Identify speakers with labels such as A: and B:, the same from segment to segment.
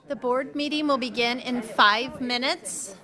A: The board meeting will begin in 5 minutes.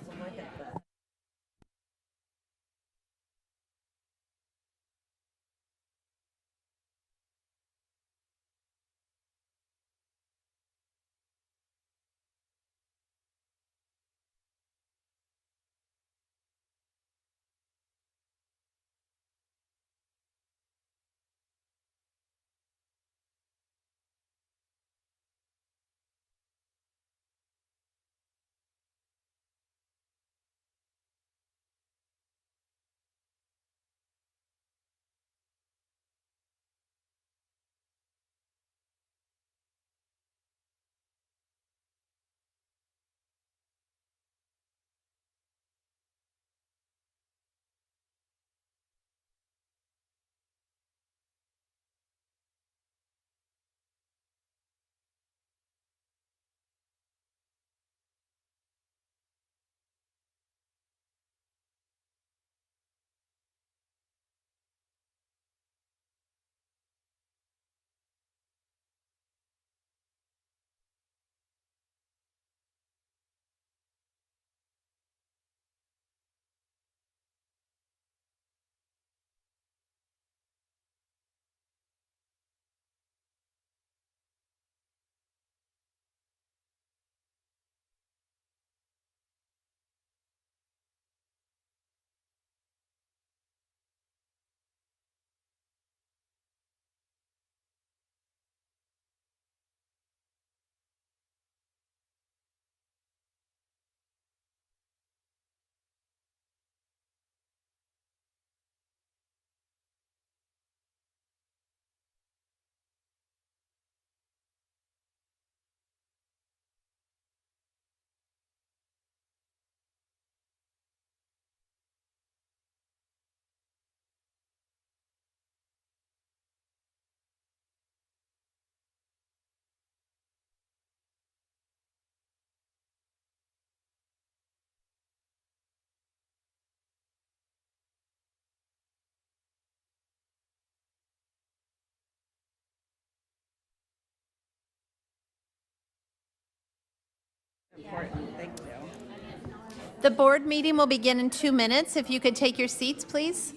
B: Important. Thank you.
A: The board meeting will begin in 2 minutes. If you could take your seats, please.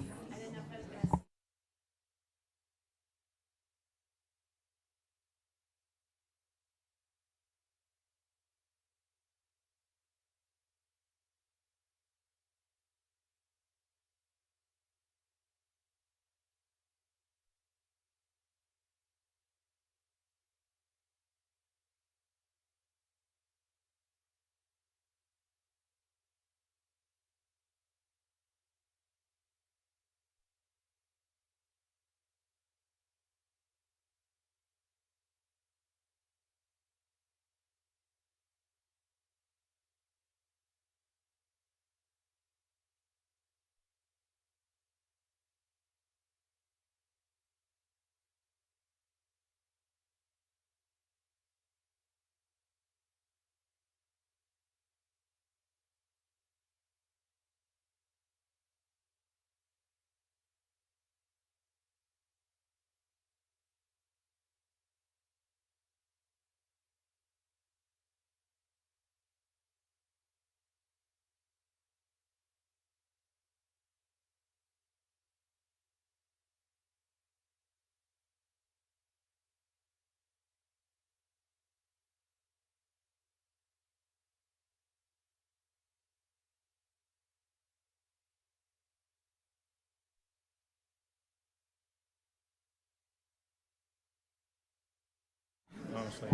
C: Honestly.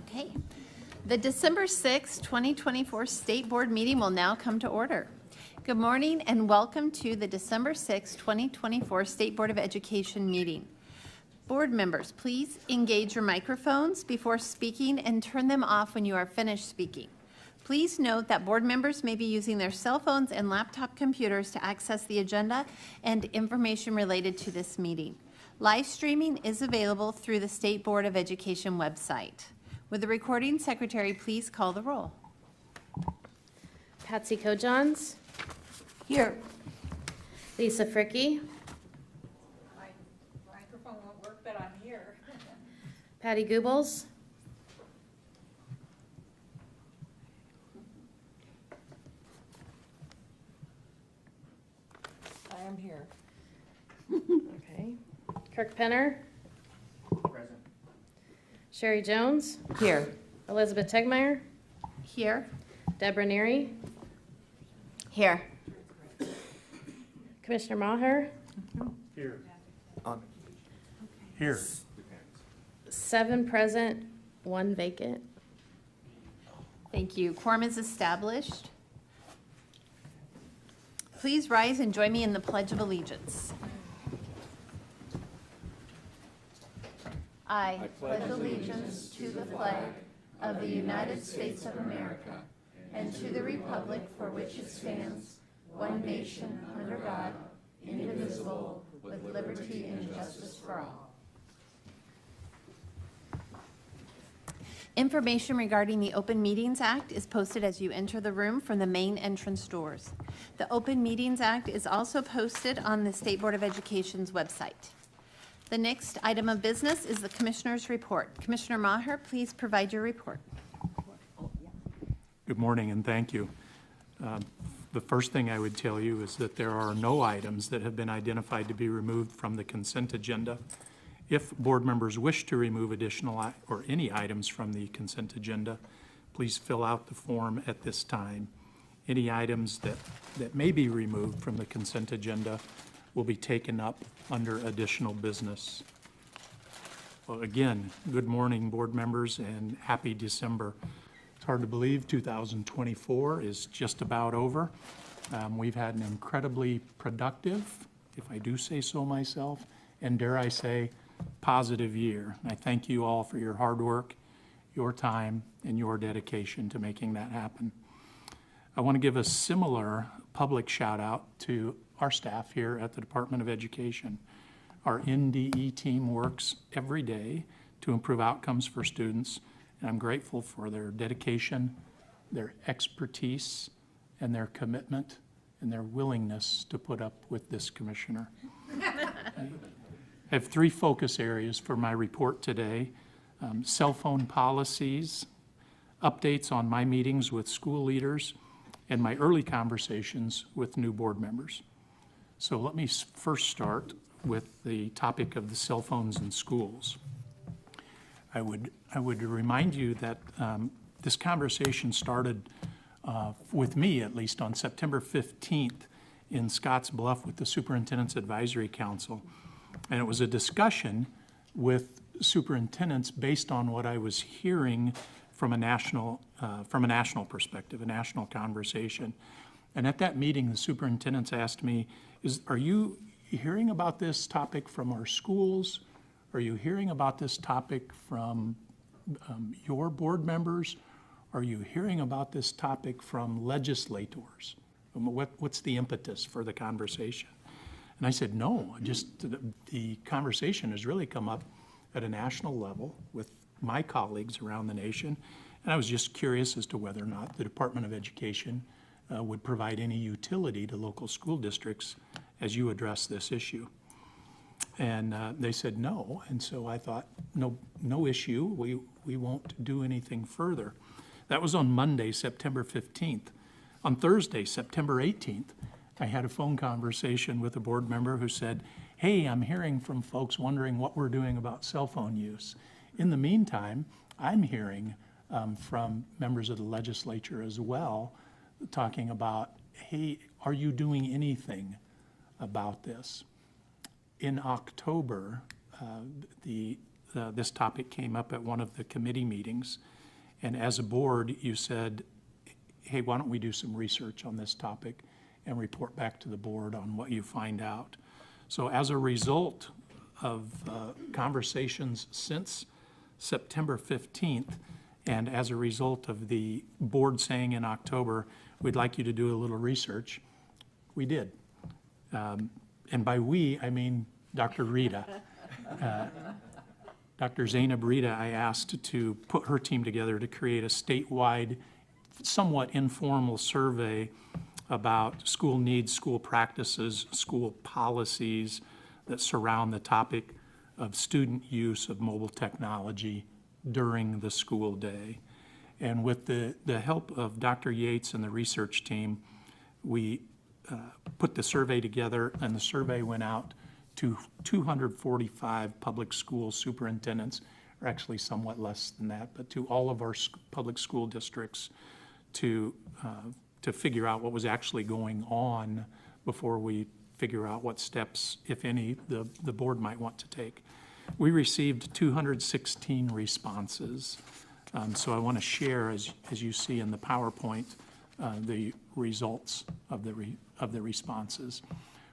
A: Okay. The December 6, 2024 State Board meeting will now come to order. Good morning and welcome to the December 6, 2024 State Board of Education meeting. Board members, please engage your microphones before speaking and turn them off when you are finished speaking. Please note that board members may be using their cell phones and laptop computers to access the agenda and information related to this meeting. Live streaming is available through the State Board of Education website. Would the recording secretary please call the roll?
B: Patsy Kojans.
A: Here.
B: Lisa Fricky.
C: My microphone won't work, but I'm here.
B: Patty Goobles.
C: I am here.
B: Okay. Kirk Penner.
D: Present.
B: Sherry Jones.
A: Here.
B: Elizabeth Tegmeyer.
A: Here.
B: Deborah Neary.
A: Here.
B: Commissioner Maher.
D: Here. Here.
B: 7 present, 1 vacant.
A: Thank you. Quorum is established. Please rise and join me in the Pledge of Allegiance. I pledge allegiance to the flag of the United States of America and to the republic for which it stands, one nation, under God, indivisible, with liberty and justice for all. Information regarding the Open Meetings Act is posted as you enter the room from the main entrance doors. The Open Meetings Act is also posted on the State Board of Education's website. The next item of business is the Commissioner's report. Commissioner Maher, please provide your report.
D: Good morning and thank you. The first thing I would tell you is that there are no items that have been identified to be removed from the consent agenda. If board members wish to remove additional or any items from the consent agenda, please fill out the form at this time. Any items that may be removed from the consent agenda will be taken up under additional business. Well, again, good morning, board members, and happy December. It's hard to believe 2024 is just about over. We've had an incredibly productive, if I do say so myself, and dare I say, positive year. I thank you all for your hard work, your time, and your dedication to making that happen. I want to give a similar public shout out to our staff here at the Department of Education. Our NDE team works every day to improve outcomes for students, and I'm grateful for their dedication, their expertise, and their commitment, and their willingness to put up with this commissioner. I have 3 focus areas for my report today: cell phone policies, updates on my meetings with school leaders, and my early conversations with new board members. So let me first start with the topic of the cell phones in schools. I would remind you that this conversation started with me, at least, on September 15th in Scotts Bluff with the Superintendent's Advisory Council. And it was a discussion with superintendents based on what I was hearing from a national perspective, a national conversation. And at that meeting, the superintendents asked me, are you hearing about this topic from our schools? Are you hearing about this topic from your board members? Are you hearing about this topic from legislators? What's the impetus for the conversation? And I said, no, just the conversation has really come up at a national level with my colleagues around the nation. And I was just curious as to whether or not the Department of Education would provide any utility to local school districts as you address this issue. And they said no, and so I thought, no issue, we won't do anything further. That was on Monday, September 15th. On Thursday, September 18th, I had a phone conversation with a board member who said, hey, I'm hearing from folks wondering what we're doing about cell phone use. In the meantime, I'm hearing from members of the legislature as well, talking about, hey, are you doing anything about this? In October, this topic came up at one of the committee meetings, and as a board, you said, hey, why don't we do some research on this topic and report back to the board on what you find out. So as a result of conversations since September 15th, and as a result of the board saying in October, we'd like you to do a little research, we did. And by we, I mean Dr. Rita. Dr. Zainab Rita, I asked to put her team together to create a statewide somewhat informal survey about school needs, school practices, school policies that surround the topic of student use of mobile technology during the school day. And with the help of Dr. Yates and the research team, we put the survey together, and the survey went out to 245 public school superintendents, or actually somewhat less than that, but to all of our public school districts to figure out what was actually going on before we figure out what steps, if any, the board might want to take. We received 216 responses. So I want to share, as you see in the PowerPoint, the results of the responses.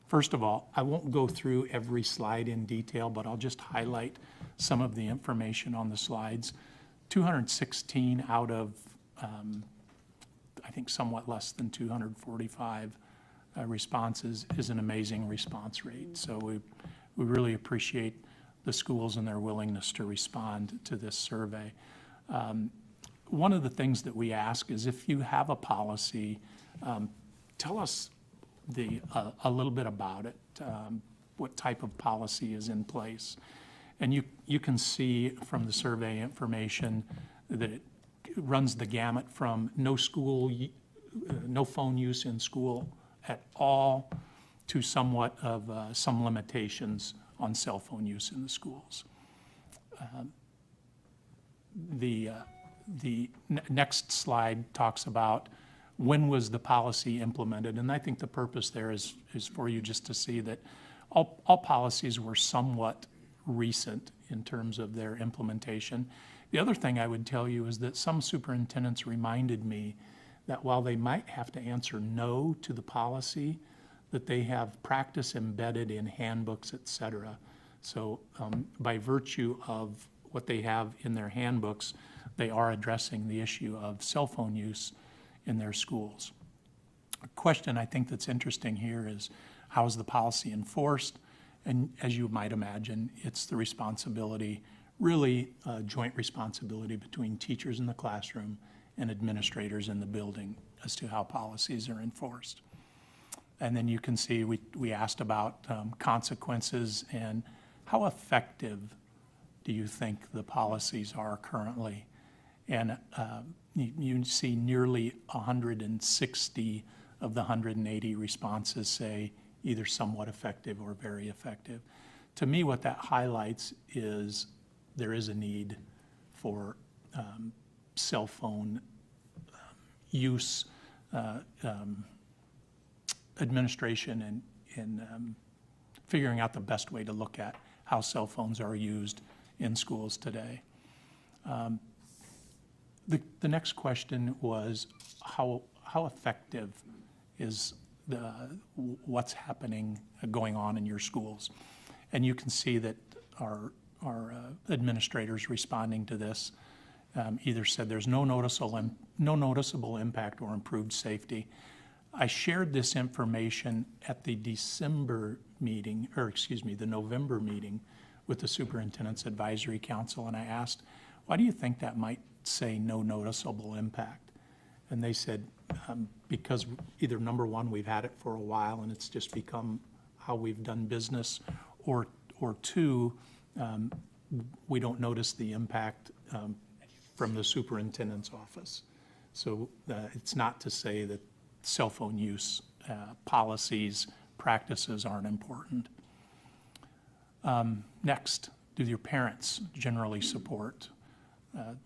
D: First of all, I won't go through every slide in detail, but I'll just highlight some of the information on the slides. 216 out of, I think, somewhat less than 245 responses is an amazing response rate. So we really appreciate the schools and their willingness to respond to this survey. One of the things that we ask is, if you have a policy, tell us a little bit about it, what type of policy is in place. And you can see from the survey information that it runs the gamut from no phone use in school at all to somewhat of some limitations on cell phone use in the schools. The next slide talks about when was the policy implemented, and I think the purpose there is for you just to see that all policies were somewhat recent in terms of their implementation. The other thing I would tell you is that some superintendents reminded me that while they might have to answer no to the policy, that they have practice embedded in handbooks, et cetera. So by virtue of what they have in their handbooks, they are addressing the issue of cell phone use in their schools. A question I think that's interesting here is, how is the policy enforced? And as you might imagine, it's the responsibility, really a joint responsibility between teachers in the classroom and administrators in the building as to how policies are enforced. And then you can see we asked about consequences and how effective do you think the policies are currently? And you see nearly 160 of the 180 responses say either somewhat effective or very effective. To me, what that highlights is there is a need for cell phone use, administration, and figuring out the best way to look at how cell phones are used in schools today. The next question was how effective is what's happening, going on in your schools? And you can see that our administrators responding to this either said there's no noticeable impact or improved safety. I shared this information at the December meeting, or excuse me, the November meeting with the Superintendent's Advisory Council, and I asked, why do you think that might say no noticeable impact? And they said, because either number one, we've had it for a while and it's just become how we've done business, or two, we don't notice the impact from the superintendent's office. So it's not to say that cell phone use policies, practices aren't important. Next, do your parents generally support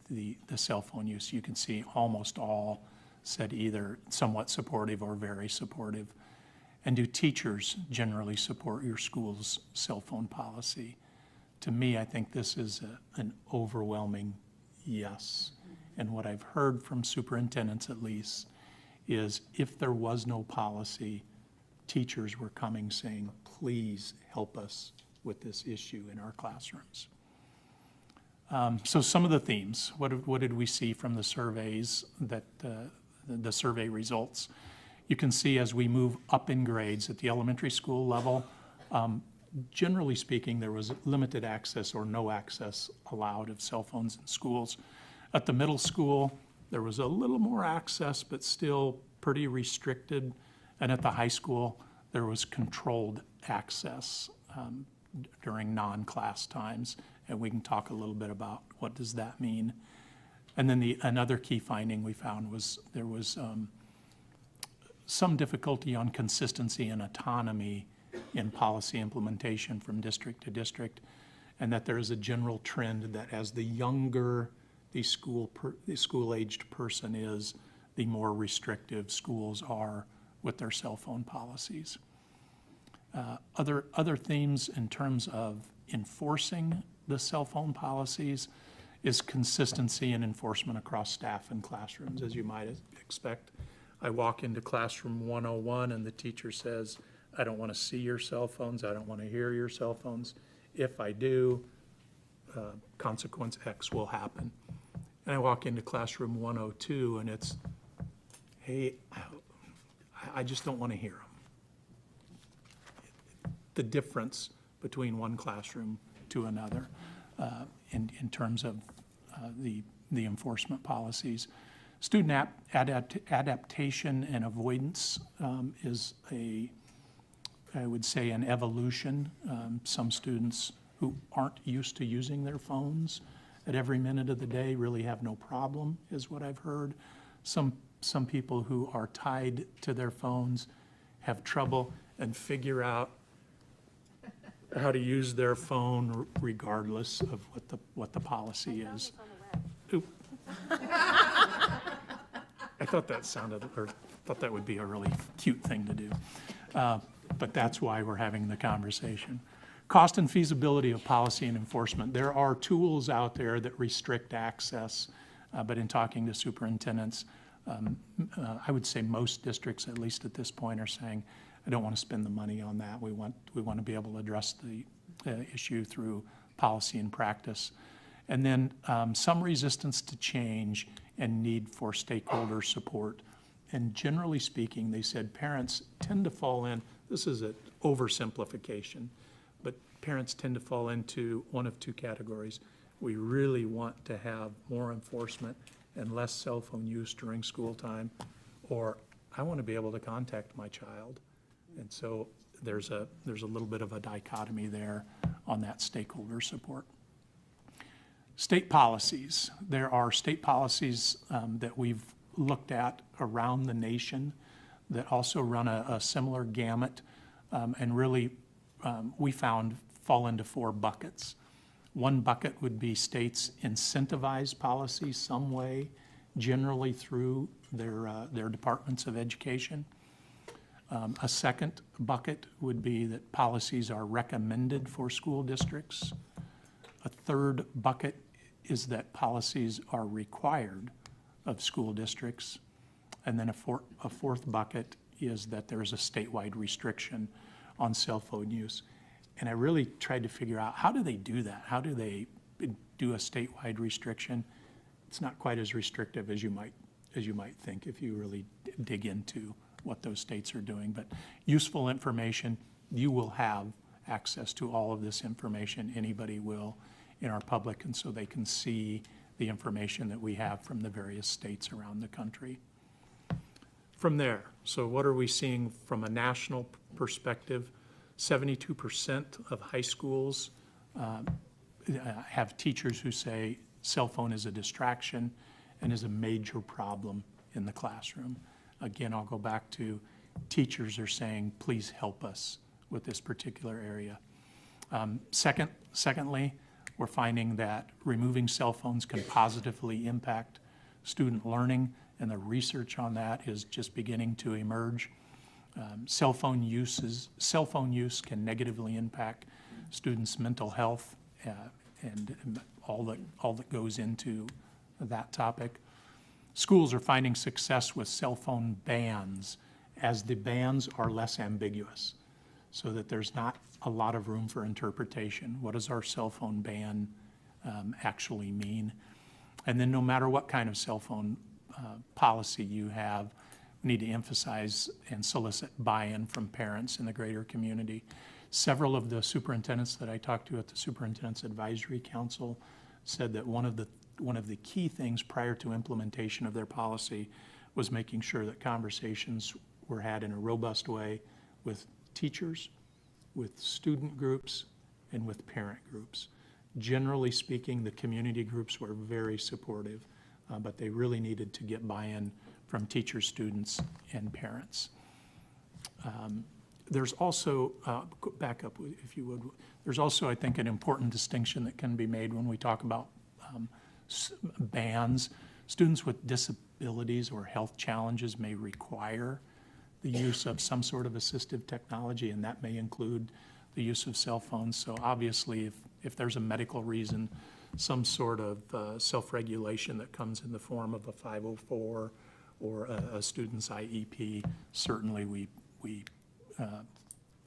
D: the cell phone use? You can see almost all said either somewhat supportive or very supportive. And do teachers generally support your school's cell phone policy? To me, I think this is an overwhelming yes. And what I've heard from superintendents, at least, is if there was no policy, teachers were coming saying, please help us with this issue in our classrooms. So some of the themes, what did we see from the surveys, that the survey results? You can see as we move up in grades at the elementary school level, generally speaking, there was limited access or no access allowed of cell phones in schools. At the middle school, There was a little more access, but still pretty restricted. And at the high school, there was controlled access during non-class times. And we can talk a little bit about what does that mean. And then another key finding we found was there was some difficulty on consistency and autonomy in policy implementation from district to district, and that there is a general trend that as the younger the school-aged person is, the more restrictive schools are with their cell phone policies. Other themes in terms of enforcing the cell phone policies is consistency and enforcement across staff and classrooms, as you might expect. I walk into classroom 101 and the teacher says, I don't want to see your cell phones, I don't want to hear your cell phones. If I do, consequence X will happen. And I walk into classroom 102 and it's, hey, I just don't want to hear them. The difference between one classroom to another in terms of the enforcement policies. Student adaptation and avoidance is I would say, an evolution. Some students who aren't used to using their phones at every minute of the day really have no problem, is what I've heard. Some people who are tied to their phones have trouble and figure out how to use their phone regardless of what the policy is. Oop. I thought that thought that would be a really cute thing to do. But that's why we're having the conversation. Cost and feasibility of policy and enforcement. There are tools out there that restrict access, but in talking to superintendents, I would say most districts, at least at this point, are saying, I don't want to spend the money on that. We want to be able to address the issue through policy and practice. And then some resistance to change and need for stakeholder support. And generally speaking, they said parents tend to fall in, this is an oversimplification, but parents tend to fall into one of two categories. We really want to have more enforcement and less cell phone use during school time, or I want to be able to contact my child. And so there's a little bit of a dichotomy there on that stakeholder support. State policies. There are state policies that we've looked at around the nation that also run a similar gamut and really we found fall into 4 buckets. One bucket would be states incentivize policy some way, generally through their departments of education. A second bucket would be that policies are recommended for school districts. A third bucket is that policies are required of school districts. And then a fourth bucket is that there is a statewide restriction on cell phone use. And I really tried to figure out, how do they do that? How do they do a statewide restriction? It's not quite as restrictive as you might think if you really dig into what those states are doing. But useful information, you will have access to all of this information. Anybody will in our public, and so they can see the information that we have from the various states around the country. From there, so what are we seeing from a national perspective? 72% of high schools have teachers who say cell phone is a distraction and is a major problem in the classroom. Again, I'll go back to teachers are saying, please help us with this particular area. Secondly, we're finding that removing cell phones can positively impact student learning, and the research on that is just beginning to emerge. Cell phone use can negatively impact students' mental health and all that goes into that topic. Schools are finding success with cell phone bans as the bans are less ambiguous, so that there's not a lot of room for interpretation. What does our cell phone ban actually mean? And then no matter what kind of cell phone policy you have, we need to emphasize and solicit buy-in from parents in the greater community. Several of the superintendents that I talked to at the Superintendent's Advisory Council said that one of one of the key things prior to implementation of their policy was making sure that conversations were had in a robust way with teachers, with student groups, and with parent groups. Generally speaking, the community groups were very supportive, but they really needed to get buy-in from teachers, students, and parents. There's also, back up if you would, there's also, I think, an important distinction that can be made when we talk about bans. Students with disabilities or health challenges may require the use of some sort of assistive technology, and that may include the use of cell phones. So obviously, if there's a medical reason, some sort of self-regulation that comes in the form of a 504 or a student's IEP, certainly we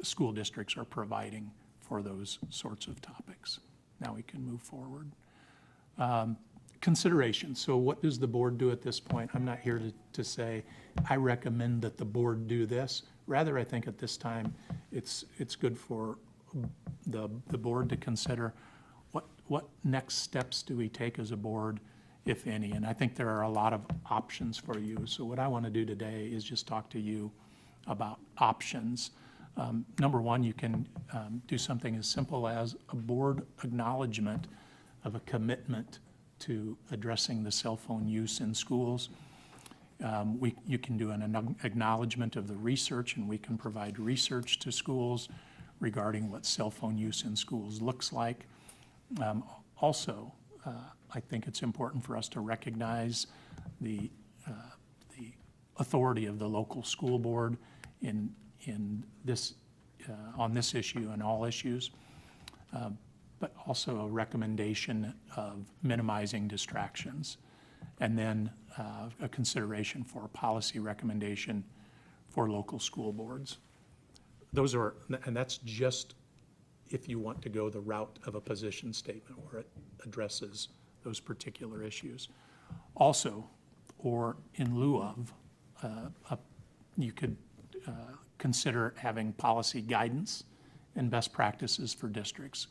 D: school districts are providing for those sorts of topics. Now we can move forward. Consideration. So what does the board do at this point? I'm not here to say, I recommend that the board do this. Rather, I think at this time, it's good for the board to consider what next steps do we take as a board, if any. And I think there are a lot of options for you. So what I want to do today is just talk to you about options. Number one, you can do something as simple as a board acknowledgement of a commitment to addressing the cell phone use in schools. You can do an acknowledgement of the research, and we can provide research to schools regarding what cell phone use in schools looks like. Also, I think it's important for us to recognize the authority of the local school board in this on this issue and all issues, but also a recommendation of minimizing distractions, and then a consideration for a policy recommendation for local school boards. Those are, and that's just if you want to go the route of a position statement where it addresses those particular issues. Also, or in lieu of, you could consider having policy guidance and best practices for districts.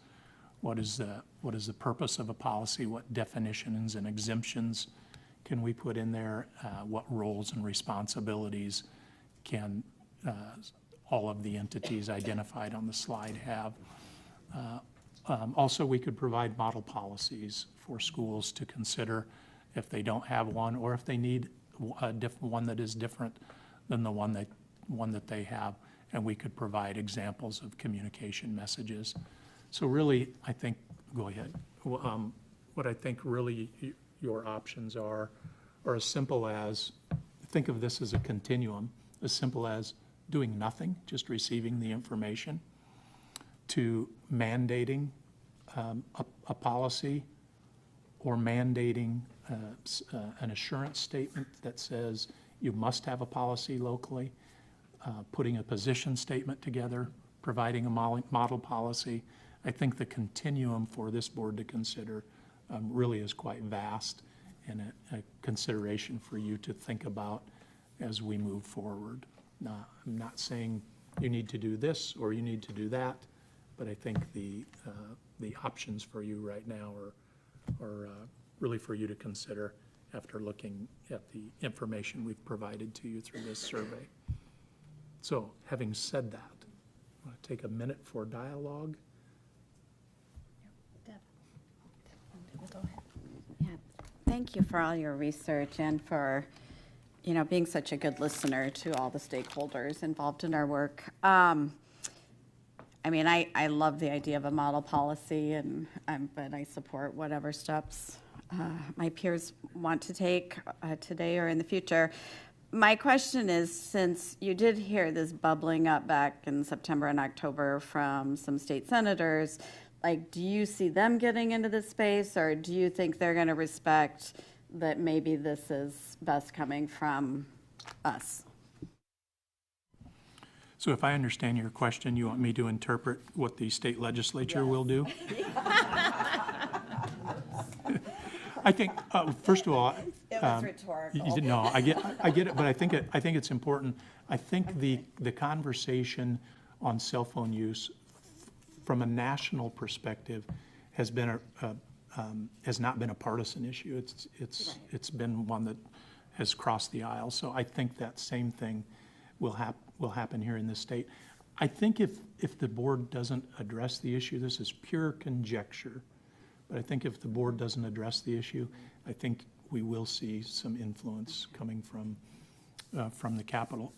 D: What is the purpose of a policy? What definitions and exemptions can we put in there? What roles and responsibilities can all of the entities identified on the slide have? Also, we could provide model policies for schools to consider if they don't have one, or if they need one that is different than the one that they have, and we could provide examples of communication messages. So really, I think, go ahead. What I think really your options are as simple as, think of this as a continuum, as simple as doing nothing, just receiving the information, to mandating a policy, or mandating an assurance statement that says you must have a policy locally, putting a position statement together, providing a model policy. I think the continuum for this board to consider really is quite vast, and a consideration for you to think about as we move forward. Now, I'm not saying you need to do this or you need to do that, but I think the options for you right now are really for you to consider after looking at the information we've provided to you through this survey. So, having said that, I want to take a minute for dialogue.
A: Deb.
B: Go ahead.
E: Yeah, thank you for all your research and for, being such a good listener to all the stakeholders involved in our work. I love the idea of a model policy, but I support whatever steps my peers want to take today or in the future. My question is, since you did hear this bubbling up back in September and October from some state senators, do you see them getting into this space, or do you think they're going to respect that maybe this is best coming from us?
D: So if I understand your question, you want me to interpret what the state legislature will do? I think, first of all,
E: It was rhetorical.
D: no, I get it, but I think it's important. I think the conversation on cell phone use from a national perspective has been has not been a partisan issue. It's been one that has crossed the aisle. So I think that same thing will happen here in this state. I think if the board doesn't address the issue, this is pure conjecture, but I think if the board doesn't address the issue, I think we will see some influence coming from the Capitol.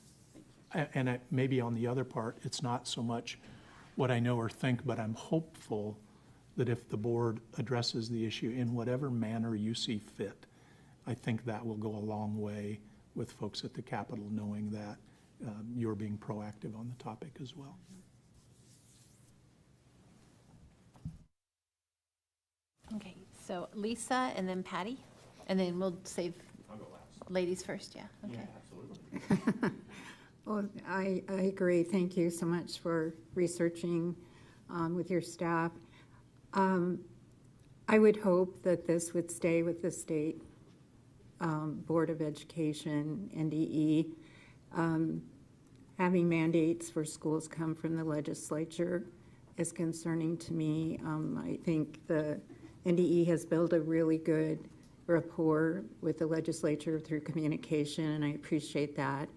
D: And maybe on the other part, it's not so much what I know or think, but I'm hopeful that if the board addresses the issue in whatever manner you see fit, I think that will go a long way with folks at the Capitol knowing that you're being proactive on the topic as well.
A: Okay, so Lisa and then Patty, and then we'll save ladies first, yeah, okay.
C: Well, I agree. Thank you so much for researching with your staff. I would hope that this would stay with the state Board of Education, NDE. Having mandates for schools come from the legislature is concerning to me. I think the NDE has built a really good rapport with the legislature through communication, and I appreciate that.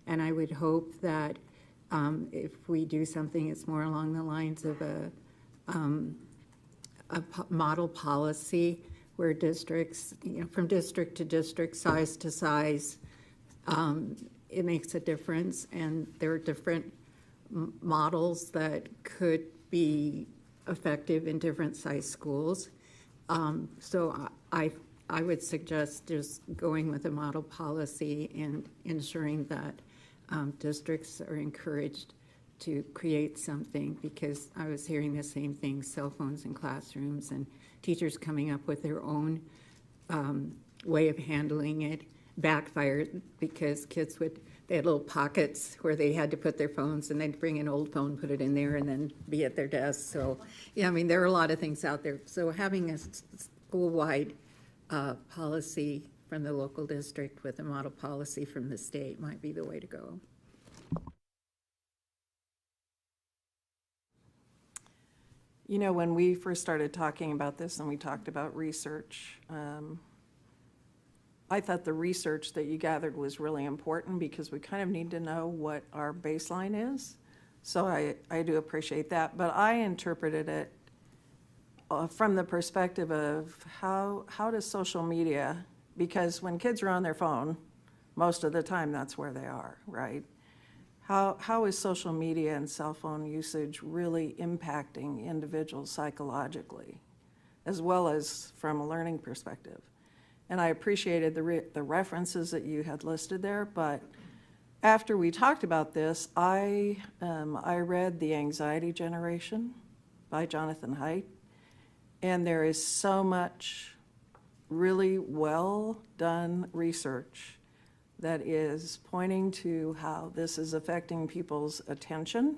C: And I would hope that if we do something, it's more along the lines of a model policy where districts, from district to district, size to size, it makes a difference. And there are different models that could be effective in different size schools. So I would suggest just going with a model policy and ensuring that districts are encouraged to create something, because I was hearing the same thing, cell phones in classrooms and teachers coming up with their own way of handling it backfired, because kids they had little pockets where they had to put their phones, and they'd bring an old phone, put it in there, and then be at their desk. So, yeah, I mean, there are a lot of things out there. So having a school-wide policy from the local district with a model policy from the state might be the way to go.
F: You know, when we first started talking about this and we talked about research, I thought the research that you gathered was really important, because we kind of need to know what our baseline is. So I do appreciate that, but I interpreted it from the perspective of how does social media, because when kids are on their phone, most of the time that's where they are, right? How is social media and cell phone usage really impacting individuals psychologically, as well as from a learning perspective? And I appreciated the references that you had listed there, but after we talked about this, I read The Anxiety Generation by Jonathan Haidt, and there is so much really well done research that is pointing to how this is affecting people's attention.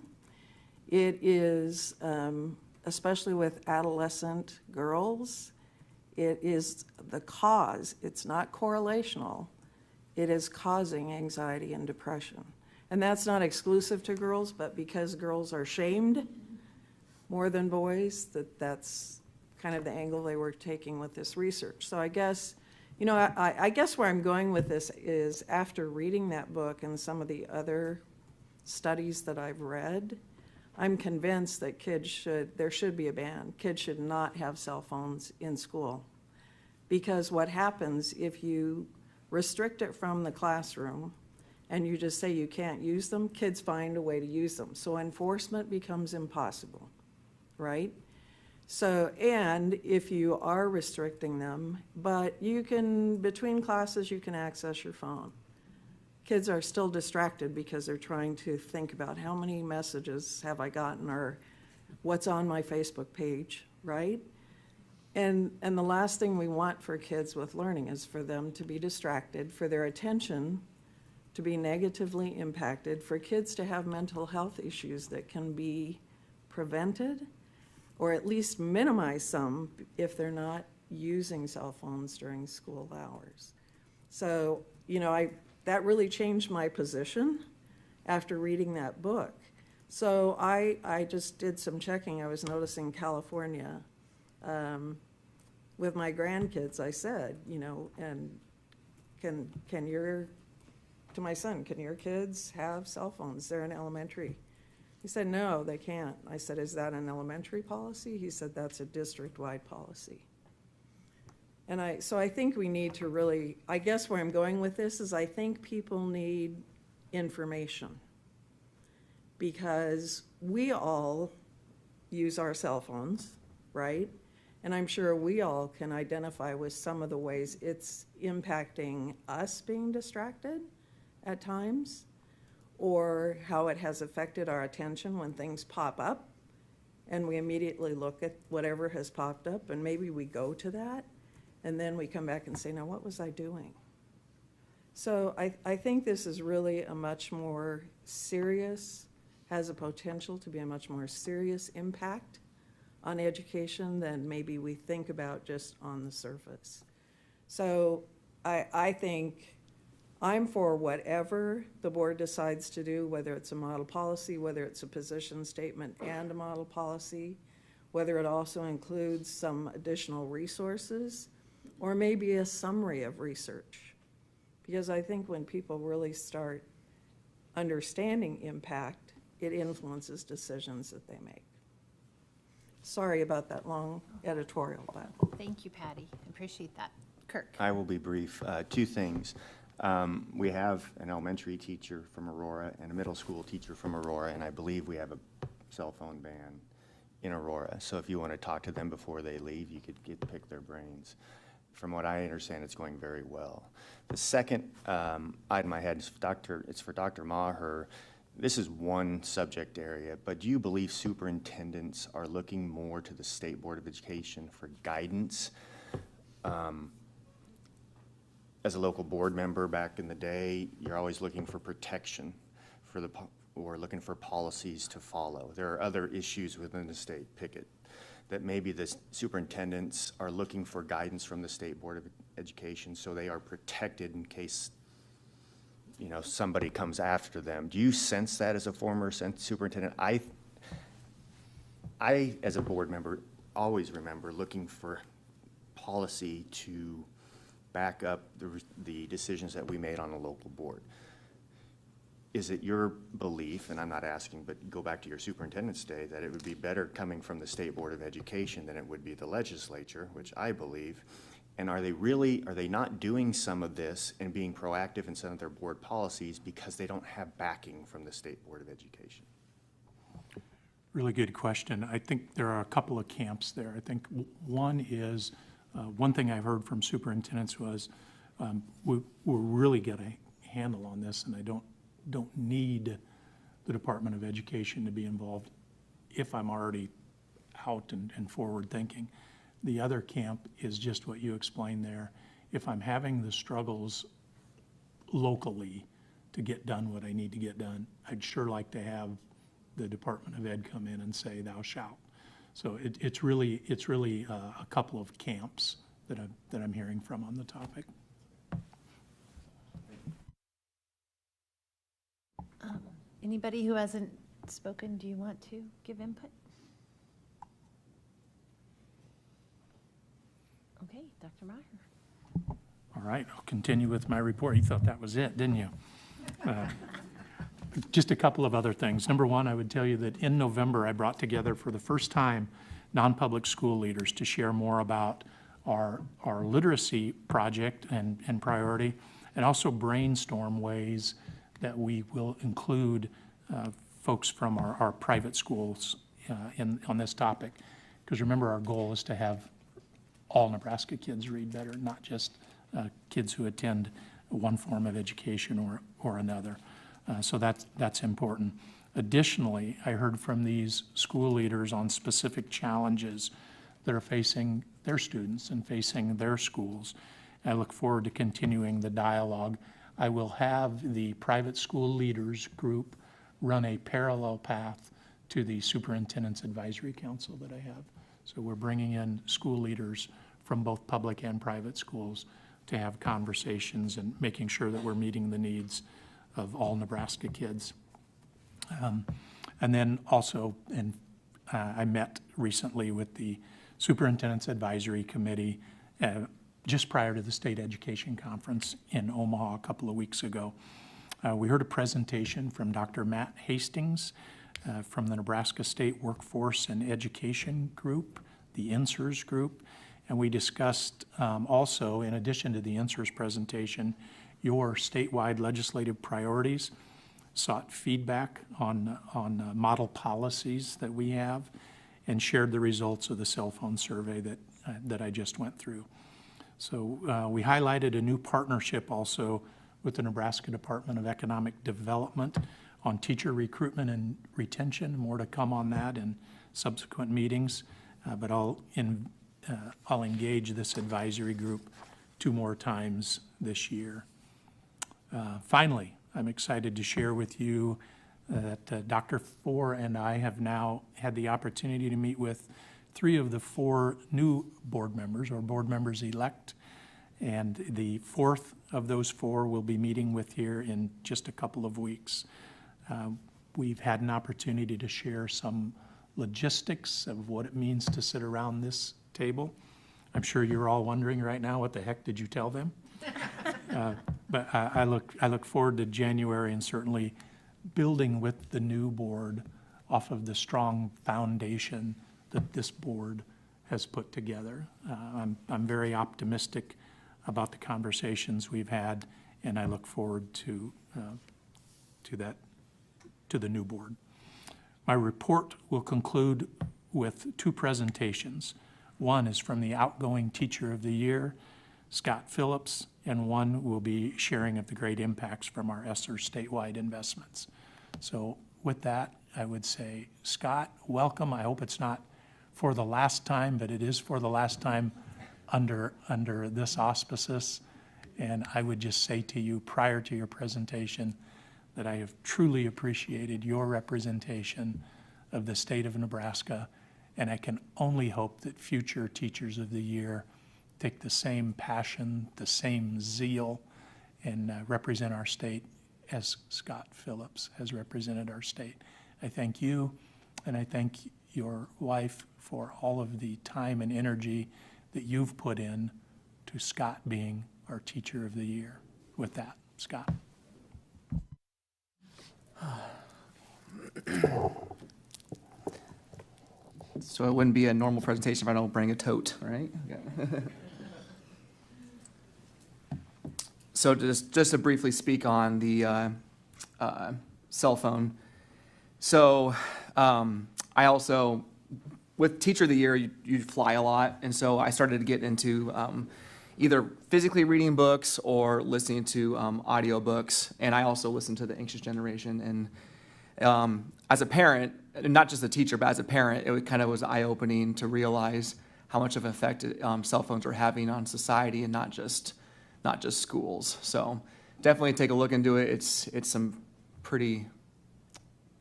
F: It is, especially with adolescent girls, it is the cause. It's not correlational. It is causing anxiety and depression. And that's not exclusive to girls, but because girls are shamed more than boys, that's kind of the angle they were taking with this research. So I guess, I guess where I'm going with this is, after reading that book and some of the other studies that I've read, I'm convinced that there should be a ban. Kids should not have cell phones in school. Because what happens if you restrict it from the classroom and you just say you can't use them, kids find a way to use them. So enforcement becomes impossible, right? So, and if you are restricting them, but you can, between classes, you can access your phone. Kids are still distracted because they're trying to think about how many messages have I gotten, or what's on my Facebook page, right? And the last thing we want for kids with learning is for them to be distracted, for their attention to be negatively impacted, for kids to have mental health issues that can be prevented, or at least minimize some if they're not using cell phones during school hours. So, that really changed my position after reading that book. So I just did some checking. I was noticing California with my grandkids, I said, and to my son, can your kids have cell phones? They're in elementary. He said, no, they can't. I said, is that an elementary policy? He said, that's a district-wide policy. And so I think we need to really, I guess where I'm going with this is I think people need information, because we all use our cell phones, right? And I'm sure we all can identify with some of the ways it's impacting us being distracted at times, or how it has affected our attention when things pop up and we immediately look at whatever has popped up, and maybe we go to that and then we come back and say, now what was I doing? So I think this is really a much more serious, has a potential to be a much more serious impact on education than maybe we think about just on the surface. So I think I'm for whatever the board decides to do, whether it's a model policy, whether it's a position statement and a model policy, whether it also includes some additional resources, or maybe a summary of research. Because I think when people really start understanding impact, it influences decisions that they make. Sorry about that long editorial, but.
A: Thank you, Patty. I appreciate that. Kirk.
G: I will be brief. Two things. We have an elementary teacher from Aurora and a middle school teacher from Aurora, and I believe we have a cell phone ban in Aurora. So if you want to talk to them before they leave, you could pick their brains. From what I understand, it's going very well. The second item I had is for Dr. Maher. This is one subject area, but do you believe superintendents are looking more to the State Board of Education for guidance? As a local board member back in the day, you're always looking for protection or looking for policies to follow. There are other issues within the state, picket, that maybe the superintendents are looking for guidance from the State Board of Education so they are protected in case somebody comes after them. Do you sense that as a former superintendent? I as a board member, always remember looking for policy to back up the decisions that we made on a local board. Is it your belief, and I'm not asking, but go back to your superintendent's day, that it would be better coming from the State Board of Education than it would be the legislature, which I believe? And are they not doing some of this and being proactive in some of their board policies because they don't have backing from the State Board of Education?
D: Really good question. I think there are a couple of camps there. I think one is, one thing I've heard from superintendents was, we're really got a handle on this, and I don't need the Department of Education to be involved if I'm already out and forward thinking. The other camp is just what you explained there. If I'm having the struggles locally to get done what I need to get done, I'd sure like to have the Department of Ed come in and say, thou shalt. So it's really a couple of camps that I'm hearing from on the topic.
A: Anybody who hasn't spoken, do you want to give input? Okay, Dr. Maher.
D: All right, I'll continue with my report. You thought that was it, didn't you? Just a couple of other things. Number one, I would tell you that in November, I brought together for the first time non-public school leaders to share more about our literacy project and priority, and also brainstorm ways that we will include folks from our private schools on this topic. Because remember, our goal is to have all Nebraska kids read better, not just kids who attend one form of education or another. So that's important. Additionally, I heard from these school leaders on specific challenges that are facing their students and facing their schools. I look forward to continuing the dialogue. I will have the private school leaders group run a parallel path to the Superintendent's Advisory Council that I have. So we're bringing in school leaders from both public and private schools to have conversations and making sure that we're meeting the needs of all Nebraska kids. And then also, I met recently with the Superintendent's Advisory Committee just prior to the State Education Conference in Omaha a couple of weeks ago. We heard a presentation from Dr. Matt Hastings from the Nebraska State Workforce and Education Group, the INSERS group, and we discussed also, in addition to the INSERS presentation, your statewide legislative priorities, sought feedback on model policies that we have, and shared the results of the cell phone survey that I just went through. So we highlighted a new partnership also with the Nebraska Department of Economic Development on teacher recruitment and retention. More to come on that in subsequent meetings, but I'll engage this advisory group 2 more times this year. Finally, I'm excited to share with you that Dr. Four and I have now had the opportunity to meet with 3 of the 4 new board members, or board members-elect, and the 4th of those 4 will be meeting with here in just a couple of weeks. We've had an opportunity to share some logistics of what it means to sit around this table. I'm sure you're all wondering right now, what the heck did you tell them? But I look forward to January and certainly building with the new board off of the strong foundation that this board has put together. I'm very optimistic about the conversations we've had, and I look forward to the new board. My report will conclude with 2 presentations. One is from the outgoing Teacher of the Year, Scott Phillips, and one will be sharing of the great impacts from our ESSER statewide investments. So with that, I would say, Scott, welcome. I hope it's not for the last time, but it is for the last time under this auspices. And I would just say to you prior to your presentation that I have truly appreciated your representation of the state of Nebraska, and I can only hope that future Teachers of the Year take the same passion, the same zeal, and represent our state as Scott Phillips has represented our state. I thank you, and I thank your wife for all of the time and energy that you've put in to Scott being our Teacher of the Year. With that, Scott.
H: So it wouldn't be a normal presentation if I don't bring a tote, right? Okay. So just to briefly speak on the cell phone. So I also, with Teacher of the Year, you fly a lot, and so I started to get into either physically reading books or listening to audio books, and I also listen to The Anxious Generation. And as a parent, not just a teacher, but as a parent, it kind of was eye-opening to realize how much of an effect cell phones are having on society and not just schools. So definitely take a look into it. It's some pretty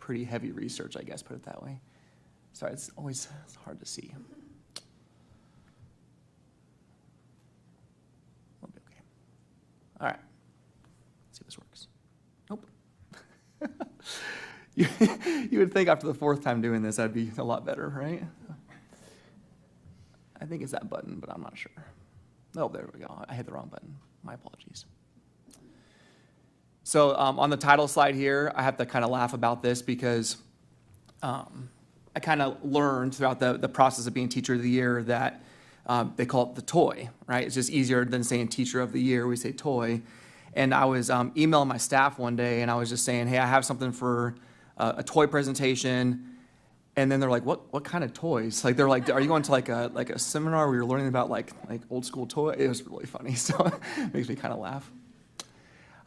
H: heavy research, I guess, put it that way. Sorry, it's hard to see. We'll be okay. All right. Let's see if this works. Nope. You would think after the 4th time doing this, I'd be a lot better, right? I think it's that button, but I'm not sure. Oh, there we go. I hit the wrong button. My apologies. So on the title slide here, I have to kind of laugh about this because I kind of learned throughout the process of being Teacher of the Year that they call it the toy, right? It's just easier than saying Teacher of the Year. We say toy. And I was emailing my staff one day, and I was just saying, hey, I have something for a toy presentation. And then they're like, what kind of toys? Like, they're like, are you going to like a seminar where you're learning about like old school toys? It was really funny, so it makes me kind of laugh.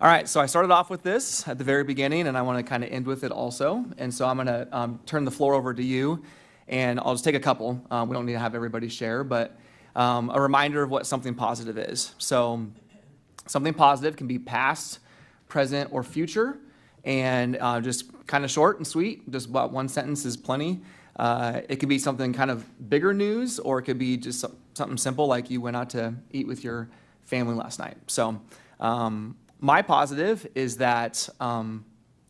H: All right, so I started off with this at the very beginning, and I want to kind of end with it also. And so I'm going to turn the floor over to you, and I'll just take a couple. We don't need to have everybody share, but a reminder of what something positive is. So something positive can be past, present, or future. And just kind of short and sweet, just about 1 sentence is plenty. It could be something kind of bigger news, or it could be just something simple like you went out to eat with your family last night. So my positive is that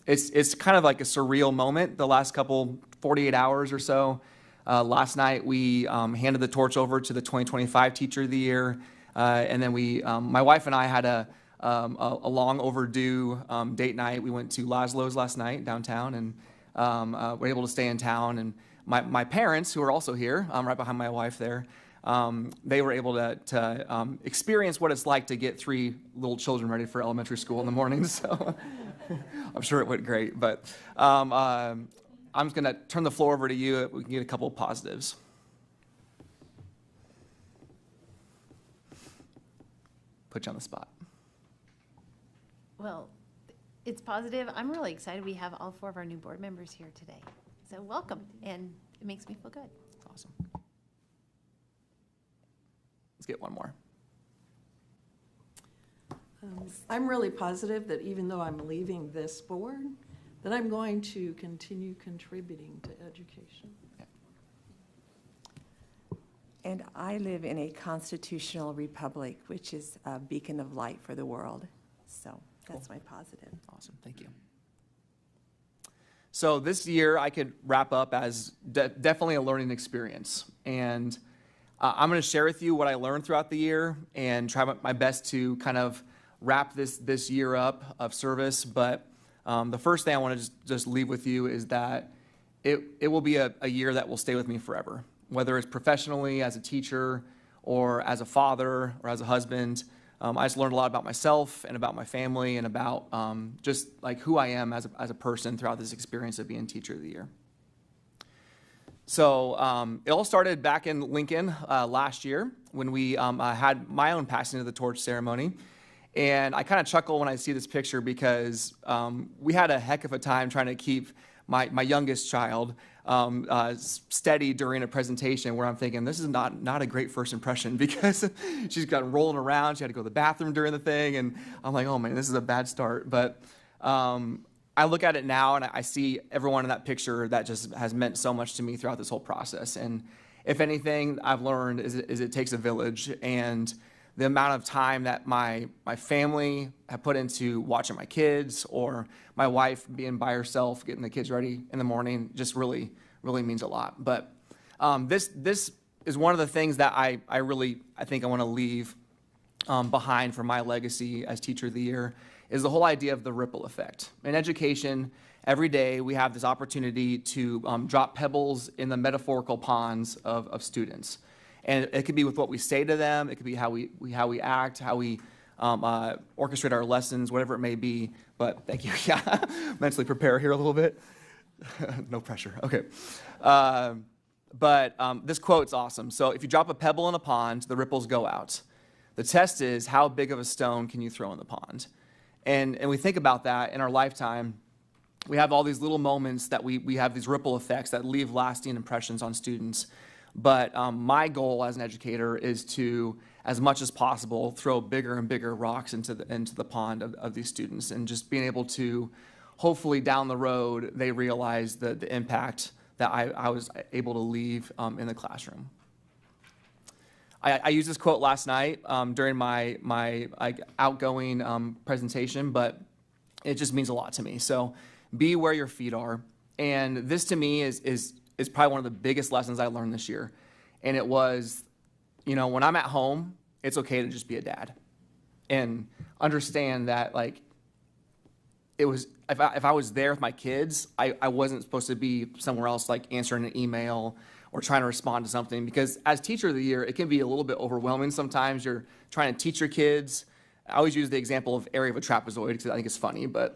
H: it's kind of like a surreal moment the last 48 hours or so. Last night, we handed the torch over to the 2025 Teacher of the Year. And then my wife and I had a long overdue date night. We went to Laszlo's last night downtown and were able to stay in town. And my parents, who are also here, right behind my wife there, they were able to experience what it's like to get 3 little children ready for elementary school in the morning. So I'm sure it went great. But I'm just going to turn the floor over to you. We can get a couple of positives. Put you on the spot.
A: Well, it's positive. I'm really excited. We have all 4 of our new board members here today. So welcome, and it makes me feel good.
H: Awesome. Let's get one more.
F: I'm really positive that even though I'm leaving this board, that I'm going to continue contributing to education.
B: And I live in a constitutional republic, which is a beacon of light for the world. So that's my positive.
H: Awesome, thank you. So this year I could wrap up as definitely a learning experience. And I'm going to share with you what I learned throughout the year and try my best to kind of wrap this year up of service. But the first thing I want to just leave with you is that it will be a year that will stay with me forever. Whether it's professionally as a teacher or as a father or as a husband, I just learned a lot about myself and about my family and about just like who I am as a person throughout this experience of being Teacher of the Year. So it all started back in Lincoln last year when we had my own passing of the torch ceremony. And I kind of chuckle when I see this picture because we had a heck of a time trying to keep my youngest child steady during a presentation where I'm thinking, this is not a great first impression because she's got rolling around. She had to go to the bathroom during the thing. And I'm like, oh man, this is a bad start. But I look at it now and I see everyone in that picture that just has meant so much to me throughout this whole process. And if anything I've learned is it takes a village, and the amount of time that my family have put into watching my kids, or my wife being by herself, getting the kids ready in the morning, just really, really means a lot. But this is one of the things that I think I want to leave behind for my legacy as Teacher of the Year, is the whole idea of the ripple effect. In education, every day we have this opportunity to drop pebbles in the metaphorical ponds of students. And it could be with what we say to them. It could be how we act, how we orchestrate our lessons, whatever it may be. But thank you. Yeah, mentally prepare here a little bit. No pressure. Okay. But this quote's awesome. So if you drop a pebble in a pond, the ripples go out. The test is, how big of a stone can you throw in the pond? And we think about that in our lifetime. We have all these little moments that we have these ripple effects that leave lasting impressions on students. But my goal as an educator is to, as much as possible, throw bigger and bigger rocks into the pond of these students, and just being able to, hopefully down the road, they realize the impact that I was able to leave in the classroom. I used this quote last night during my outgoing presentation, but it just means a lot to me. So be where your feet are. And this to me is probably one of the biggest lessons I learned this year. And it was, when I'm at home, it's okay to just be a dad. And understand that, it was, if I was there with my kids, I wasn't supposed to be somewhere else, answering an email or trying to respond to something. Because as Teacher of the Year, it can be a little bit overwhelming sometimes. You're trying to teach your kids. I always use the example of area of a trapezoid because I think it's funny, but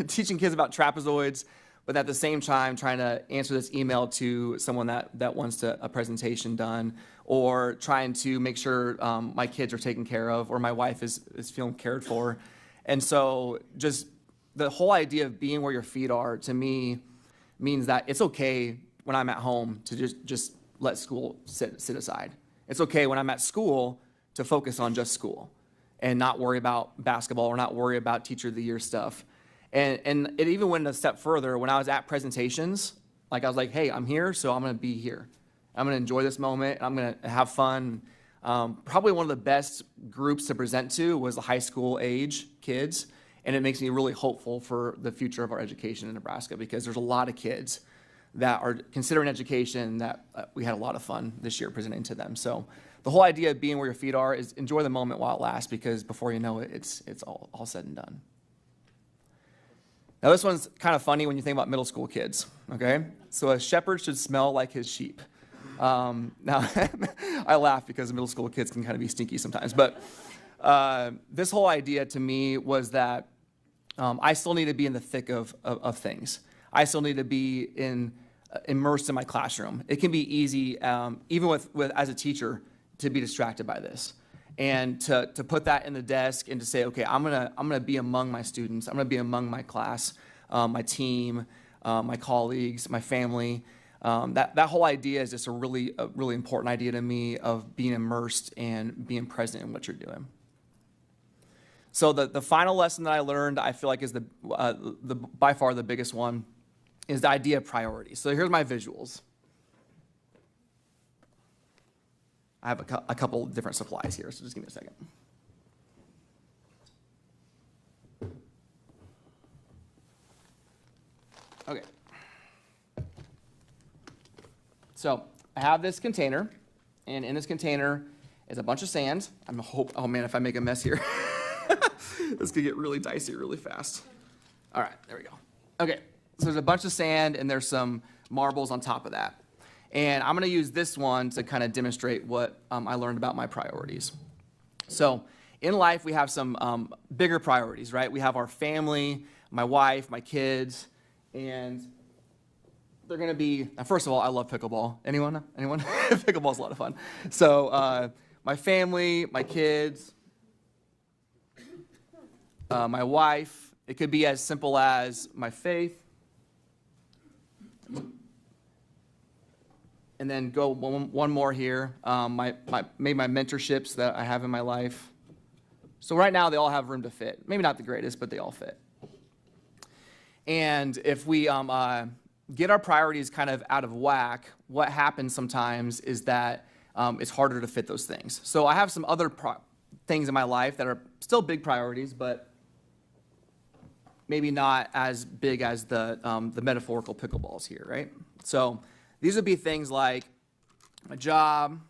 H: teaching kids about trapezoids, but at the same time trying to answer this email to someone that wants a presentation done, or trying to make sure my kids are taken care of, or my wife is feeling cared for. And so just the whole idea of being where your feet are, to me, means that it's okay when I'm at home to just let school sit aside. It's okay when I'm at school to focus on just school and not worry about basketball or not worry about Teacher of the Year stuff. And it even went a step further when I was at presentations. I was like, hey, I'm here, so I'm going to be here. I'm going to enjoy this moment. I'm going to have fun. Probably one of the best groups to present to was the high school age kids. And it makes me really hopeful for the future of our education in Nebraska, because there's a lot of kids that are considering education that we had a lot of fun this year presenting to them. So the whole idea of being where your feet are is enjoy the moment while it lasts, because before you know it, it's all said and done. Now this one's kind of funny when you think about middle school kids, okay? So a shepherd should smell like his sheep. Now, I laugh because middle school kids can kind of be stinky sometimes, but this whole idea to me was that I still need to be in the thick of things. I still need to be immersed in my classroom. It can be easy, even with as a teacher, to be distracted by this, and to put that in the desk and to say, okay, I'm gonna be among my students. I'm gonna be among my class, my team, my colleagues, my family. That whole idea is just a really important idea to me of being immersed and being present in what you're doing. So the final lesson that I learned, I feel like is by far the biggest one, is the idea of priorities. So here's my visuals. I have a couple of different supplies here, so just give me a second. Okay. So I have this container, and in this container is a bunch of sand. Oh man, if I make a mess here, this could get really dicey really fast. All right, there we go. Okay, so there's a bunch of sand, and there's some marbles on top of that. And I'm gonna use this one to kind of demonstrate what I learned about my priorities. So in life, we have some bigger priorities, right? We have our family, my wife, my kids, and they're gonna be, first of all, I love pickleball. Anyone? Pickleball's a lot of fun. So my family, my kids, my wife. It could be as simple as my faith. And then go one more here, maybe my mentorships that I have in my life. So right now they all have room to fit. Maybe not the greatest, but they all fit. And if we get our priorities kind of out of whack, what happens sometimes is that it's harder to fit those things. So I have some other things in my life that are still big priorities, but maybe not as big as the metaphorical pickleballs here, right? So these would be things like my job,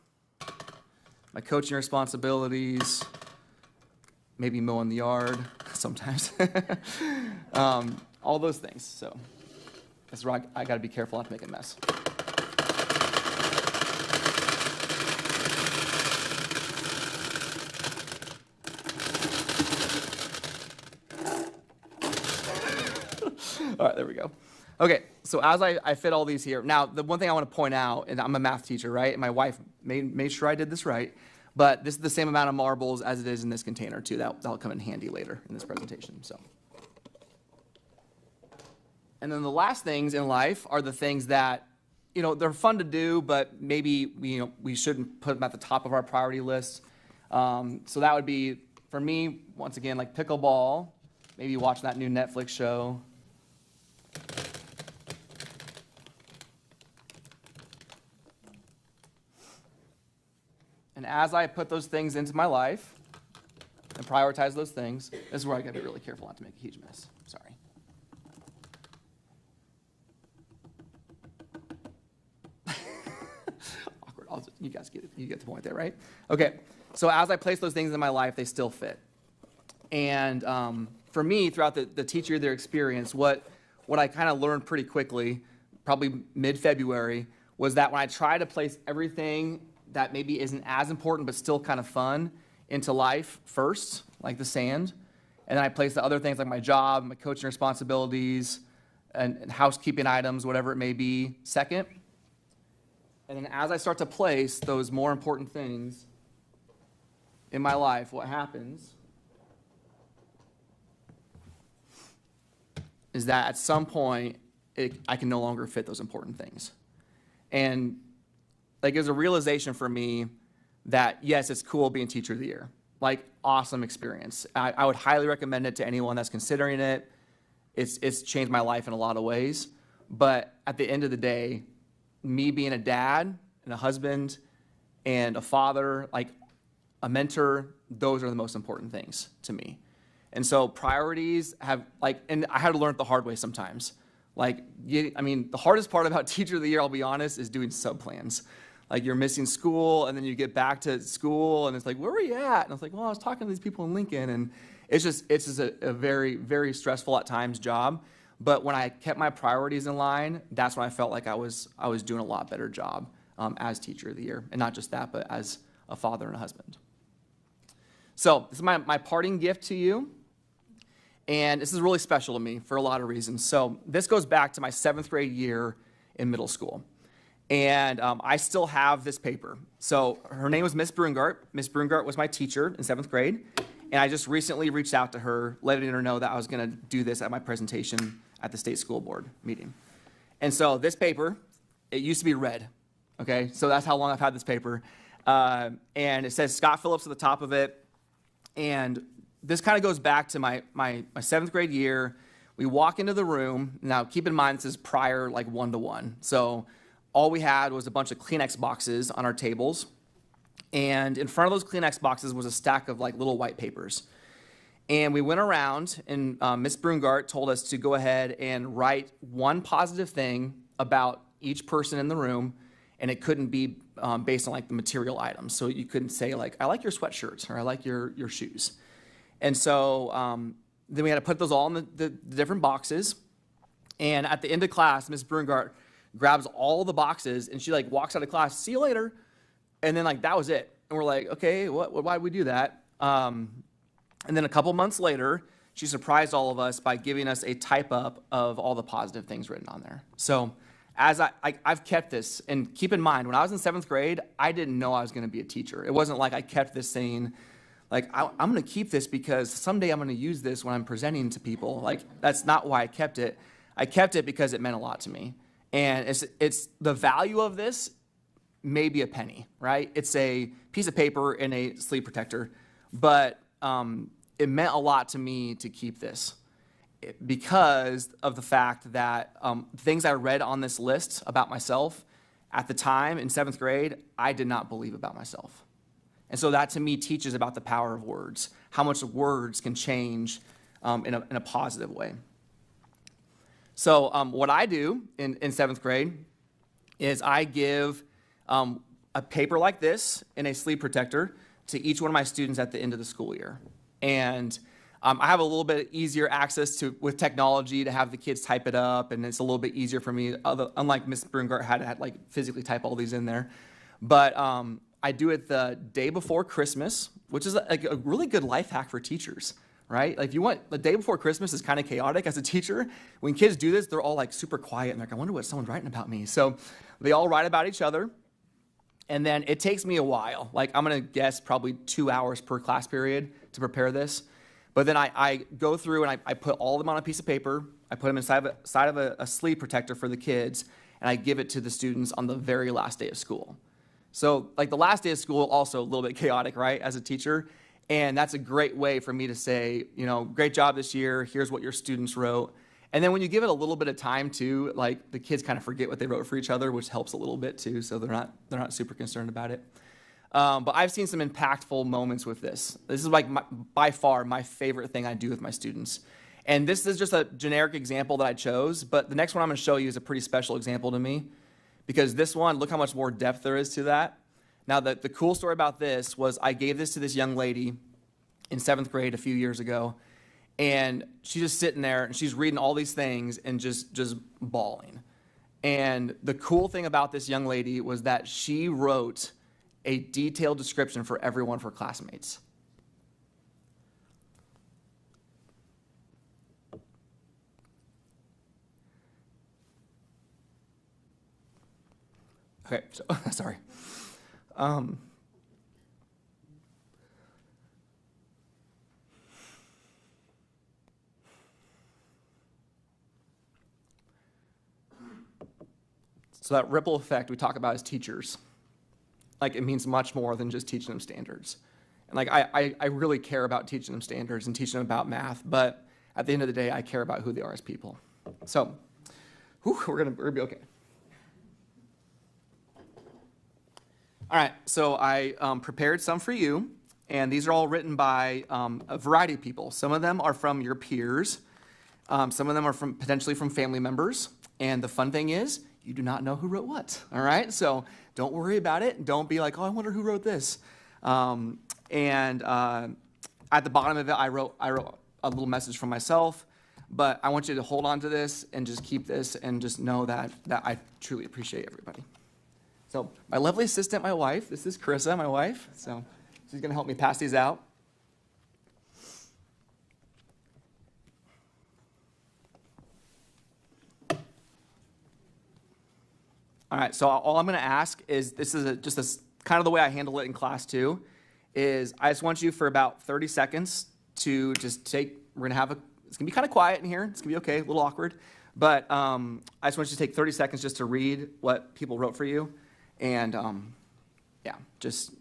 H: my coaching responsibilities, maybe mowing the yard sometimes, all those things. So that's where I got to be careful not to make a mess. All right, there we go. Okay, so as I fit all these here, now the one thing I want to point out, and I'm a math teacher, right? And my wife made sure I did this right, but this is the same amount of marbles as it is in this container too. That'll come in handy later in this presentation. So, and then the last things in life are the things that, they're fun to do, but maybe we shouldn't put them at the top of our priority list. So that would be, for me, once again, like pickleball, maybe watching that new Netflix show. And as I put those things into my life and prioritize those things, this is where I got to be really careful not to make a huge mess. Sorry. Awkward. You guys get it. You get the point there, right? Okay. So as I place those things in my life, they still fit. And for me, throughout the teacher year experience, what I kind of learned pretty quickly, probably mid-February, was that when I try to place everything that maybe isn't as important but still kind of fun into life first, like the sand, and then I place the other things like my job, my coaching responsibilities, and housekeeping items, whatever it may be, second. And then as I start to place those more important things in my life, what happens is that at some point, I can no longer fit those important things. And there's a realization for me that, yes, it's cool being Teacher of the Year. Awesome experience. I would highly recommend it to anyone that's considering it. It's changed my life in a lot of ways. But at the end of the day, me being a dad and a husband and a father, a mentor, those are the most important things to me. And so priorities have, and I had to learn it the hard way sometimes. Like, the hardest part about Teacher of the Year, I'll be honest, is doing sub-plans. Like, you're missing school, and then you get back to school, and it's like, where were you at? And I was like, well, I was talking to these people in Lincoln, and it's just a very, very stressful at times job. But when I kept my priorities in line, that's when I felt like I was doing a lot better job as Teacher of the Year. And not just that, but as a father and a husband. So this is my parting gift to you. And this is really special to me for a lot of reasons. So this goes back to my 7th grade year in middle school. And I still have this paper. So her name was Miss Brungart. Miss Brungart was my teacher in 7th grade. And I just recently reached out to her, letting her know that I was going to do this at my presentation at the state school board meeting. And so this paper, it used to be red. Okay, so that's how long I've had this paper. And it says Scott Phillips at the top of it. And this kind of goes back to my 7th grade year. We walk into the room. Now, keep in mind, this is prior, like 1-to-1. So all we had was a bunch of Kleenex boxes on our tables. And in front of those Kleenex boxes was a stack of like little white papers. And we went around, and Miss Brungart told us to go ahead and write one positive thing about each person in the room, and it couldn't be based on like the material items. So you couldn't say like, I like your sweatshirts, or I like your shoes. And so then we had to put those all in the different boxes. And at the end of class, Miss Brungart grabs all the boxes, and she like walks out of class, see you later. And then like that was it. And we're like, okay, why did we do that? And then a couple months later, she surprised all of us by giving us a type up of all the positive things written on there. So as I've kept this, and keep in mind, when I was in 7th grade, I didn't know I was going to be a teacher. It wasn't like I kept this saying, like, I'm going to keep this because someday I'm going to use this when I'm presenting to people. Like, that's not why I kept it. I kept it because it meant a lot to me. And it's the value of this may be a penny, right? It's a piece of paper and a sleeve protector, but it meant a lot to me to keep this because of the fact that things I read on this list about myself at the time in 7th grade, I did not believe about myself. And so that to me teaches about the power of words, how much words can change in a positive way. So what I do in 7th grade is I give a paper like this and a sleeve protector to each one of my students at the end of the school year. And I have a little bit easier access with technology to have the kids type it up, and it's a little bit easier for me, unlike Miss Brungart had to like physically type all these in there. But I do it the day before Christmas, which is a really good life hack for teachers, right? Like, if you want, the day before Christmas is kind of chaotic as a teacher. When kids do this, they're all like super quiet, and they're like, I wonder what someone's writing about me. So they all write about each other. And then it takes me a while. Like, I'm going to guess probably 2 hours per class period to prepare this. But then I go through and I put all of them on a piece of paper. I put them inside of a sleeve protector for the kids, and I give it to the students on the very last day of school. So, like, the last day of school, also a little bit chaotic, right, as a teacher. And that's a great way for me to say, great job this year. Here's what your students wrote. And then when you give it a little bit of time too, like, the kids kind of forget what they wrote for each other, which helps a little bit too. So they're not super concerned about it. But I've seen some impactful moments with this. This is like by far my favorite thing I do with my students. And this is just a generic example that I chose, but the next one I'm going to show you is a pretty special example to me, because this one, look how much more depth there is to that. Now, the cool story about this was I gave this to this young lady in 7th grade a few years ago, and she's just sitting there, and she's reading all these things and just bawling. And the cool thing about this young lady was that she wrote a detailed description for every one of her classmates. Okay, so, sorry. So that ripple effect we talk about as teachers, like, it means much more than just teaching them standards. And like, I really care about teaching them standards and teaching them about math, but at the end of the day, I care about who they are as people. So, we're gonna be okay. All right, so I prepared some for you, and these are all written by a variety of people. Some of them are from your peers. Some of them are potentially from family members. And the fun thing is, you do not know who wrote what, all right? So don't worry about it. Don't be like, oh, I wonder who wrote this. At the bottom of it, I wrote a little message from myself. But I want you to hold on to this and just keep this and just know that I truly appreciate everybody. So my lovely assistant, my wife, this is Carissa, my wife. So she's going to help me pass these out. All right, so all I'm going to ask is, this is just kind of the way I handle it in class too, is I just want you for about 30 seconds to just we're going to have it's going to be kind of quiet in here. It's going to be okay, a little awkward. But I just want you to take 30 seconds just to read what people wrote for you. And yeah, just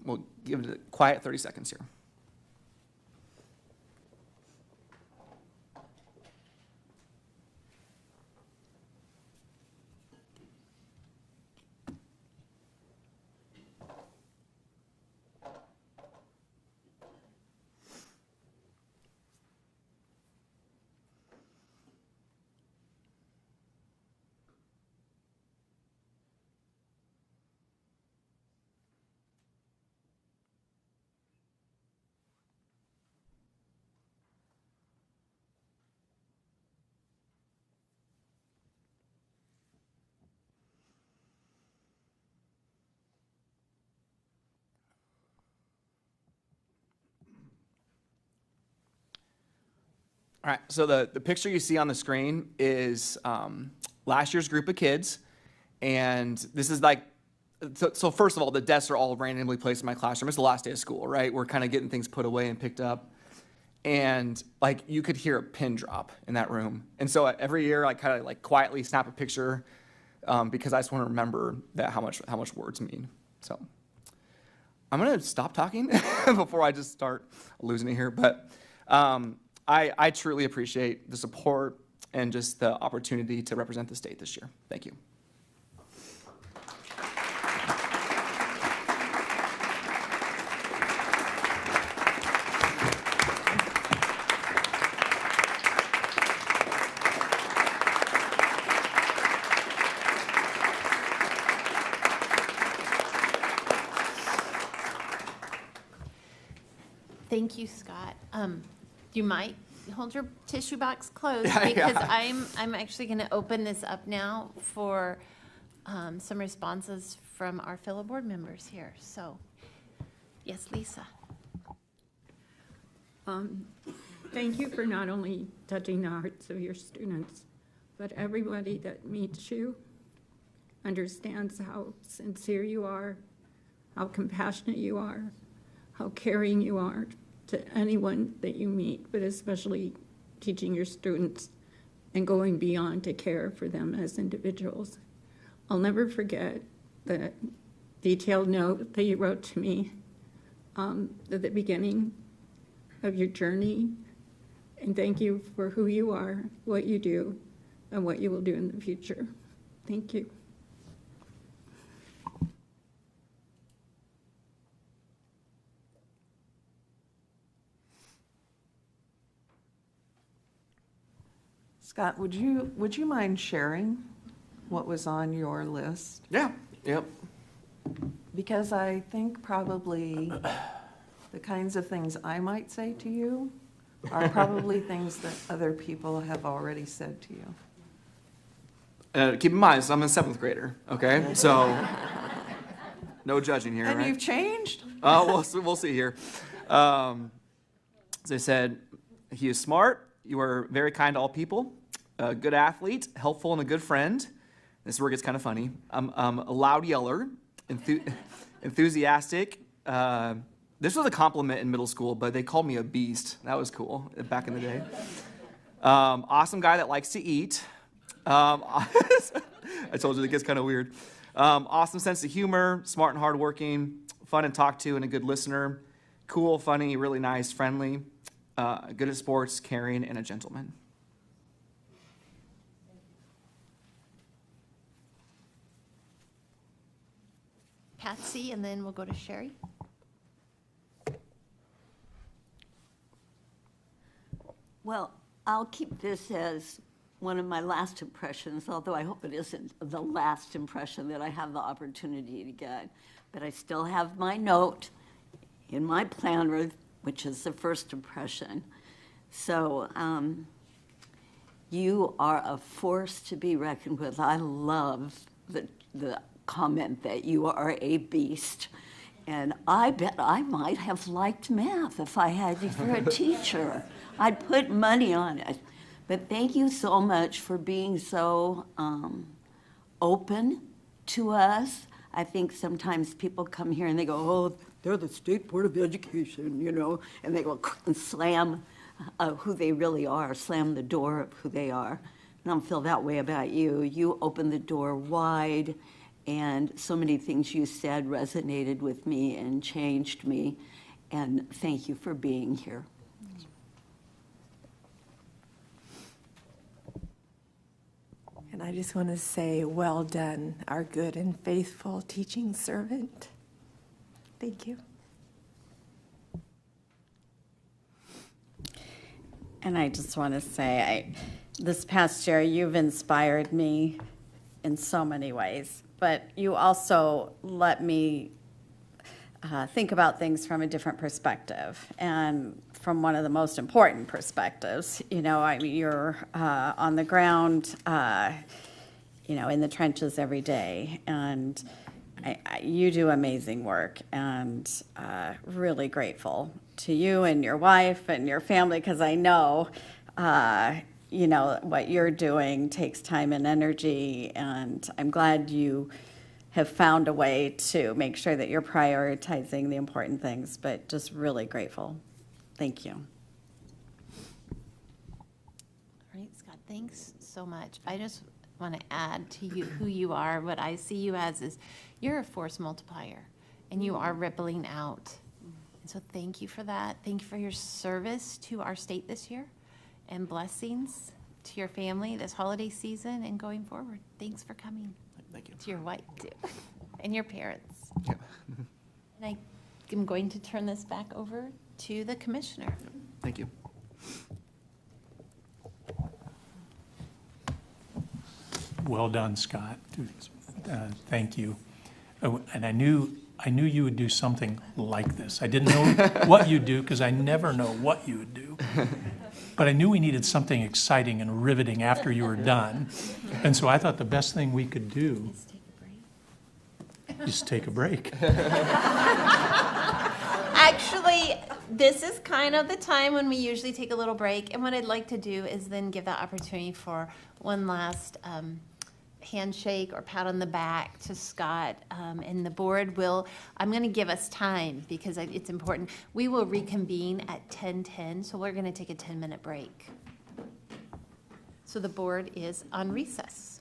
H: we'll give it a quiet 30 seconds here. All right, so the picture you see on the screen is last year's group of kids. And this is like, so first of all, the desks are all randomly placed in my classroom. It's the last day of school, right? We're kind of getting things put away and picked up. And like, you could hear a pin drop in that room. And so every year I kind of like quietly snap a picture because I just want to remember that how much words mean. So I'm going to stop talking before I just start losing it here. But I truly appreciate the support and just the opportunity to represent the state this year. Thank you.
A: Thank you, Scott. You might hold your tissue box closed
H: Yeah,
A: because
H: yeah.
A: I'm actually going to open this up now for some responses from our fellow board members here. So, yes, Lisa.
C: Thank you for not only touching the hearts of your students, but everybody that meets you understands how sincere you are, how compassionate you are, how caring you are to anyone that you meet, but especially teaching your students and going beyond to care for them as individuals. I'll never forget the detailed note that you wrote to me at the beginning of your journey. And thank you for who you are, what you do, and what you will do in the future. Thank you.
F: Scott, would you mind sharing what was on your list?
H: Yeah, yep.
F: Because I think probably the kinds of things I might say to you are probably things that other people have already said to you.
H: Keep in mind, so I'm a 7th grader, okay? So, no judging here,
F: And
H: right?
F: you've changed?
H: We'll see here. As I said, he is smart. You are very kind to all people. A good athlete, helpful, and a good friend. This is where it gets kind of funny. I'm a loud yeller, enthusiastic. This was a compliment in middle school, but they called me a beast. That was cool back in the day. Awesome guy that likes to eat. I told you it gets kind of weird. Awesome sense of humor, smart and hardworking, fun and talk to, and a good listener. Cool, funny, really nice, friendly, good at sports, caring, and a gentleman.
A: Patsy, and then we'll go to Sherry.
I: Well, I'll keep this as one of my last impressions, although I hope it isn't the last impression that I have the opportunity to get. But I still have my note in my planner, which is the first impression. So you are a force to be reckoned with. I love the comment that you are a beast. And I bet I might have liked math if I had you for a teacher. I'd put money on it. But thank you so much for being so open to us. I think sometimes people come here and they go, oh, they're the State Board of Education, you know, and they go and slam who they really are, slam the door of who they are. I don't feel that way about you. You opened the door wide, and so many things you said resonated with me and changed me. And thank you for being here.
B: And I just want to say, well done, our good and faithful teaching servant. Thank you.
E: And I just want to say, this past year, you've inspired me in so many ways, but you also let me think about things from a different perspective, and from one of the most important perspectives. You know, I mean, you're on the ground, you know, in the trenches every day, and you do amazing work, and really grateful to you and your wife and your family, because I know, you know, what you're doing takes time and energy, and I'm glad you have found a way to make sure that you're prioritizing the important things, but just really grateful. Thank you.
A: All right, Scott, thanks so much. I just want to add to you who you are. What I see you as is you're a force multiplier, and you are rippling out. And so thank you for that. Thank you for your service to our state this year, and blessings to your family this holiday season and going forward. Thanks for coming.
H: Thank you.
A: To your wife, too, and your parents.
H: Yeah.
A: And I am going to turn this back over to the commissioner.
H: Thank you.
D: Well done, Scott. Thank you. Oh, and I knew you would do something like this. I didn't know what you'd do, because I never know what you would do. But I knew we needed something exciting and riveting after you were done. And so I thought the best thing we could do is take a break.
A: Actually, this is kind of the time when we usually take a little break. And what I'd like to do is then give the opportunity for one last handshake or pat on the back to Scott. And the board will, I'm going to give us time because it's important. We will reconvene at 10:10, so we're going to take a 10-minute break. So the board is on recess.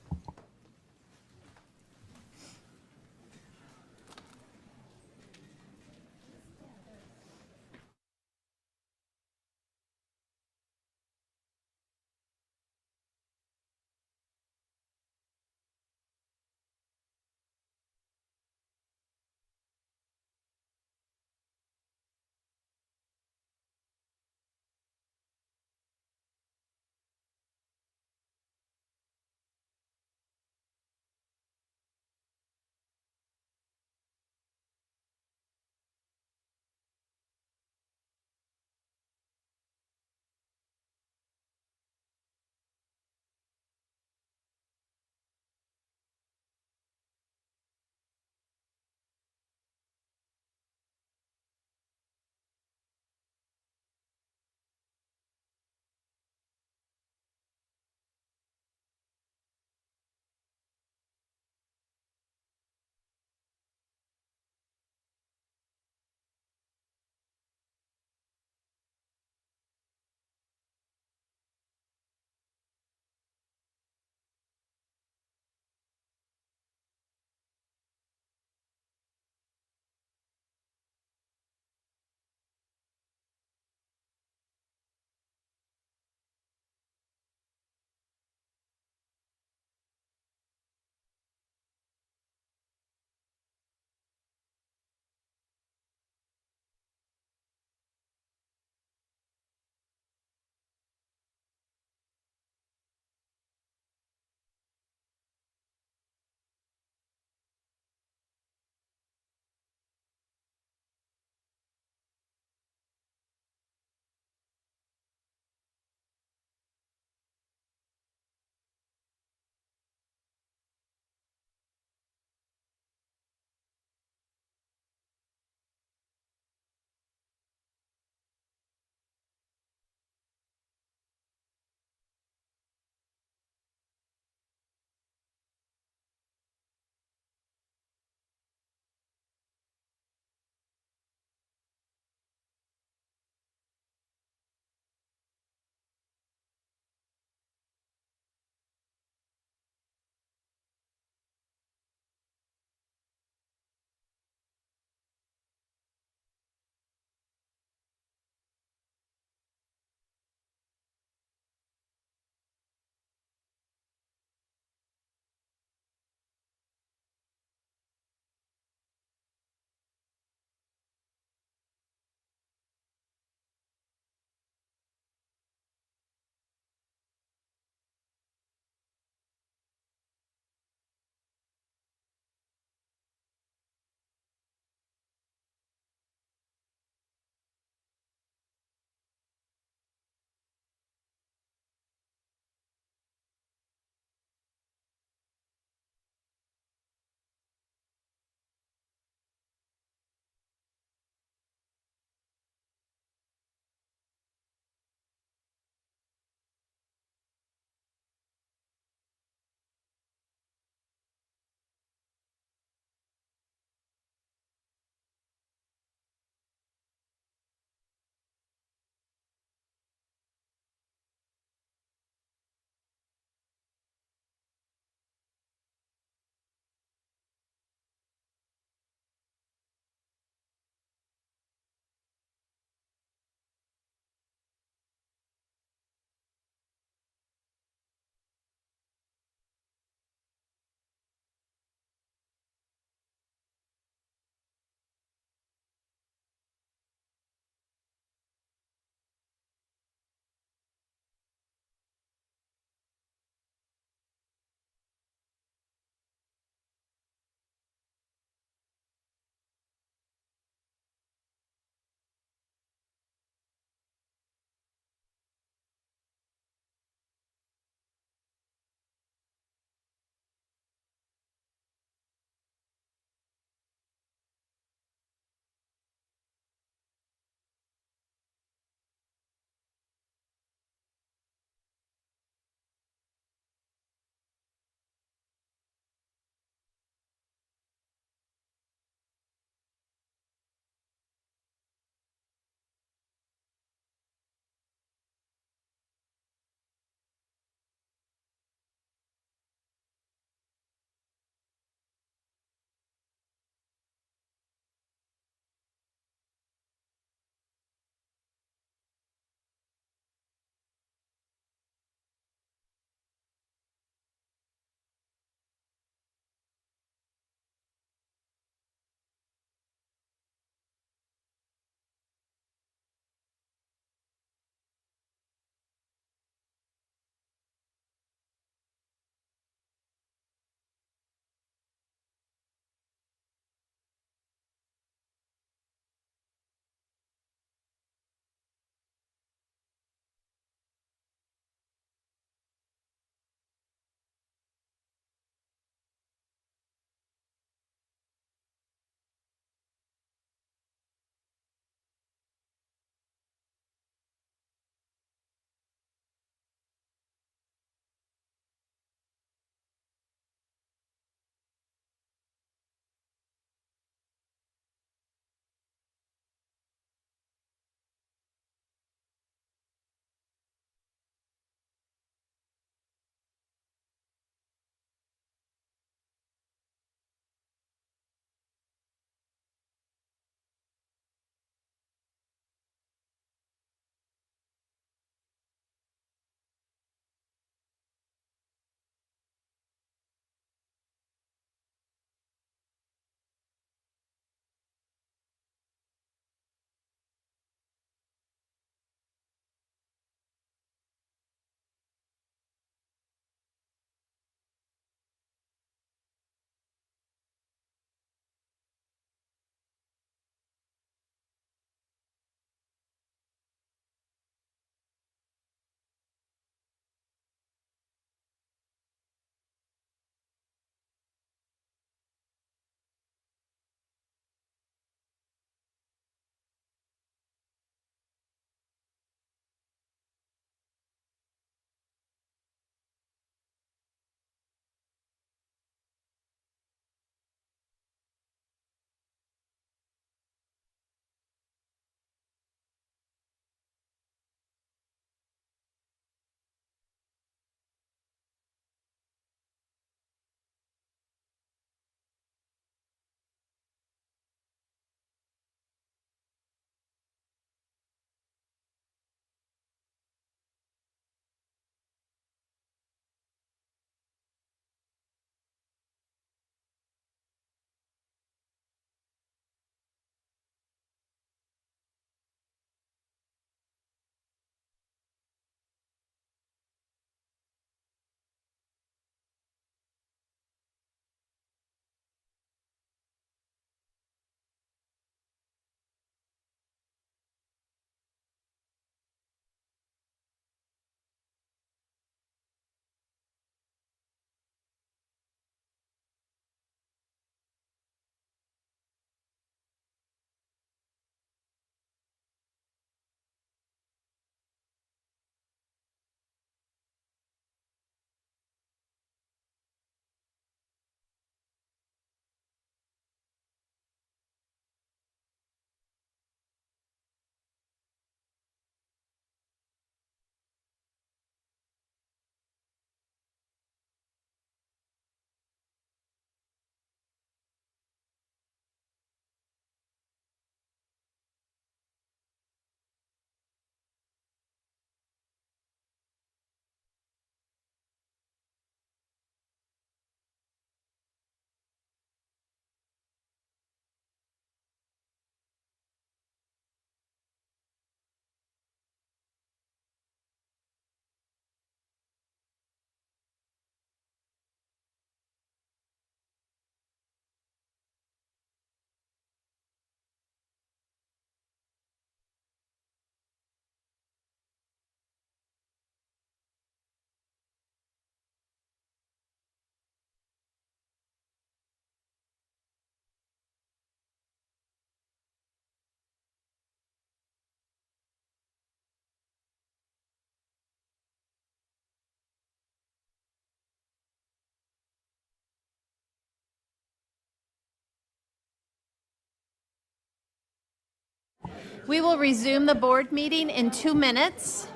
A: We will resume the board meeting in 2 minutes.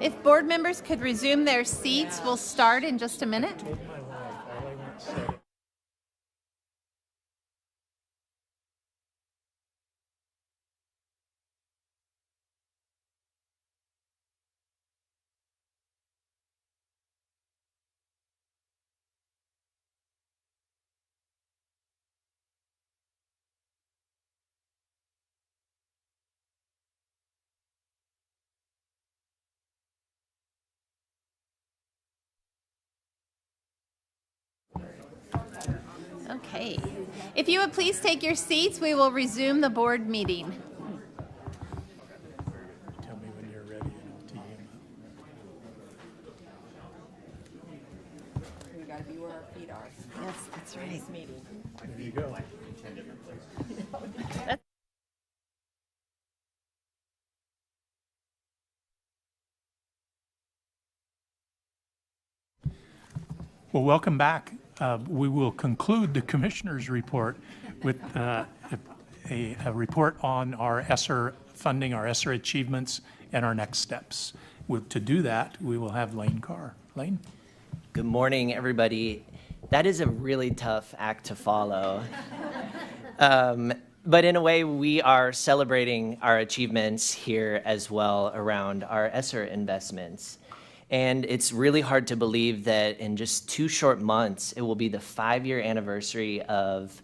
A: If board members could resume their seats, we'll start in just a minute. Okay. If you would please take your seats, we will resume the board meeting.
D: Tell me when you're ready and I'll tee him
B: We gotta be where our feet are.
A: Yes, that's right.
D: up. There you go. Well, welcome back. We will conclude the commissioner's report with a report on our ESSER funding, our ESSER achievements, and our next steps. To do that, we will have Lane Carr. Lane?
J: Good morning, everybody. That is a really tough act to follow. But in a way, we are celebrating our achievements here as well around our ESSER investments. And it's really hard to believe that in just 2 short months, it will be the 5-year anniversary of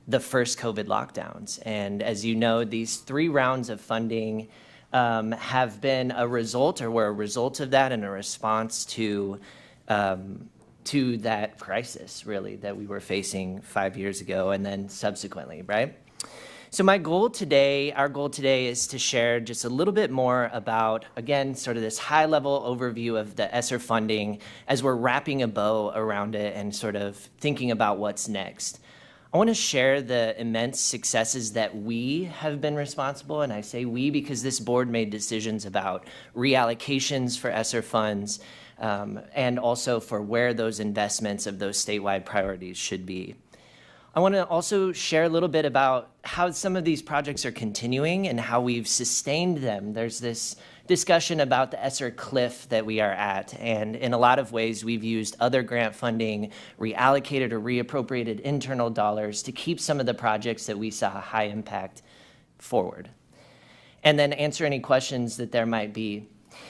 J: the first COVID lockdowns. And as you know, these 3 rounds of funding have been a result, or were a result of that, and a response to that crisis, really, that we were facing 5 years ago and then subsequently, right? So our goal today is to share just a little bit more about, again, sort of this high-level overview of the ESSER funding as we're wrapping a bow around it and sort of thinking about what's next. I want to share the immense successes that we have been responsible, and I say we because this board made decisions about reallocations for ESSER funds, and also for where those investments of those statewide priorities should be. I want to also share a little bit about how some of these projects are continuing and how we've sustained them. There's this discussion about the ESSER cliff that we are at, and in a lot of ways we've used other grant funding, reallocated or reappropriated internal dollars to keep some of the projects that we saw high impact forward. And then answer any questions that there might be.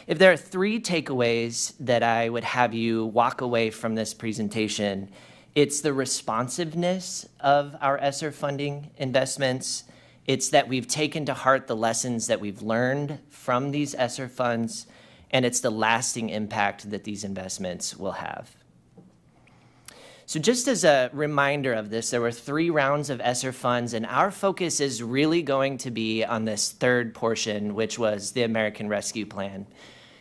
J: If there are 3 takeaways that I would have you walk away from this presentation, it's the responsiveness of our ESSER funding investments. It's that we've taken to heart the lessons that we've learned from these ESSER funds, and it's the lasting impact that these investments will have. So just as a reminder of this, there were 3 rounds of ESSER funds, and our focus is really going to be on this 3rd portion, which was the American Rescue Plan.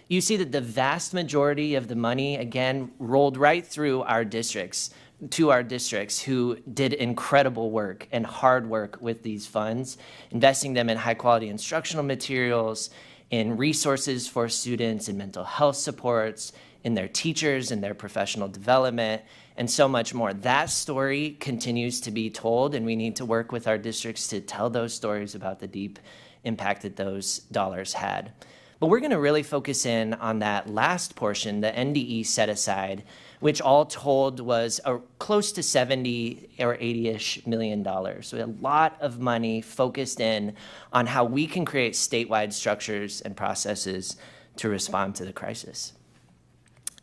J: You see that the vast majority of the money, again, rolled right through our districts, to our districts who did incredible work and hard work with these funds, investing them in high quality instructional materials, in resources for students, in mental health supports, in their teachers, in their professional development, and so much more. That story continues to be told, and we need to work with our districts to tell those stories about the deep impact that those dollars had. But we're going to really focus in on that last portion, the NDE set aside, which all told was close to $70 or $80-ish million. So a lot of money focused in on how we can create statewide structures and processes to respond to the crisis.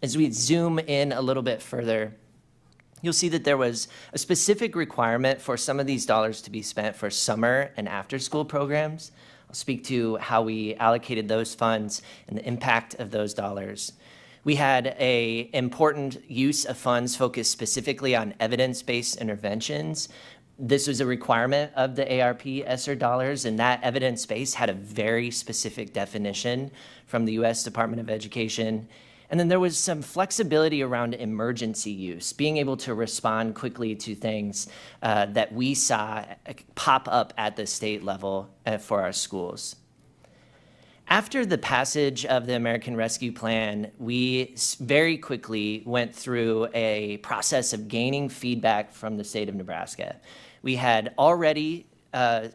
J: As we zoom in a little bit further, you'll see that there was a specific requirement for some of these dollars to be spent for summer and after-school programs. I'll speak to how we allocated those funds and the impact of those dollars. We had an important use of funds focused specifically on evidence-based interventions. This was a requirement of the ARP ESSER dollars, and that evidence base had a very specific definition from the U.S. Department of Education. And then there was some flexibility around emergency use, being able to respond quickly to things that we saw pop up at the state level for our schools. After the passage of the American Rescue Plan, we very quickly went through a process of gaining feedback from the state of Nebraska. We had already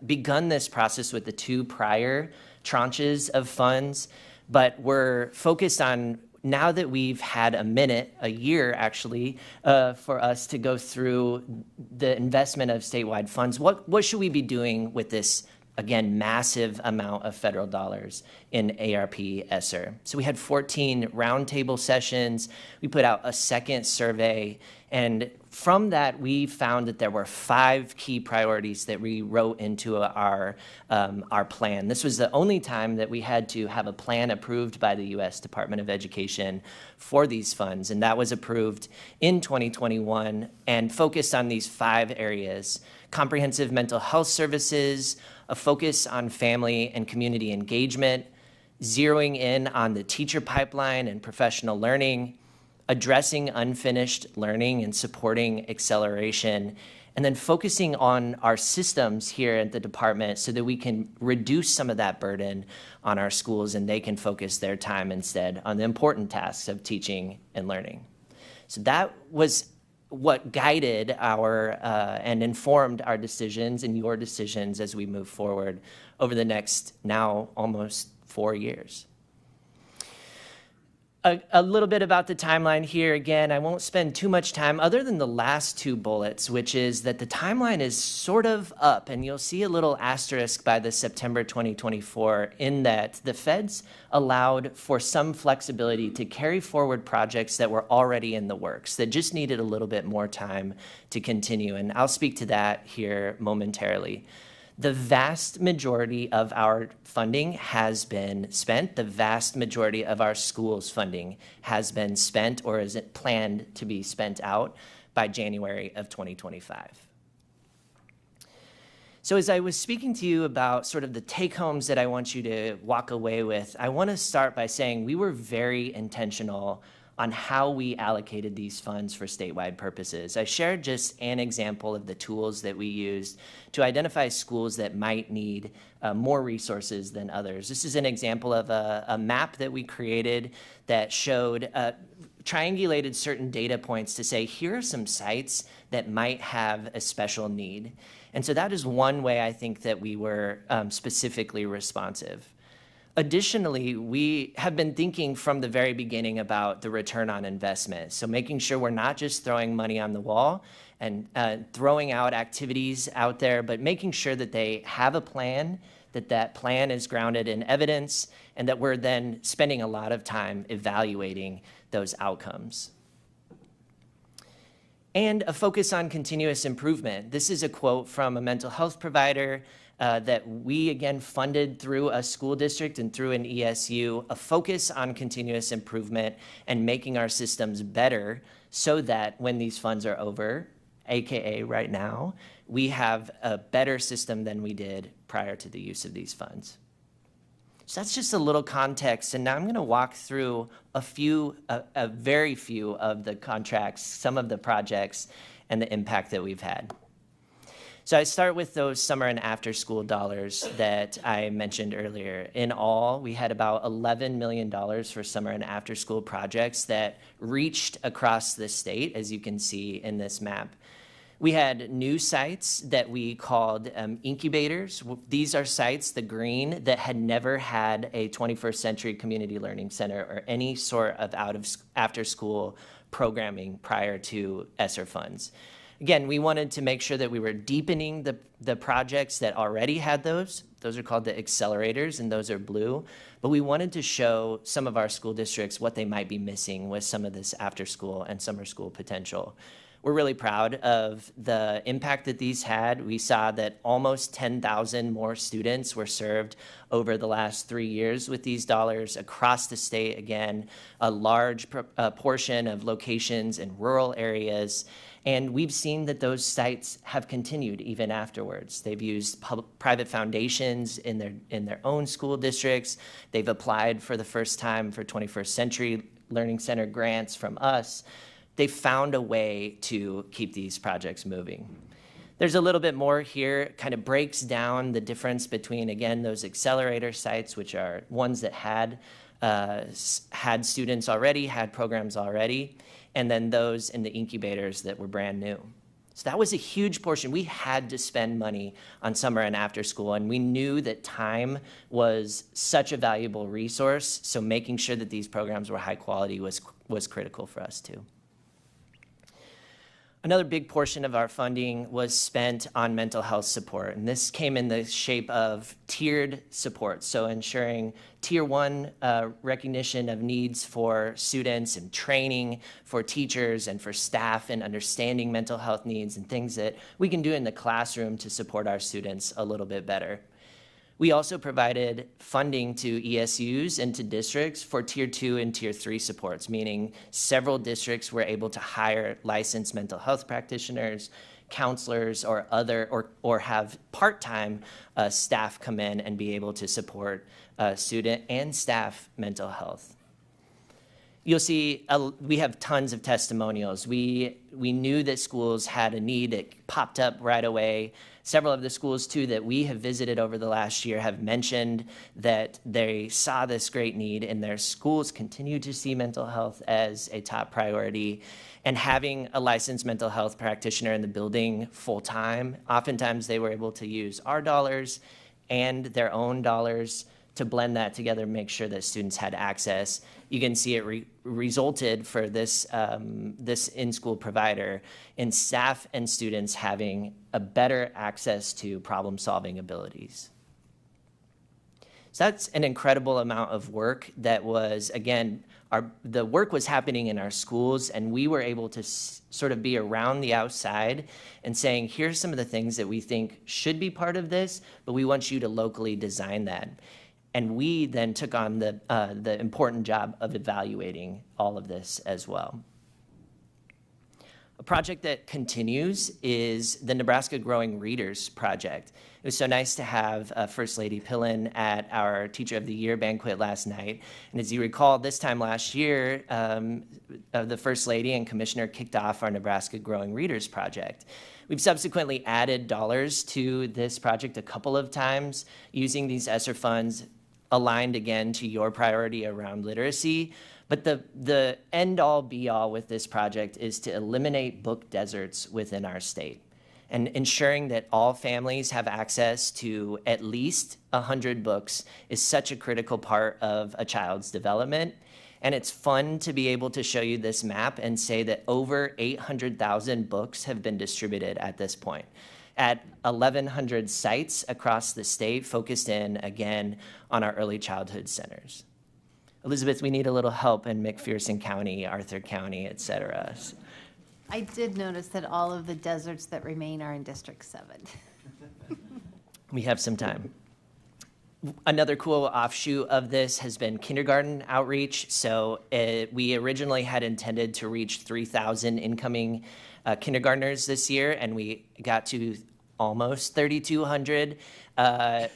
J: begun this process with the 2 prior tranches of funds, but we're focused on, now that we've had a year actually, for us to go through the investment of statewide funds, what should we be doing with this, again, massive amount of federal dollars in ARP ESSER? So we had 14 roundtable sessions. We put out a second survey, and from that, we found that there were 5 key priorities that we wrote into our plan. This was the only time that we had to have a plan approved by the U.S. Department of Education for these funds, and that was approved in 2021 and focused on these 5 areas: comprehensive mental health services, a focus on family and community engagement, zeroing in on the teacher pipeline and professional learning, addressing unfinished learning and supporting acceleration, and then focusing on our systems here at the department so that we can reduce some of that burden on our schools and they can focus their time instead on the important tasks of teaching and learning. So that was what guided our and informed our decisions and your decisions as we move forward over the next now almost 4 years. A little bit about the timeline here. Again, I won't spend too much time other than the last 2 bullets, which is that the timeline is sort of up, and you'll see a little asterisk by the September 2024 in that the feds allowed for some flexibility to carry forward projects that were already in the works that just needed a little bit more time to continue, and I'll speak to that here momentarily. The vast majority of our funding has been spent. The vast majority of our schools' funding has been spent or is it planned to be spent out by January of 2025. So as I was speaking to you about sort of the take-homes that I want you to walk away with, I want to start by saying we were very intentional on how we allocated these funds for statewide purposes. I shared just an example of the tools that we used to identify schools that might need more resources than others. This is an example of a map that we created that showed triangulated certain data points to say, here are some sites that might have a special need. And so that is one way I think that we were specifically responsive. Additionally, we have been thinking from the very beginning about the return on investment. So making sure we're not just throwing money on the wall and throwing out activities out there, but making sure that they have a plan, that that plan is grounded in evidence, and that we're then spending a lot of time evaluating those outcomes. And a focus on continuous improvement. This is a quote from a mental health provider that we, again, funded through a school district and through an ESU, a focus on continuous improvement and making our systems better so that when these funds are over, AKA right now, we have a better system than we did prior to the use of these funds. So that's just a little context, and now I'm going to walk through a very few of the contracts, some of the projects, and the impact that we've had. So I start with those summer and after school dollars that I mentioned earlier. In all, we had about $11 million for summer and after school projects that reached across the state, as you can see in this map. We had new sites that we called incubators. These are sites, the green, that had never had a 21st century community learning center or any sort of after school programming prior to ESSER funds. Again, we wanted to make sure that we were deepening the projects that already had those Those are called the accelerators, and those are blue. But we wanted to show some of our school districts what they might be missing with some of this after-school and summer school potential. We're really proud of the impact that these had. We saw that almost 10,000 more students were served over the last 3 years with these dollars across the state. Again, a large portion of locations in rural areas. And we've seen that those sites have continued even afterwards. They've used private foundations in their own school districts. They've applied for the first time for 21st Century Learning Center grants from us. They found a way to keep these projects moving. There's a little bit more here, kind of breaks down the difference between, again, those accelerator sites, which are ones that had students already, had programs already, and then those in the incubators that were brand new. So that was a huge portion. We had to spend money on summer and after school, and we knew that time was such a valuable resource, so making sure that these programs were high quality was critical for us too. Another big portion of our funding was spent on mental health support, and this came in the shape of tiered support, so ensuring tier 1 recognition of needs for students and training for teachers and for staff and understanding mental health needs and things that we can do in the classroom to support our students a little bit better. We also provided funding to ESUs and to districts for tier 2 and tier 3 supports, meaning several districts were able to hire licensed mental health practitioners, counselors, or have part-time staff come in and be able to support student and staff mental health. You'll see we have tons of testimonials. We knew that schools had a need. It popped up right away. Several of the schools, too, that we have visited over the last year have mentioned that they saw this great need, and their schools continue to see mental health as a top priority. And having a licensed mental health practitioner in the building full-time, oftentimes they were able to use our dollars and their own dollars to blend that together, make sure that students had access. You can see it resulted for this in-school provider in staff and students having a better access to problem-solving abilities. So that's an incredible amount of work that was, again, the work was happening in our schools, and we were able to sort of be around the outside and saying, here's some of the things that we think should be part of this, but we want you to locally design that. And we then took on the important job of evaluating all of this as well. A project that continues is the Nebraska Growing Readers Project. It was so nice to have First Lady Pillen at our Teacher of the Year banquet last night. And as you recall, this time last year, the First Lady and Commissioner kicked off our Nebraska Growing Readers Project. We've subsequently added dollars to this project a couple of times using these ESSER funds aligned again to your priority around literacy. But the end-all be-all with this project is to eliminate book deserts within our state and ensuring that all families have access to at least 100 books is such a critical part of a child's development. And it's fun to be able to show you this map and say that over 800,000 books have been distributed at this point at 1,100 sites across the state, focused in, again, on our early childhood centers. Elizabeth, we need a little help in McPherson County, Arthur County, et cetera.
A: I did notice that all of the deserts that remain are in District 7.
J: We have some time. Another cool offshoot of this has been kindergarten outreach. So we originally had intended to reach 3,000 incoming kindergartners this year, and we got to almost 3,200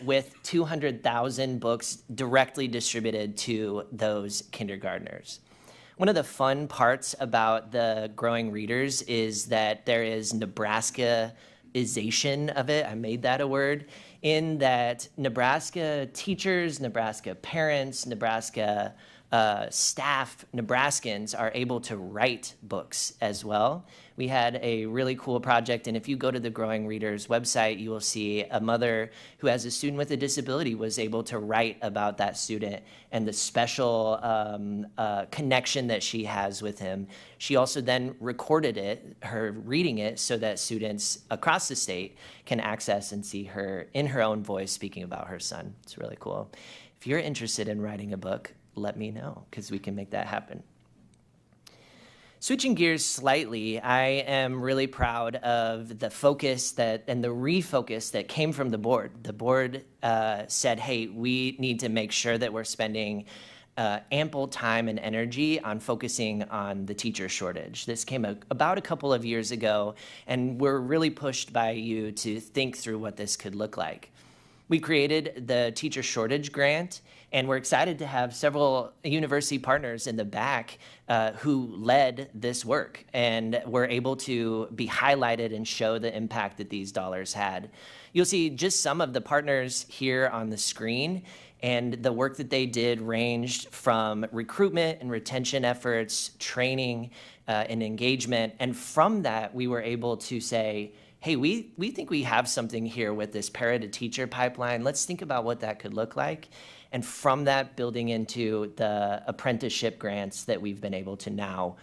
J: with 200,000 books directly distributed to those kindergartners. One of the fun parts about the Growing Readers is that there is Nebraska-ization of it. I made that a word, in that Nebraska teachers, Nebraska parents, Nebraska staff Nebraskans are able to write books as well. We had a really cool project, and if you go to the Growing Readers website, you will see a mother who has a student with a disability was able to write about that student and the special connection that she has with him. She also then recorded it, her reading it, so that students across the state can access and see her in her own voice speaking about her son. It's really cool. If you're interested in writing a book, let me know, because we can make that happen. Switching gears slightly, I am really proud of the focus and the refocus that came from the board. The board said, hey, we need to make sure that we're spending ample time and energy on focusing on the teacher shortage. This came about a couple of years ago, and we're really pushed by you to think through what this could look like. We created the teacher shortage grant, and we're excited to have several university partners in the back who led this work and were able to be highlighted and show the impact that these dollars had. You'll see just some of the partners here on the screen, and the work that they did ranged from recruitment and retention efforts, training, and engagement. And from that, we were able to say, hey, we think we have something here with this parent-to-teacher pipeline. Let's think about what that could look like. And from that, building into the apprenticeship grants that we've been able to now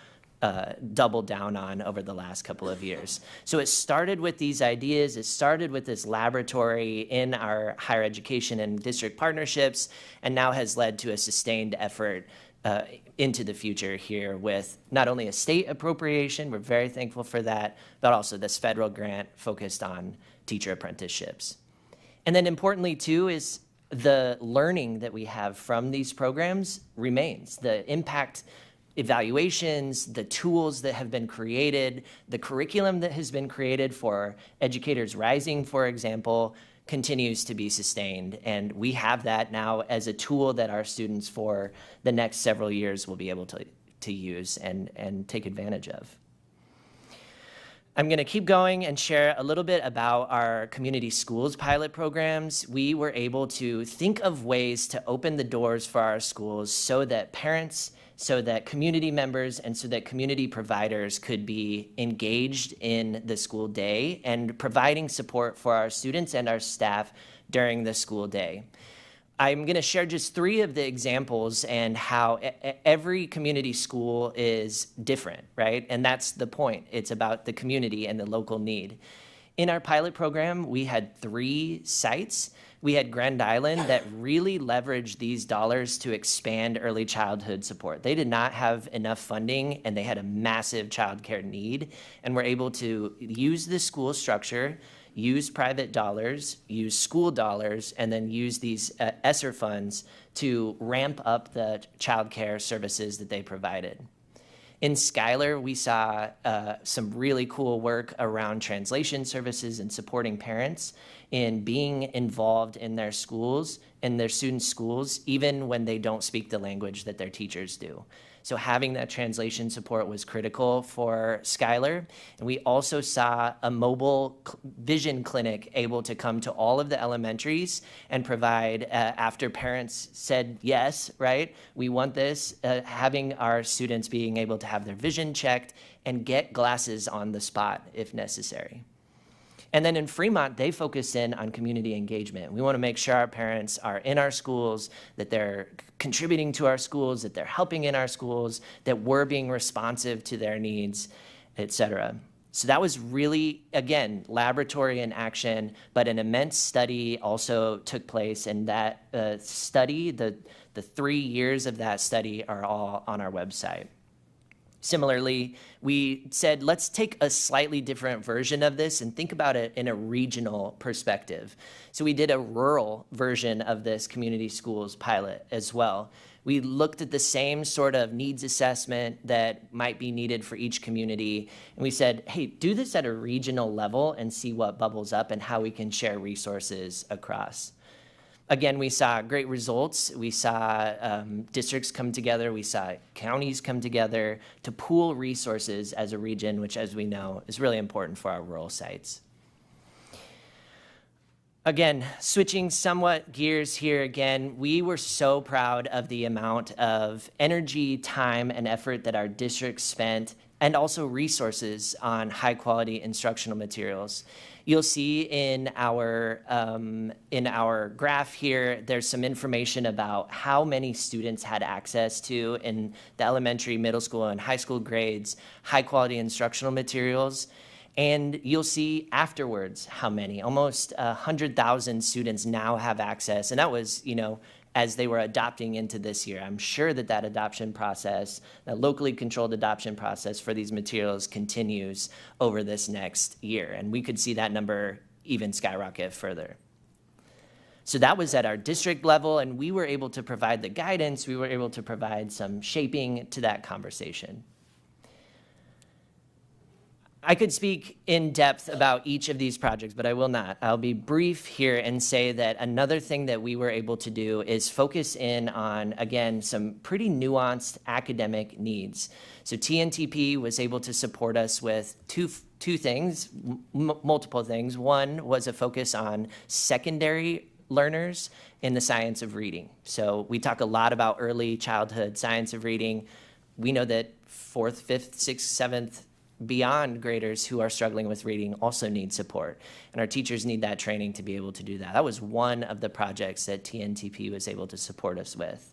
J: double down on over the last couple of years. So it started with these ideas. It started with this laboratory in our higher education and district partnerships, and now has led to a sustained effort into the future here with not only a state appropriation, we're very thankful for that, but also this federal grant focused on teacher apprenticeships. And then importantly too is the learning that we have from these programs remains. The impact evaluations, the tools that have been created, the curriculum that has been created for Educators Rising, for example, continues to be sustained. And we have that now as a tool that our students for the next several years will be able to use and take advantage of. I'm going to keep going and share a little bit about our community schools pilot programs. We were able to think of ways to open the doors for our schools so that parents, so that community members, and so that community providers could be engaged in the school day and providing support for our students and our staff during the school day. I'm going to share just 3 of the examples and how every community school is different, right? And that's the point. It's about the community and the local need. In our pilot program, we had 3 sites. We had Grand Island that really leveraged these dollars to expand early childhood support. They did not have enough funding, and they had a massive childcare need, and were able to use the school structure, use private dollars, use school dollars, and then use these ESSER funds to ramp up the childcare services that they provided. In Schuyler, we saw some really cool work around translation services and supporting parents in being involved in their schools, in their students' schools, even when they don't speak the language that their teachers do. So having that translation support was critical for Schuyler. And we also saw a mobile vision clinic able to come to all of the elementaries and provide, after parents said yes, right, we want this, having our students being able to have their vision checked and get glasses on the spot if necessary. And then in Fremont, they focus in on community engagement. We want to make sure our parents are in our schools, that they're contributing to our schools, that they're helping in our schools, that we're being responsive to their needs, et cetera. So that was really, again, laboratory in action, but an immense study also took place. And that study, the 3 years of that study are all on our website. Similarly, we said, let's take a slightly different version of this and think about it in a regional perspective. So we did a rural version of this community schools pilot as well. We looked at the same sort of needs assessment that might be needed for each community. And we said, hey, do this at a regional level and see what bubbles up and how we can share resources across. Again, we saw great results. We saw districts come together. We saw counties come together to pool resources as a region, which, as we know, is really important for our rural sites. Again, switching somewhat gears here again, we were so proud of the amount of energy, time, and effort that our district spent, and also resources on high-quality instructional materials. You'll see in our graph here, there's some information about how many students had access to, in the elementary, middle school, and high school grades, high-quality instructional materials. And you'll see afterwards how many, almost 100,000 students now have access. And that was, as they were adopting into this year. I'm sure that that adoption process, that locally controlled adoption process for these materials continues over this next year. And we could see that number even skyrocket further. So that was at our district level, and we were able to provide the guidance. We were able to provide some shaping to that conversation. I could speak in depth about each of these projects, but I will not. I'll be brief here and say that another thing that we were able to do is focus in on, again, some pretty nuanced academic needs. So TNTP was able to support us with two things, multiple things. One was a focus on secondary learners in the science of reading. So we talk a lot about early childhood science of reading. We know that 4th, 5th, 6th, 7th, beyond graders who are struggling with reading also need support. And our teachers need that training to be able to do that. That was one of the projects that TNTP was able to support us with.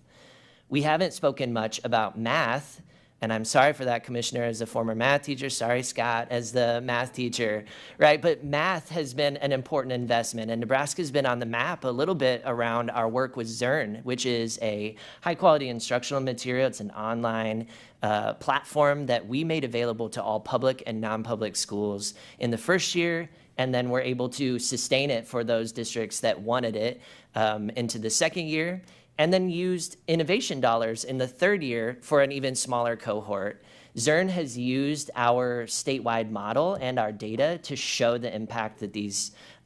J: We haven't spoken much about math, and I'm sorry for that, Commissioner, as a former math teacher. Sorry, Scott, as the math teacher, right? But math has been an important investment, and Nebraska's been on the map a little bit around our work with Zern, which is a high-quality instructional material. It's an online platform that we made available to all public and non-public schools in the first year, and then we're able to sustain it for those districts that wanted it into the second year, and then used innovation dollars in the third year for an even smaller cohort. Zern has used our statewide model and our data to show the impact that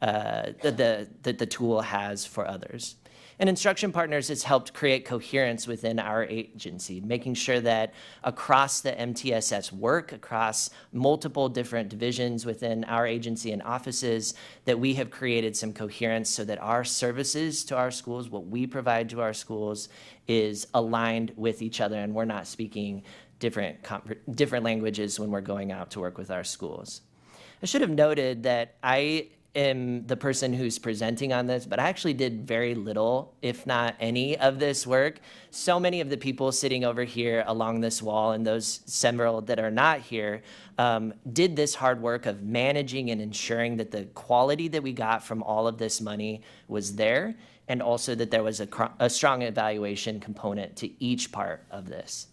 J: the tool has for others. And Instruction Partners has helped create coherence within our agency, making sure that across the MTSS work, across multiple different divisions within our agency and offices, that we have created some coherence so that our services to our schools, what we provide to our schools, is aligned with each other, and we're not speaking different languages when we're going out to work with our schools. I should have noted that I am the person who's presenting on this, but I actually did very little, if not any, of this work. So many of the people sitting over here along this wall, and those several that are not here, did this hard work of managing and ensuring that the quality that we got from all of this money was there, and also that there was a strong evaluation component to each part of this.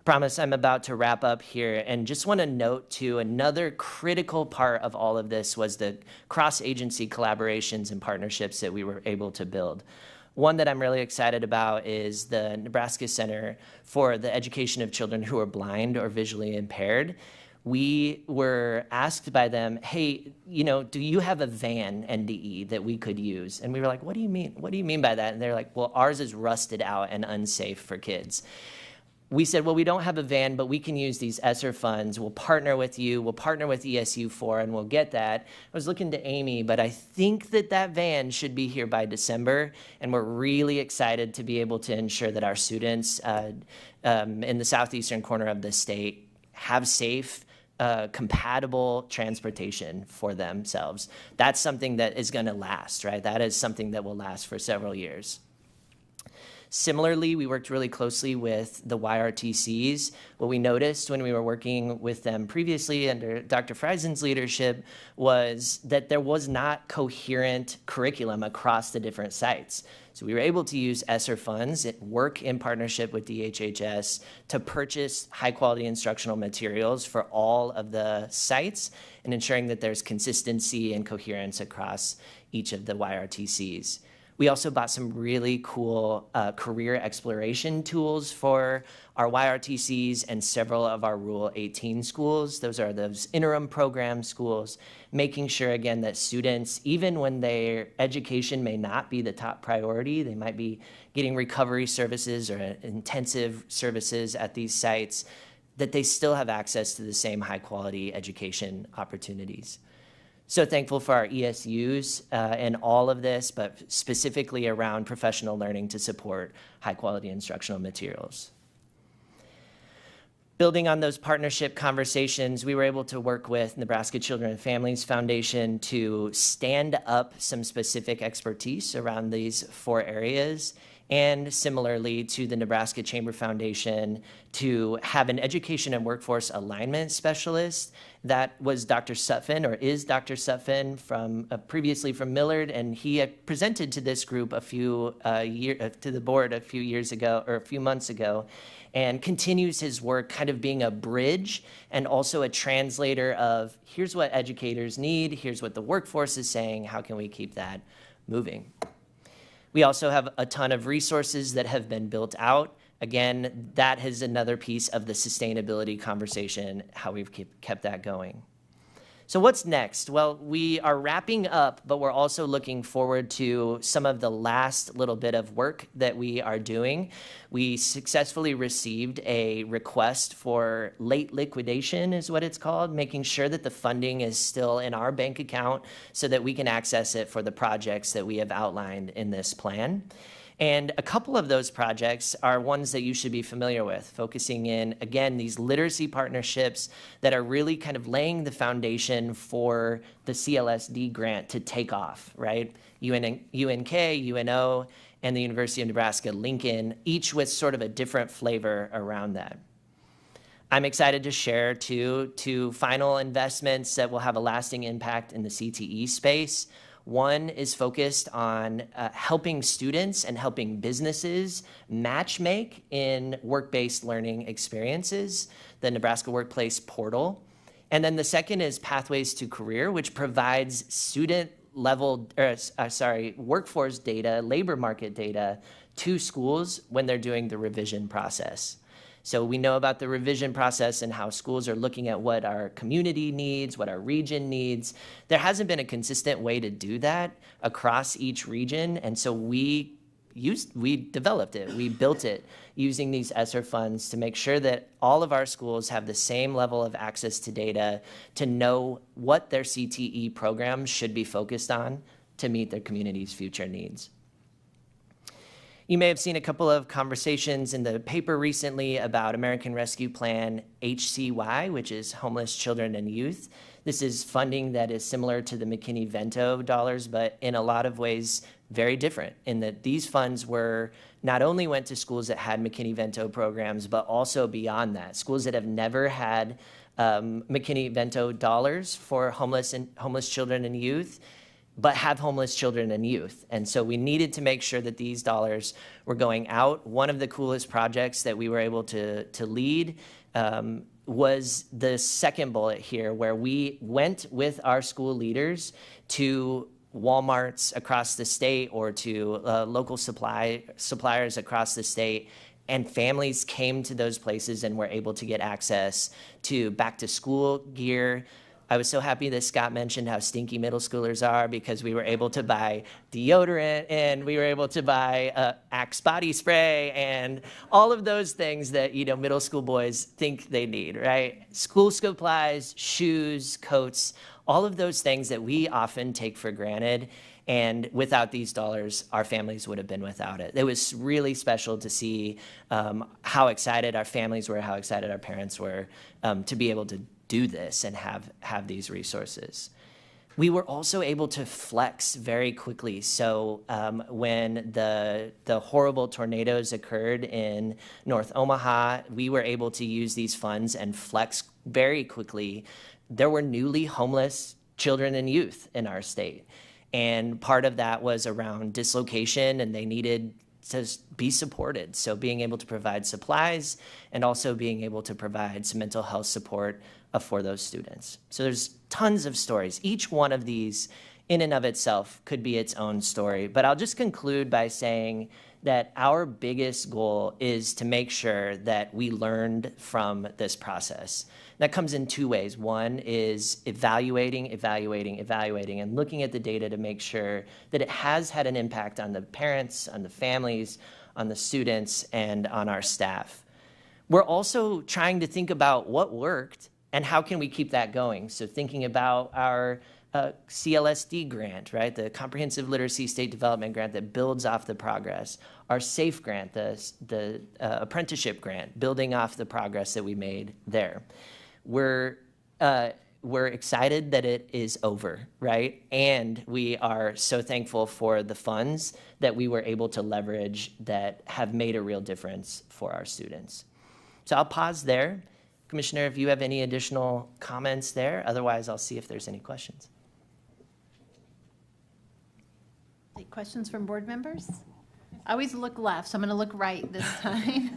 J: Promise I'm about to wrap up here, and just want to note too, another critical part of all of this was the cross-agency collaborations and partnerships that we were able to build. One that I'm really excited about is the Nebraska Center for the Education of Children who are blind or visually impaired. We were asked by them, hey, do you have a van NDE that we could use? And we were like, what do you mean? What do you mean by that? And they're like, well, ours is rusted out and unsafe for kids. We said, well, we don't have a van, but we can use these ESSER funds. We'll partner with you. We'll partner with ESU4, and we'll get that. I was looking to Amy, but I think that van should be here by December, and we're really excited to be able to ensure that our students in the southeastern corner of the state have safe, compatible transportation for themselves. That's something that is going to last, right? That is something that will last for several years. Similarly, we worked really closely with the YRTCs. What we noticed when we were working with them previously under Dr. Friesen's leadership was that there was not coherent curriculum across the different sites. So we were able to use ESSER funds, work in partnership with DHHS to purchase high-quality instructional materials for all of the sites and ensuring that there's consistency and coherence across each of the YRTCs. We also bought some really cool career exploration tools for our YRTCs and several of our Rural 18 schools. Those are those interim program schools, making sure, again, that students, even when their education may not be the top priority, they might be getting recovery services or intensive services at these sites, that they still have access to the same high-quality education opportunities. So thankful for our ESUs and all of this, but specifically around professional learning to support high-quality instructional materials. Building on those partnership conversations, we were able to work with Nebraska Children and Families Foundation to stand up some specific expertise around these 4 areas, and similarly to the Nebraska Chamber Foundation to have an education and workforce alignment specialist. That was Dr. Sutphin, or is Dr. Sutphin, from previously from Millard, and he had presented to this group to the board a few years ago, or a few months ago, and continues his work kind of being a bridge and also a translator of here's what educators need, here's what the workforce is saying, how can we keep that moving? We also have a ton of resources that have been built out. Again, that is another piece of the sustainability conversation, how we've kept that going. So what's next? Well, we are wrapping up, but we're also looking forward to some of the last little bit of work that we are doing. We successfully received a request for late liquidation, is what it's called, making sure that the funding is still in our bank account so that we can access it for the projects that we have outlined in this plan. And a couple of those projects are ones that you should be familiar with, focusing in, again, these literacy partnerships that are really kind of laying the foundation for the CLSD grant to take off, right? UNK, UNO, and the University of Nebraska-Lincoln, each with sort of a different flavor around that. I'm excited to share two final investments that will have a lasting impact in the CTE space. One is focused on helping students and helping businesses matchmake in work-based learning experiences, the Nebraska Workplace Portal. And then the second is Pathways to Career, which provides workforce data, labor market data to schools when they're doing the revision process. So we know about the revision process and how schools are looking at what our community needs, what our region needs. There hasn't been a consistent way to do that across each region, and so we developed it. We built it using these ESSER funds to make sure that all of our schools have the same level of access to data to know what their CTE programs should be focused on to meet their community's future needs. You may have seen a couple of conversations in the paper recently about American Rescue Plan HCY, which is Homeless Children and Youth. This is funding that is similar to the McKinney-Vento dollars, but in a lot of ways very different in that these funds not only went to schools that had McKinney-Vento programs, but also beyond that, schools that have never had McKinney-Vento dollars for homeless children and youth, but have homeless children and youth. And so we needed to make sure that these dollars were going out. One of the coolest projects that we were able to lead was the second bullet here, where we went with our school leaders to Walmarts across the state or to local suppliers across the state, and families came to those places and were able to get access to back to school gear. I was so happy that Scott mentioned how stinky middle schoolers are, because we were able to buy deodorant and we were able to buy Axe body spray and all of those things that, middle school boys think they need, right? School supplies, shoes, coats, all of those things that we often take for granted. And without these dollars, our families would have been without it. It was really special to see how excited our families were, how excited our parents were to be able to do this and have these resources. We were also able to flex very quickly. So when the horrible tornadoes occurred in North Omaha, we were able to use these funds and flex very quickly. There were newly homeless children and youth in our state. And part of that was around dislocation, and they needed to be supported. So being able to provide supplies and also being able to provide some mental health support for those students. So there's tons of stories. Each one of these in and of itself could be its own story. But I'll just conclude by saying that our biggest goal is to make sure that we learned from this process. That comes in two ways. One is evaluating, and looking at the data to make sure that it has had an impact on the parents, on the families, on the students, and on our staff. We're also trying to think about what worked and how can we keep that going. So thinking about our CLSD grant, right? The Comprehensive Literacy State Development Grant that builds off the progress. Our SAFE grant, the apprenticeship grant, building off the progress that we made there. We're excited that it is over, right? And we are so thankful for the funds that we were able to leverage that have made a real difference for our students. So I'll pause there. Commissioner, if you have any additional comments there, otherwise I'll see if there's any questions.
A: Any questions from board members? I always look left, so I'm going to look right this time.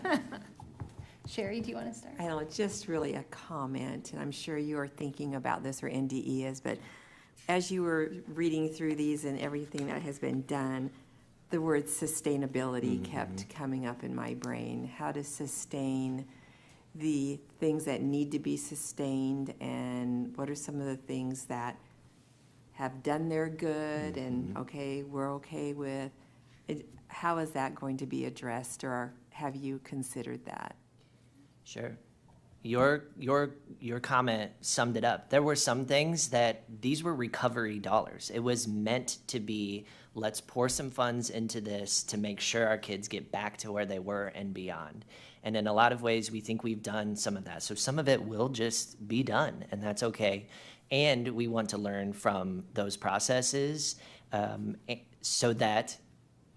A: Sherry, do you want to start?
B: I don't know, just really a comment, and I'm sure you are thinking about this, or NDE is, but as you were reading through these and everything that has been done, the word sustainability kept coming up in my brain. How to sustain the things that need to be sustained, and what are some of the things that have done their good and okay, we're okay with it. How is that going to be addressed, or have you considered that?
J: Sure. Your comment summed it up. There were some things that these were recovery dollars. It was meant to be, let's pour some funds into this to make sure our kids get back to where they were and beyond. And in a lot of ways, we think we've done some of that. So some of it will just be done, and that's okay. And we want to learn from those processes so that,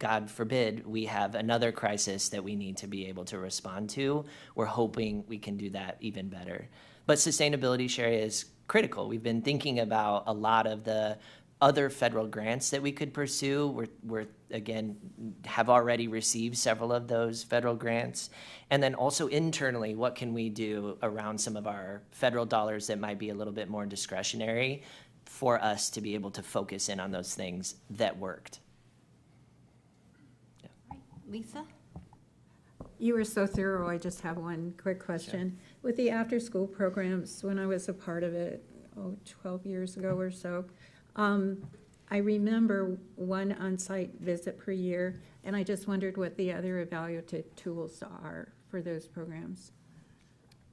J: God forbid, we have another crisis that we need to be able to respond to. We're hoping we can do that even better. But sustainability, Sherry, is critical. We've been thinking about a lot of the other federal grants that we could pursue. We're again, have already received several of those federal grants. And then also internally, what can we do around some of our federal dollars that might be a little bit more discretionary for us to be able to focus in on those things that worked.
A: Lisa?
C: You were so thorough, I just have one quick question. With the after-school programs, when I was a part of it, 12 years ago or so, I remember one on-site visit per year, and I just wondered what the other evaluative tools are for those programs.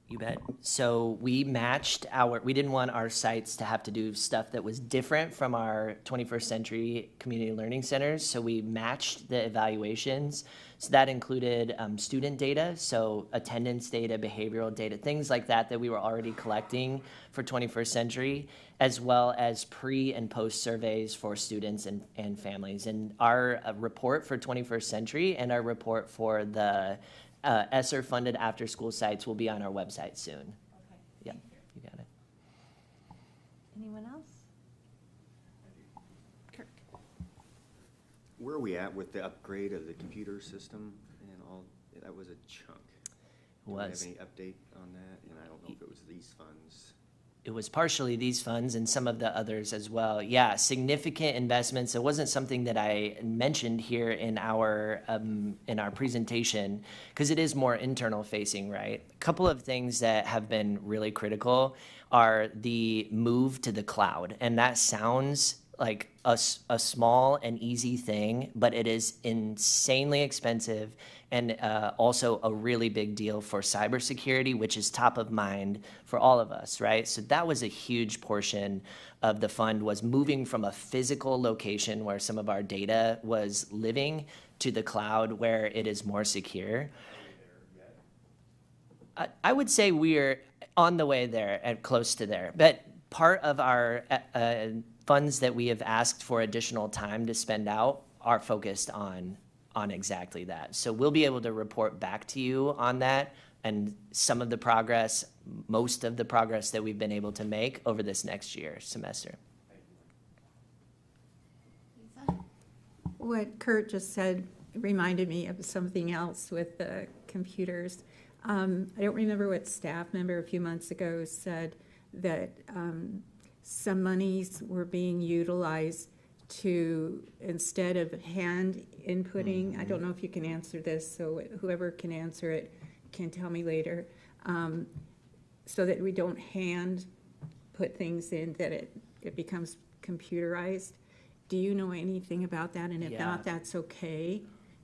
J: You bet. So we matched we didn't want our sites to have to do stuff that was different from our 21st century community learning centers. So we matched the evaluations. So that included student data, so attendance data, behavioral data, things like that we were already collecting for 21st century, as well as pre and post surveys for students and families. And our report for 21st century and our report for the ESSER-funded after-school sites will be on our website soon.
A: Okay.
J: Yeah, you got it.
A: Anyone else? Kirk?
G: Where are we at with the upgrade of the computer system and all? That was a chunk. Do we have any update on that? And I don't know if it was these funds.
J: It was partially these funds and some of the others as well. Yeah, significant investments. It wasn't something that I mentioned here in our presentation because it is more internal facing, right? A couple of things that have been really critical are the move to the cloud. And that sounds like a small and easy thing, but it is insanely expensive and also a really big deal for cybersecurity, which is top of mind for all of us, right? So that was a huge portion of the fund, was moving from a physical location where some of our data was living to the cloud where it is more secure. I would say we're on the way there and close to there, but part of our funds that we have asked for additional time to spend out are focused on exactly that. So we'll be able to report back to you on that and some of the progress, most of the progress that we've been able to make over this next semester.
A: Lisa?
C: What Kurt just said reminded me of something else with the computers. I don't remember what staff member a few months ago said that some monies were being utilized to, instead of hand inputting, I don't know if you can answer this, so whoever can answer it can tell me later, so that we don't hand put things in, that it becomes computerized. Do you know anything about that? And if
J: Yeah.
C: not, that's okay.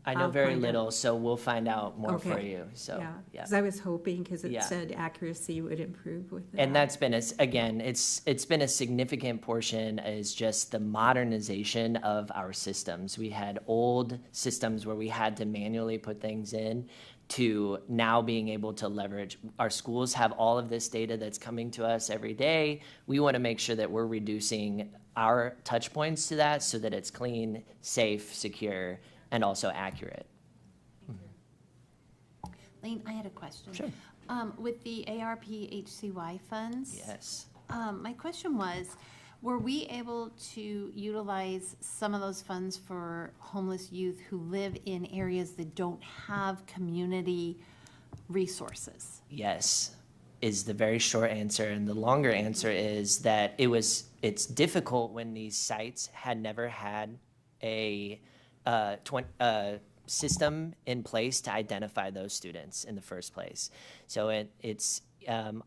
J: I know
C: I'll
J: very
C: find out.
J: little, so we'll find out more for
C: Okay.
J: you, so,
C: Yeah,
J: yeah.
C: because I was hoping, because it
J: Yeah.
C: said accuracy would improve with that.
J: And that's been, again, it's been a significant portion is just the modernization of our systems. We had old systems where we had to manually put things in to now being able to leverage. Our schools have all of this data that's coming to us every day. We want to make sure that we're reducing our touch points to that so that it's clean, safe, secure, and also accurate.
A: Lane, I had a question.
J: Sure.
A: With the ARP HCY funds?
J: Yes.
A: My question was, were we able to utilize some of those funds for homeless youth who live in areas that don't have community resources?
J: Yes, is the very short answer. And the longer answer is that it's difficult when these sites had never had a system in place to identify those students in the first place. So it's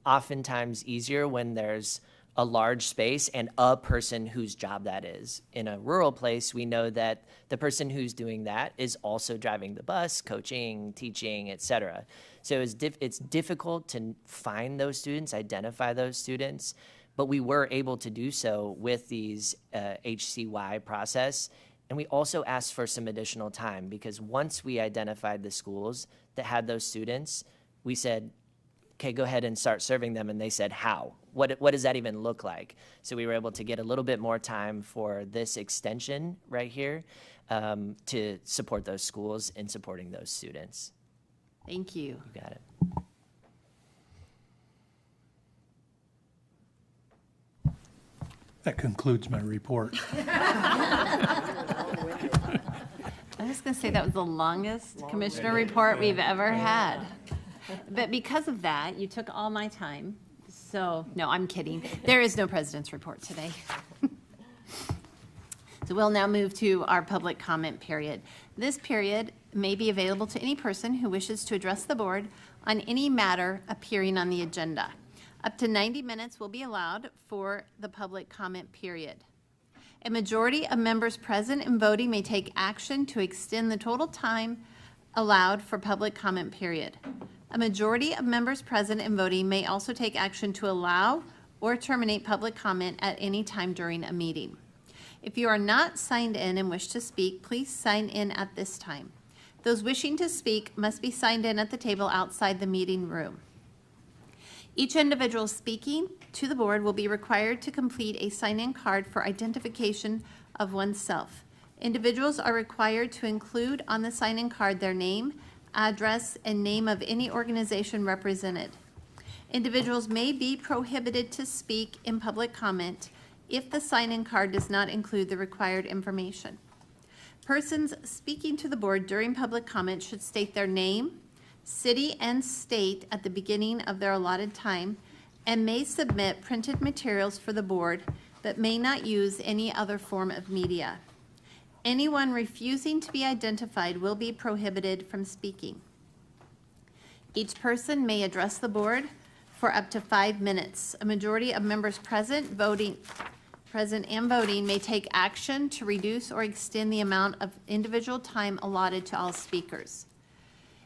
J: oftentimes easier when there's a large space and a person whose job that is. In a rural place, we know that the person who's doing that is also driving the bus, coaching, teaching, et cetera. So it's difficult to find those students, identify those students, but we were able to do so with these HCY process. And we also asked for some additional time because once we identified the schools that had those students, we said, okay, go ahead and start serving them. And they said, how? What does that even look like? So we were able to get a little bit more time for this extension right here to support those schools in supporting those students.
A: Thank you.
J: You got it.
D: That concludes my report.
A: I was going to say that was the longest commissioner report we've ever had. But because of that, you took all my time. So, no, I'm kidding. There is no president's report today. So we'll now move to our public comment period. This period may be available to any person who wishes to address the board on any matter appearing on the agenda. Up to 90 minutes will be allowed for the public comment period. A majority of members present and voting may take action to extend the total time allowed for public comment period. A majority of members present and voting may also take action to allow or terminate public comment at any time during a meeting. If you are not signed in and wish to speak, please sign in at this time. Those wishing to speak must be signed in at the table outside the meeting room. Each individual speaking to the board will be required to complete a sign-in card for identification of oneself. Individuals are required to include on the sign-in card their name, address, and name of any organization represented. Individuals may be prohibited to speak in public comment if the sign-in card does not include the required information. Persons speaking to the board during public comment should state their name, city, and state at the beginning of their allotted time, and may submit printed materials for the board, but may not use any other form of media. Anyone refusing to be identified will be prohibited from speaking. Each person may address the board for up to 5 minutes. A majority of members present and voting may take action to reduce or extend the amount of individual time allotted to all speakers.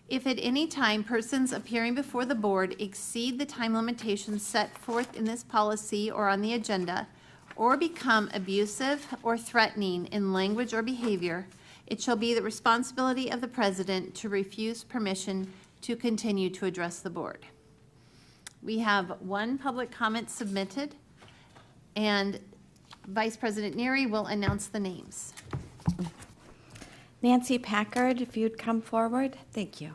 A: If at any time persons appearing before the board exceed the time limitations set forth in this policy or on the agenda, or become abusive or threatening in language or behavior, it shall be the responsibility of the president to refuse permission to continue to address the board. We have one public comment submitted, and Vice President Neary will announce the names.
E: Nancy Packard, if you'd come forward. Thank you.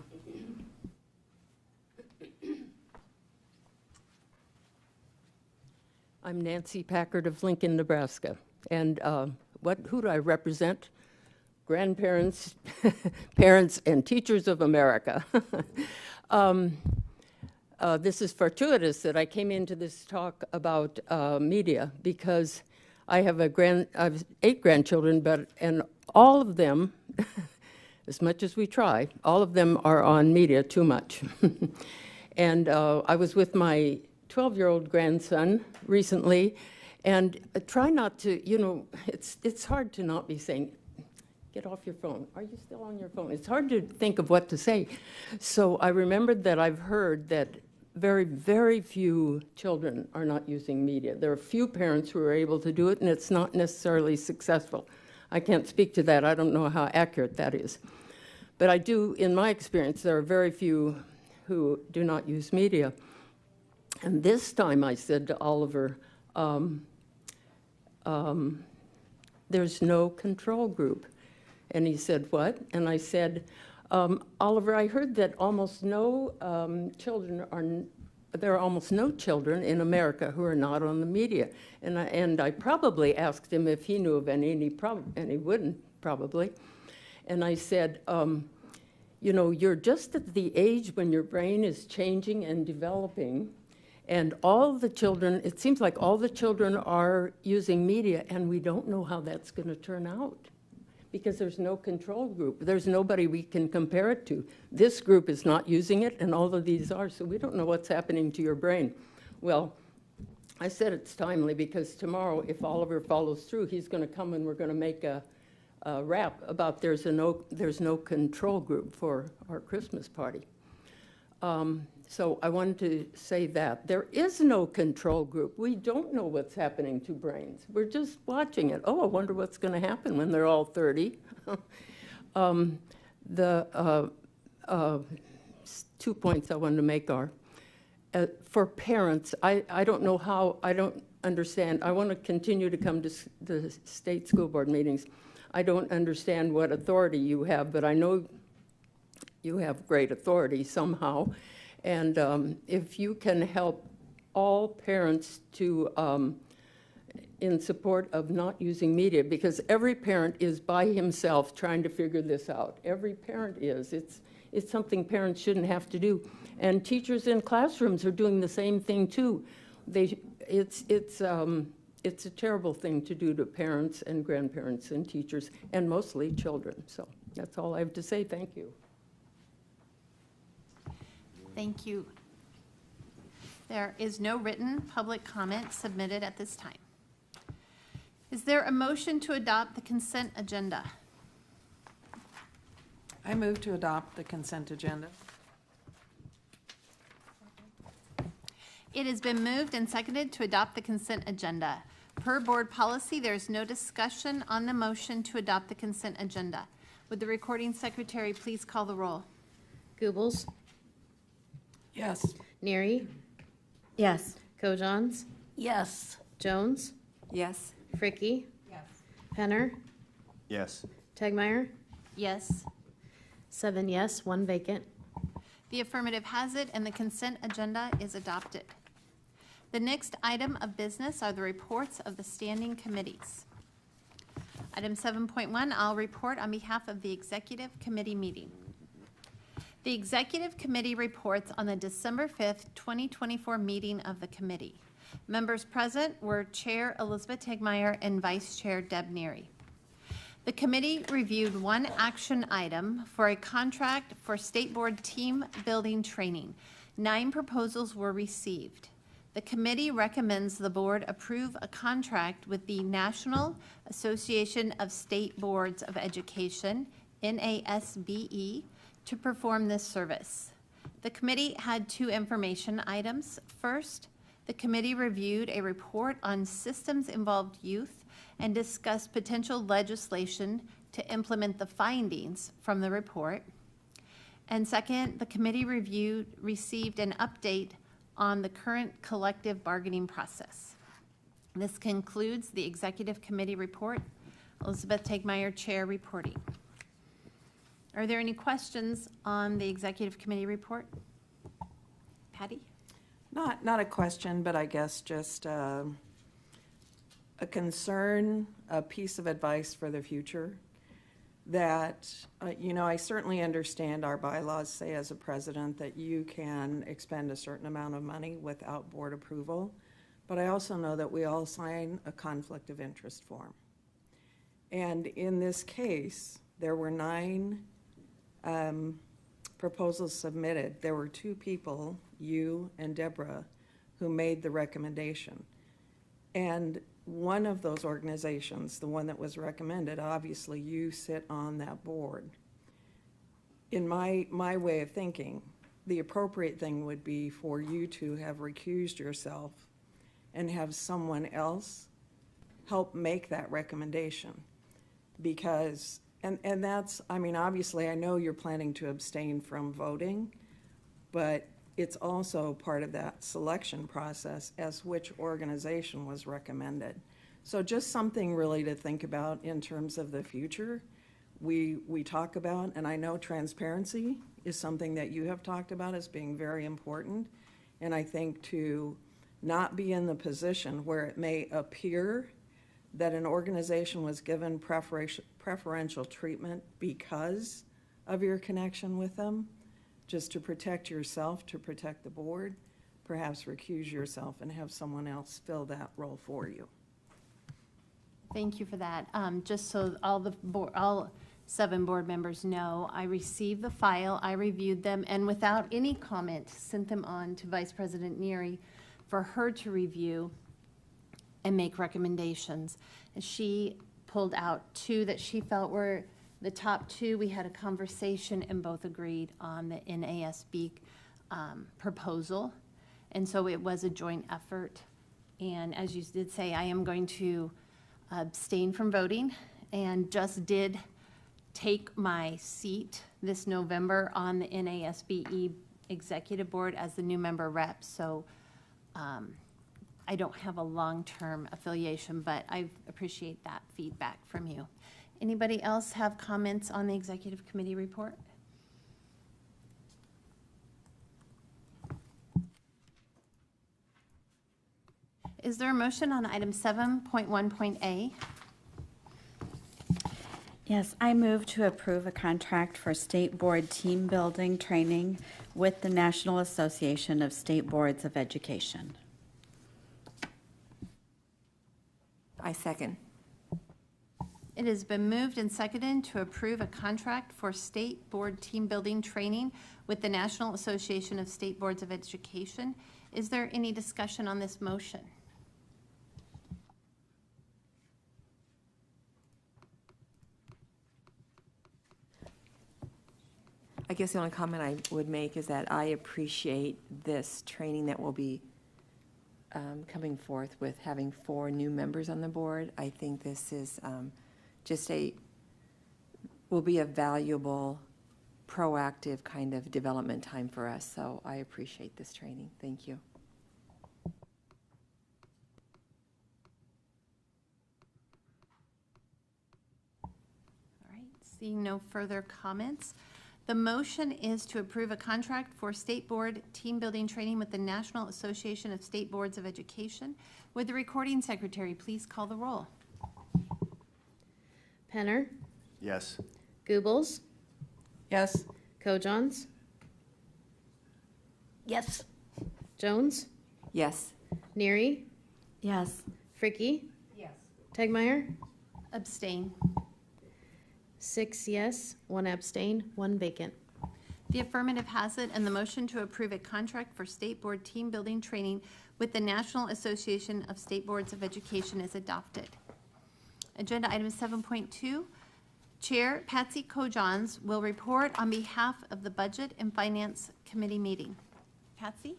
K: I'm Nancy Packard of Lincoln, Nebraska. And who do I represent? Grandparents, parents, and teachers of America. This is fortuitous that I came into this talk about media because I have 8 grandchildren, and all of them, as much as we try, all of them are on media too much. And I was with my 12-year-old grandson recently, and try not to, it's hard to not be saying, get off your phone. Are you still on your phone? It's hard to think of what to say. So I remembered that I've heard that very, very few children are not using media. There are few parents who are able to do it, and it's not necessarily successful. I can't speak to that. I don't know how accurate that is. But I do, in my experience, there are very few who do not use media. And this time I said to Oliver, there's no control group. And he said, what? And I said, Oliver, I heard that almost no there are almost no children in America who are not on the media. And I probably asked him if he knew of any, and he wouldn't probably. And I said, you know, you're just at the age when your brain is changing and developing, and all the children, it seems like all the children are using media, and we don't know how that's going to turn out because there's no control group. There's nobody we can compare it to. This group is not using it, and all of these are, so we don't know what's happening to your brain. Well, I said it's timely because tomorrow, if Oliver follows through, he's going to come and we're going to make a rap about there's no control group for our Christmas party. So I wanted to say that. There is no control group. We don't know what's happening to brains. We're just watching it. Oh, I wonder what's going to happen when they're all 30. 2 points I wanted to make are, for parents, I don't know how, I don't understand. I want to continue to come to the state school board meetings. I don't understand what authority you have, but I know you have great authority somehow. And if you can help all parents to, in support of not using media, because every parent is by himself trying to figure this out. Every parent is. It's something parents shouldn't have to do. And teachers in classrooms are doing the same thing too. It's a terrible thing to do to parents and grandparents and teachers, and mostly children. So that's all I have to say. Thank you.
A: Thank you. There is no written public comment submitted at this time. Is there a motion to adopt the consent agenda?
F: I move to adopt the consent agenda.
A: It has been moved and seconded to adopt the consent agenda. Per board policy, there is no discussion on the motion to adopt the consent agenda. Would the recording secretary please call the roll?
L: Goebbels,
F: Yes.
L: Neary,
E: Yes.
L: Kojans,
I: Yes.
L: Jones,
B: Yes?
L: Fricky, Penner,
G: Yes.
L: Tegmeyer,
A: Yes.
L: 7 yes, 1 vacant.
A: The affirmative has it, and the consent agenda is adopted. The next item of business are the reports of the standing committees. Item 7.1, I'll report on behalf of the Executive Committee meeting. The Executive Committee reports on the December 5th, 2024 meeting of the committee. Members present were Chair Elizabeth Tegmeyer and Vice Chair Deb Neary. The committee reviewed one action item for a contract for State Board team building training. 9 proposals were received. The committee recommends the board approve a contract with the National Association of State Boards of Education, NASBE, to perform this service. The committee had 2 information items. First, the committee reviewed a report on systems-involved youth and discussed potential legislation to implement the findings from the report. And second, the committee received an update on the current collective bargaining process. This concludes the Executive Committee report. Elizabeth Tegmeyer, Chair, reporting. Are there any questions on the Executive Committee report? Patty?
F: Not a question, but I guess just a concern, a piece of advice for the future. That, I certainly understand our bylaws say as a president that you can expend a certain amount of money without board approval. But I also know that we all sign a conflict of interest form. And in this case, there were 9 proposals submitted. There were 2 people, you and Deborah, who made the recommendation. And one of those organizations, the one that was recommended, obviously you sit on that board. In my way of thinking, the appropriate thing would be for you to have recused yourself and have someone else help make that recommendation. Because, and that's, I mean, obviously, I know you're planning to abstain from voting, but it's also part of that selection process as which organization was recommended. So just something really to think about in terms of the future. We talk about, and I know transparency is something that you have talked about as being very important. And I think to not be in the position where it may appear that an organization was given preferential treatment because of your connection with them, just to protect yourself, to protect the board, perhaps recuse yourself and have someone else fill that role for you.
A: Thank you for that. Just so all 7 board members know, I received the file, I reviewed them, and without any comment, sent them on to Vice President Neary for her to review and make recommendations. And she pulled out 2 that she felt were the top 2. We had a conversation and both agreed on the NASB proposal. And so it was a joint effort. And as you did say, I am going to abstain from voting and just did take my seat this November on the NASBE Executive Board as the new member rep. So I don't have a long-term affiliation, but I appreciate that feedback from you. Anybody else have comments on the Executive Committee report? Is there a motion on item 7.1.a?
E: Yes, I move to approve a contract for state board team building training with the National Association of State Boards of Education.
B: I second.
A: It has been moved and seconded to approve a contract for state board team building training with the National Association of State Boards of Education. Is there any discussion on this motion?
B: I guess the only comment I would make is that I appreciate this training that will be coming forth with having 4 new members on the board. I think this is will be a valuable, proactive kind of development time for us. So I appreciate this training. Thank you.
A: All right, seeing no further comments. The motion is to approve a contract for state board team building training with the National Association of State Boards of Education. Would the recording secretary please call the roll?
L: Penner,
G: Yes.
L: Goebbels,
F: Yes?
L: Kojons,
I: Yes.
L: Jones,
B: Yes.
L: Neary,
E: Yes.
L: Fricky. Yes. Tegmeyer,
A: Abstain.
L: 6 yes, 1 abstain, 1 vacant.
A: The affirmative has it, and the motion to approve a contract for state board team building training with the National Association of State Boards of Education is adopted. Agenda item 7.2, Chair Patsy Kojons will report on behalf of the Budget and Finance Committee meeting. Patsy?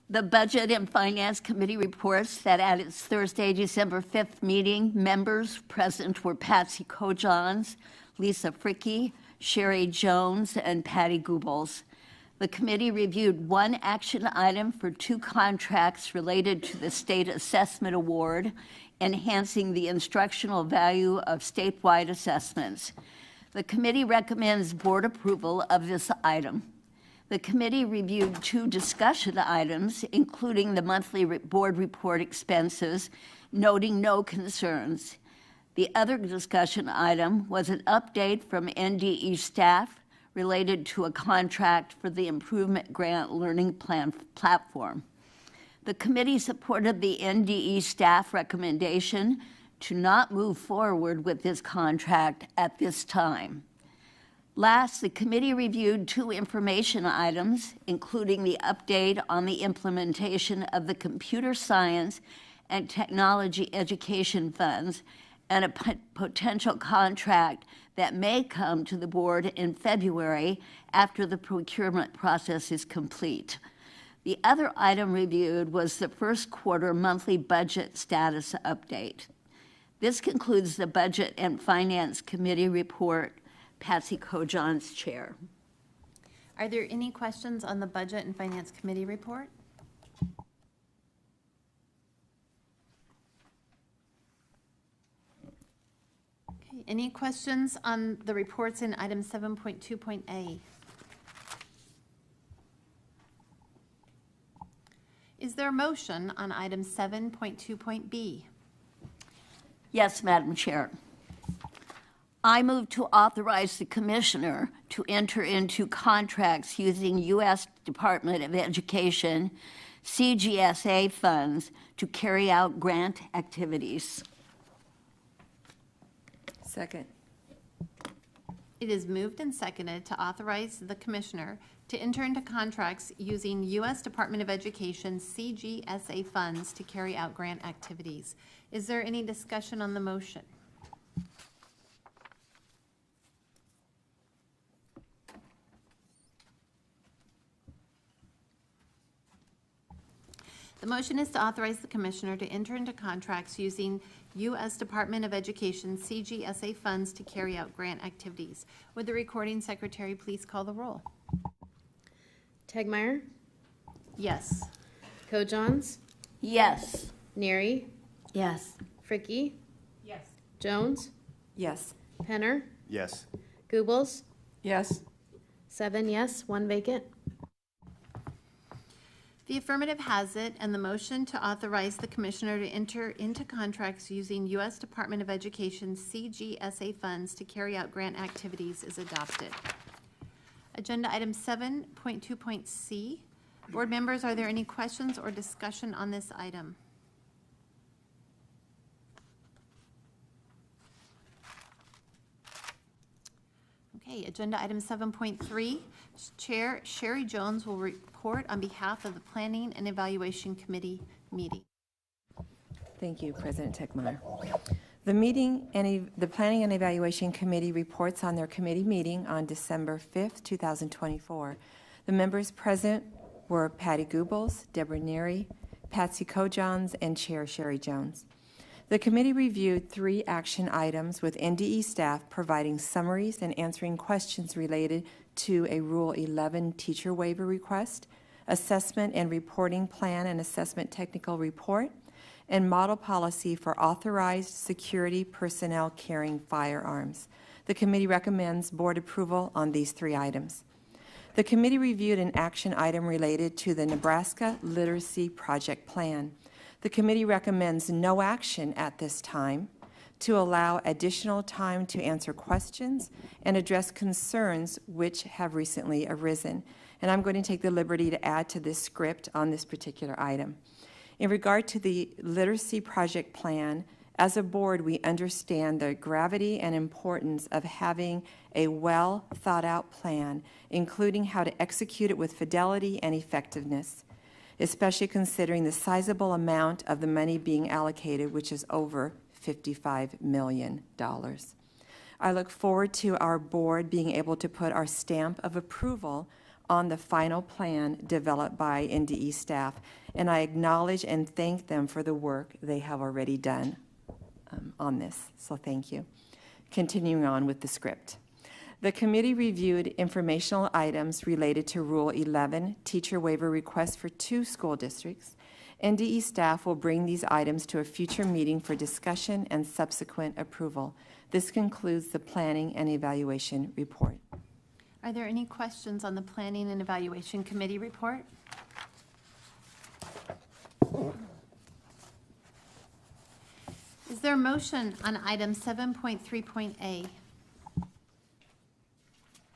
I: The Budget and Finance Committee reports that at its Thursday, December 5th meeting, members present were Patsy Kojons, Lisa Fricky, Sherry Jones, and Patty Goebbels. The committee reviewed 1 action item for 2 contracts related to the State Assessment Award, enhancing the instructional value of statewide assessments. The committee recommends board approval of this item. The committee reviewed 2 discussion items, including the monthly board report expenses, noting no concerns. The other discussion item was an update from NDE staff related to a contract for the Improvement Grant Learning Plan platform. The committee supported the NDE staff recommendation to not move forward with this contract at this time. Last, the committee reviewed 2 information items, including the update on the implementation of the Computer Science and Technology Education Funds and a potential contract that may come to the board in February after the procurement process is complete. The other item reviewed was the first quarter monthly budget status update. This concludes the Budget and Finance Committee report. Patsy Kojon's chair.
A: Are there any questions on the Budget and Finance Committee report? Okay, any questions on the reports in item 7.2.A? Is there a motion on item 7.2.B?
I: Yes, Madam Chair. I move to authorize the Commissioner to enter into contracts using U.S. Department of Education CGSA funds to carry out grant activities.
B: Second.
A: It is moved and seconded to authorize the Commissioner to enter into contracts using U.S. Department of Education CGSA funds to carry out grant activities. Is there any discussion on the motion? The motion is to authorize the Commissioner to enter into contracts using U.S. Department of Education CGSA funds to carry out grant activities. Would the recording secretary please call the roll?
L: Tegmeyer,
A: Yes.
L: Kojohns,
I: Yes.
L: Neary,
E: Yes.
L: Fricky. Yes. Jones,
B: Yes.
L: Penner,
G: Yes.
L: Goebbels,
F: Yes.
L: 7 yes, 1 vacant.
A: The affirmative has it, and the motion to authorize the Commissioner to enter into contracts using U.S. Department of Education CGSA funds to carry out grant activities is adopted. Agenda item 7.2.C. Board members, are there any questions or discussion on this item? Okay, agenda item 7.3. Chair Sherry Jones will report on behalf of the Planning and Evaluation Committee meeting.
B: Thank you, President Techmeyer. The Planning and Evaluation Committee reports on their committee meeting on December 5th, 2024. The members present were Patty Goebbels, Deborah Neary, Patsy Kojohns, and Chair Sherry Jones. The committee reviewed 3 action items with NDE staff providing summaries and answering questions related to a Rule 11 teacher waiver request, assessment and reporting plan and assessment technical report, and model policy for authorized security personnel carrying firearms. The committee recommends board approval on these 3 items. The committee reviewed an action item related to the Nebraska Literacy Project Plan. The committee recommends no action at this time to allow additional time to answer questions and address concerns which have recently arisen. And I'm going to take the liberty to add to this script on this particular item. In regard to the Literacy Project Plan, as a board, we understand the gravity and importance of having a well-thought-out plan, including how to execute it with fidelity and effectiveness, especially considering the sizable amount of the money being allocated, which is over $55 million. I look forward to our board being able to put our stamp of approval on the final plan developed by NDE staff, and I acknowledge and thank them for the work they have already done on this, so thank you. Continuing on with the script. The committee reviewed informational items related to Rule 11 teacher waiver requests for 2 school districts. NDE staff will bring these items to a future meeting for discussion and subsequent approval. This concludes the Planning and Evaluation report.
A: Are there any questions on the Planning and Evaluation Committee report? Is there a motion on item 7.3.A?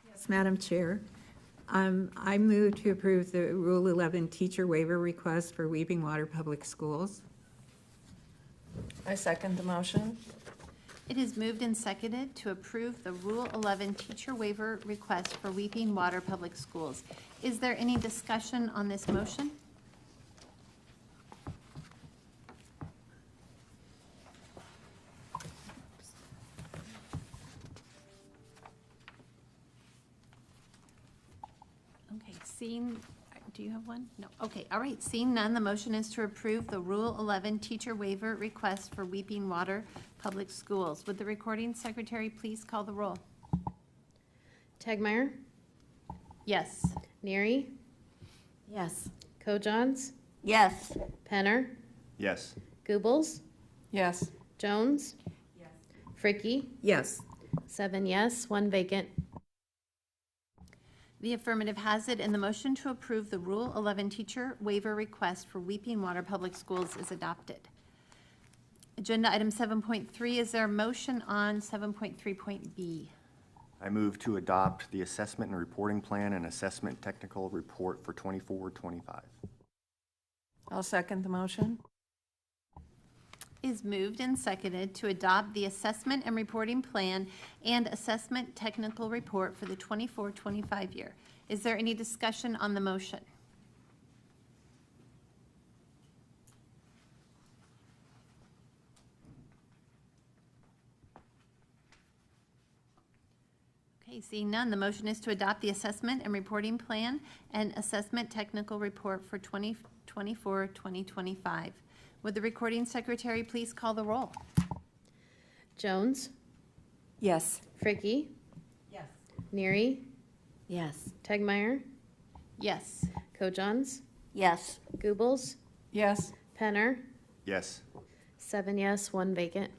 C: Yes, Madam Chair. I move to approve the Rule 11 teacher waiver request for Weeping Water Public Schools.
F: I second the motion.
A: It is moved and seconded to approve the Rule 11 teacher waiver request for Weeping Water Public Schools. Is there any discussion on this motion? Okay, do you have one? No. Okay, all right, seeing none, the motion is to approve the Rule 11 teacher waiver request for Weeping Water Public Schools. Would the recording secretary please call the roll?
L: Tegmeyer,
A: Yes.
L: Neary,
E: Yes.
L: Kojons,
I: Yes.
L: Penner,
G: Yes.
L: Goebbels,
F: Yes.
L: Jones, Fricky,
C: Yes.
L: 7 yes, 1 vacant.
A: The affirmative has it, and the motion to approve the Rule 11 teacher waiver request for Weeping Water Public Schools is adopted. Agenda item 7.3, is there a motion on 7.3.b?
G: I move to adopt the assessment and reporting plan and assessment technical report for 24-25.
F: I'll second the motion.
A: Is moved and seconded to adopt the assessment and reporting plan and assessment technical report for the 24-25 year. Is there any discussion on the motion? Okay, seeing none, the motion is to adopt the assessment and reporting plan and assessment technical report for 2024-2025. Would the recording secretary please call the roll?
L: Jones,
B: Yes.
L: Fricky. Yes. Neary,
E: Yes.
L: Tegmeyer,
A: Yes.
L: Kojons,
I: Yes.
L: Goebbels,
F: Yes.
L: Penner,
G: Yes.
L: 7 yes, 1 vacant.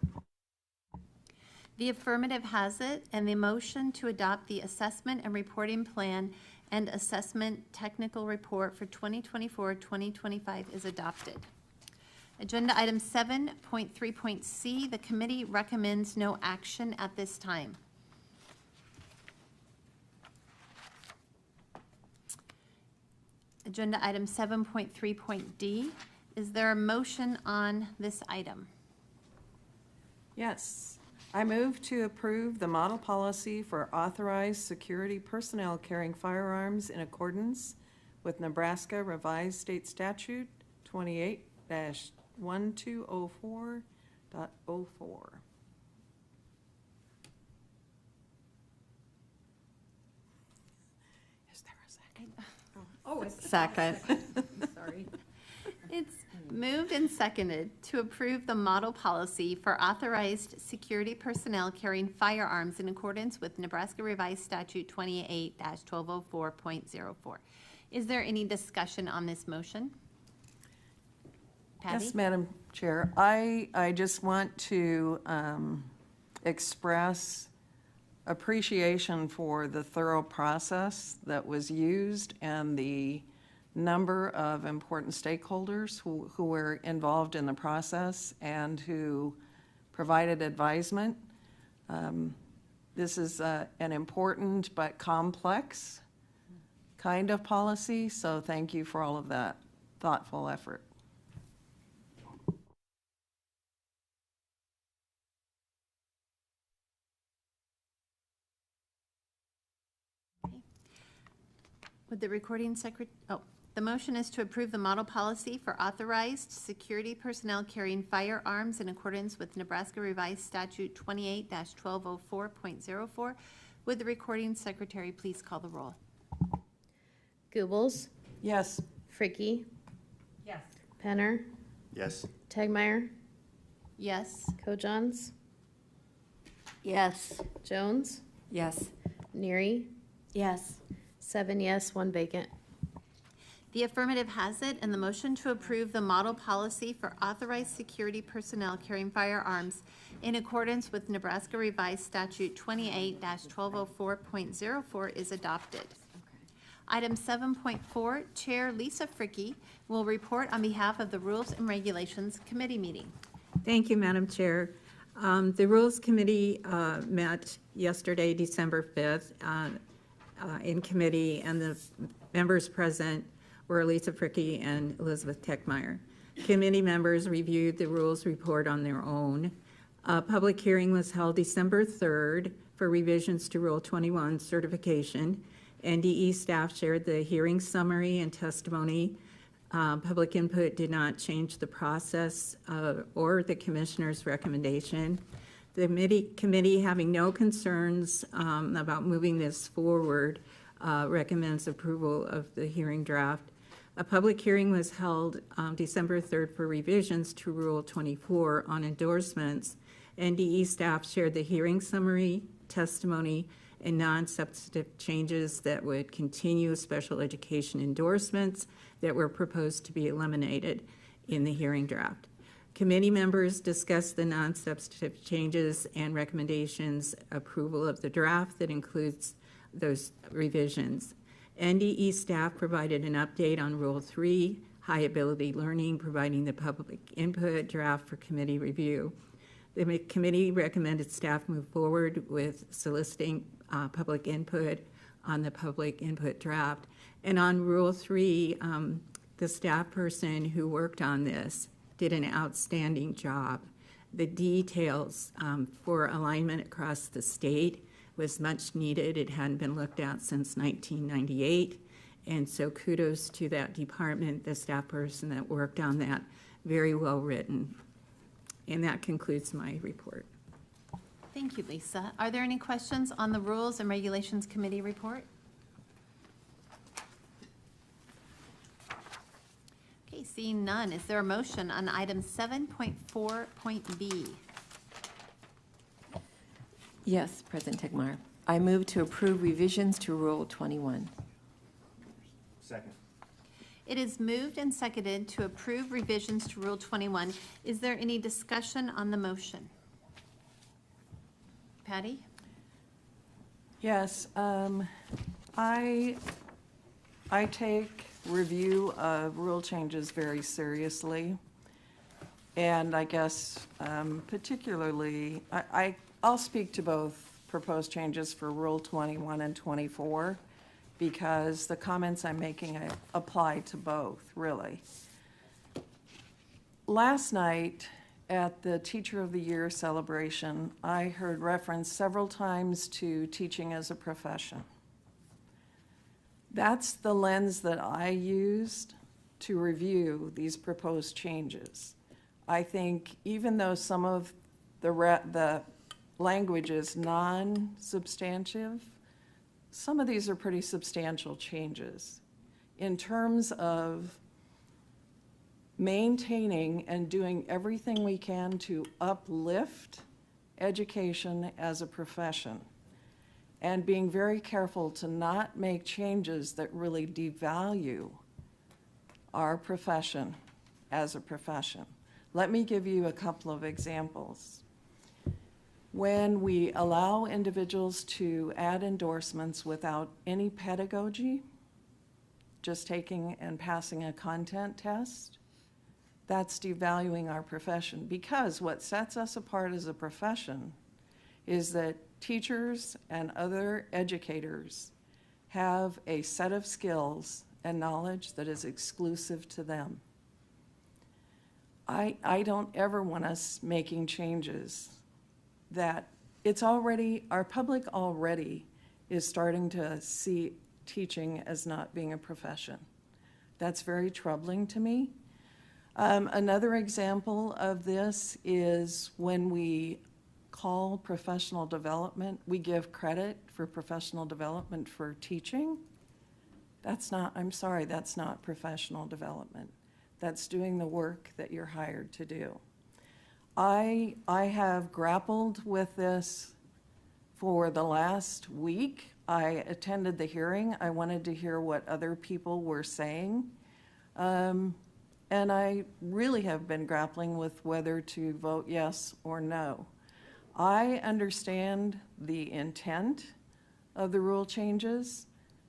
A: The affirmative has it, and the motion to adopt the assessment and reporting plan and assessment technical report for 2024-2025 is adopted. Agenda item 7.3.c, the committee recommends no action at this time. Agenda item 7.3.d, is there a motion on this item?
F: Yes. I move to approve the model policy for authorized security personnel carrying firearms in accordance with Nebraska Revised State Statute 28-1204.04. Is there a second?
E: Second.
A: Sorry. It's moved and seconded to approve the model policy for authorized security personnel carrying firearms in accordance with Nebraska Revised Statute 28-1204.04. Is there any discussion on this motion? Patty?
F: Yes, Madam Chair. I just want to express appreciation for the thorough process that was used and the number of important stakeholders who were involved in the process and who provided advisement. This is an important but complex kind of policy, so thank you for all of that thoughtful effort.
A: Would the recording secretary, the motion is to approve the model policy for authorized security personnel carrying firearms in accordance with Nebraska Revised Statute 28-1204.04. Would the recording secretary please call the roll?
L: Goebbels,
F: Yes.
L: Fricky. Yes. Penner,
G: Yes.
L: Tegmeyer,
A: Yes.
L: Kojons,
I: Yes.
L: Jones,
B: Yes.
L: Neary,
E: Yes.
L: 7 yes, 1 vacant.
A: The affirmative has it, and the motion to approve the model policy for authorized security personnel carrying firearms in accordance with Nebraska Revised Statute 28-1204.04 is adopted. Item 7.4, Chair Lisa Fricky will report on behalf of the Rules and Regulations Committee meeting.
C: Thank you, Madam Chair. The Rules Committee met yesterday, December 5th, in committee, and the members present were Lisa Fricky and Elizabeth Techmeyer. Committee members reviewed the rules report on their own. A public hearing was held December 3rd for revisions to Rule 21 certification. NDE staff shared the hearing summary and testimony. Public input did not change the process or the commissioner's recommendation. The committee, having no concerns about moving this forward, recommends approval of the hearing draft. A public hearing was held December 3rd for revisions to Rule 24 on endorsements. NDE staff shared the hearing summary, testimony, and non-substantive changes that would continue special education endorsements that were proposed to be eliminated in the hearing draft. Committee members discussed the non-substantive changes and recommendations, approval of the draft that includes those revisions. NDE staff provided an update on Rule 3, high ability learning, providing the public input draft for committee review. The committee recommended staff move forward with soliciting public input on the public input draft. And on Rule 3, the staff person who worked on this did an outstanding job. The details for alignment across the state was much needed. It hadn't been looked at since 1998. And so kudos to that department, the staff person that worked on that. Very well written. And that concludes my report.
A: Thank you, Lisa. Are there any questions on the Rules and Regulations Committee report? Okay, seeing none, is there a motion on item 7.4.b?
B: Yes, President Tegmeyer. I move to approve revisions to Rule 21.
G: Second.
A: It is moved and seconded to approve revisions to Rule 21. Is there any discussion on the motion? Patty?
F: Yes, I take review of rule changes very seriously. And I guess particularly, I'll speak to both proposed changes for Rule 21 and 24 because the comments I'm making apply to both, really. Last night at the Teacher of the Year celebration, I heard reference several times to teaching as a profession. That's the lens that I used to review these proposed changes. I think even though some of the language is non-substantive, some of these are pretty substantial changes in terms of maintaining and doing everything we can to uplift education as a profession and being very careful to not make changes that really devalue our profession as a profession. Let me give you a couple of examples. When we allow individuals to add endorsements without any pedagogy, just taking and passing a content test, that's devaluing our profession, because what sets us apart as a profession is that teachers and other educators have a set of skills and knowledge that is exclusive to them. I don't ever want us making changes that it's already, our public already is starting to see teaching as not being a profession. That's very troubling to me. Another example of this is when we call professional development, we give credit for professional development for teaching. That's not, I'm sorry, that's not professional development. That's doing the work that you're hired to do. I have grappled with this for the last week. I attended the hearing. I wanted to hear what other people were saying. And I really have been grappling with whether to vote yes or no. I understand the intent of the rule changes.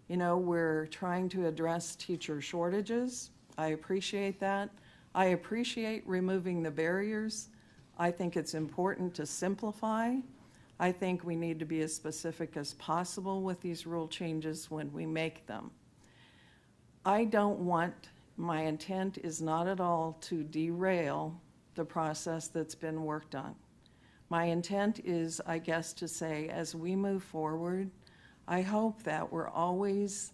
F: You know, we're trying to address teacher shortages. I appreciate that. I appreciate removing the barriers. I think it's important to simplify. I think we need to be as specific as possible with these rule changes when we make them. I don't want, my intent is not at all to derail the process that's been worked on. My intent is, I guess, to say, as we move forward, I hope that we're always,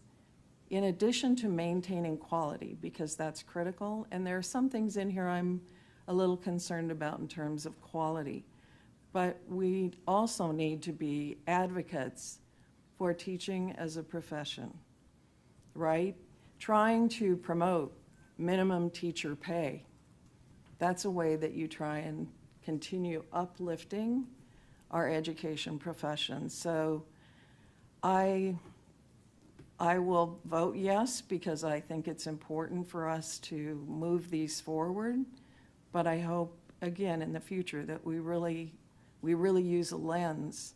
F: in addition to maintaining quality, because that's critical, and there are some things in here I'm a little concerned about in terms of quality, but we also need to be advocates for teaching as a profession, right? Trying to promote minimum teacher pay. That's a way that you try and continue uplifting our education profession. So I will vote yes, because I think it's important for us to move these forward. But I hope, again, in the future that we really use a lens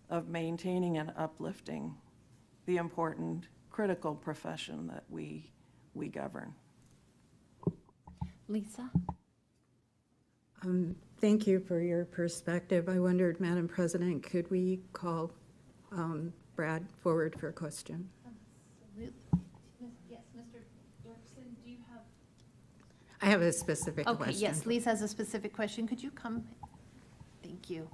F: of maintaining and uplifting the important, critical profession that we govern.
A: Lisa?
C: Thank you for your perspective. I wondered, Madam President, could we call Brad forward for a question?
A: Absolutely. Yes, Mr. Dirksen, do you have?
C: I have a specific
A: Okay,
C: question.
A: yes, Lisa has a specific question. Could you come? Thank you.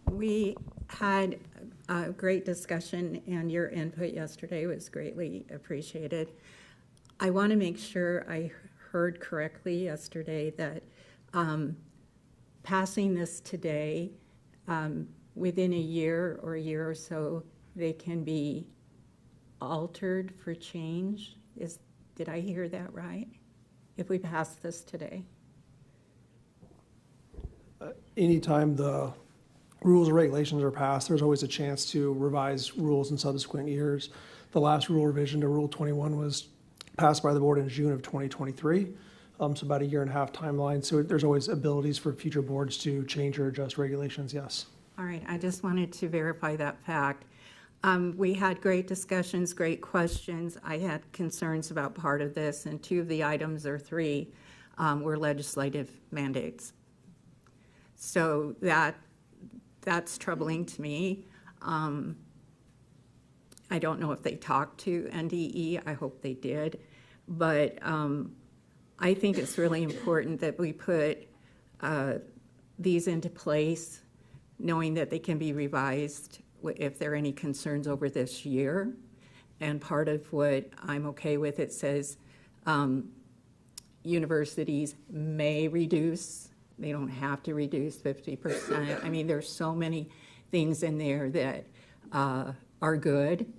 C: We had a great discussion, and your input yesterday was greatly appreciated. I want to make sure I heard correctly yesterday that passing this today, within a year or so, they can be altered for change. Did I hear that right? If we pass this today?
M: Anytime the rules or regulations are passed, there's always a chance to revise rules in subsequent years. The last rule revision to Rule 21 was passed by the board in June of 2023, so about a year and a half timeline. So there's always abilities for future boards to change or adjust regulations, yes.
C: All right, I just wanted to verify that fact. We had great discussions, great questions. I had concerns about part of this, and 2 of the items, or 3, were legislative mandates. So that's troubling to me. I don't know if they talked to NDE. I hope they did. But I think it's really important that we put these into place, knowing that they can be revised if there are any concerns over this year. And part of what I'm okay with, it says universities may reduce. They don't have to reduce 50%. I mean, there's so many things in there that are good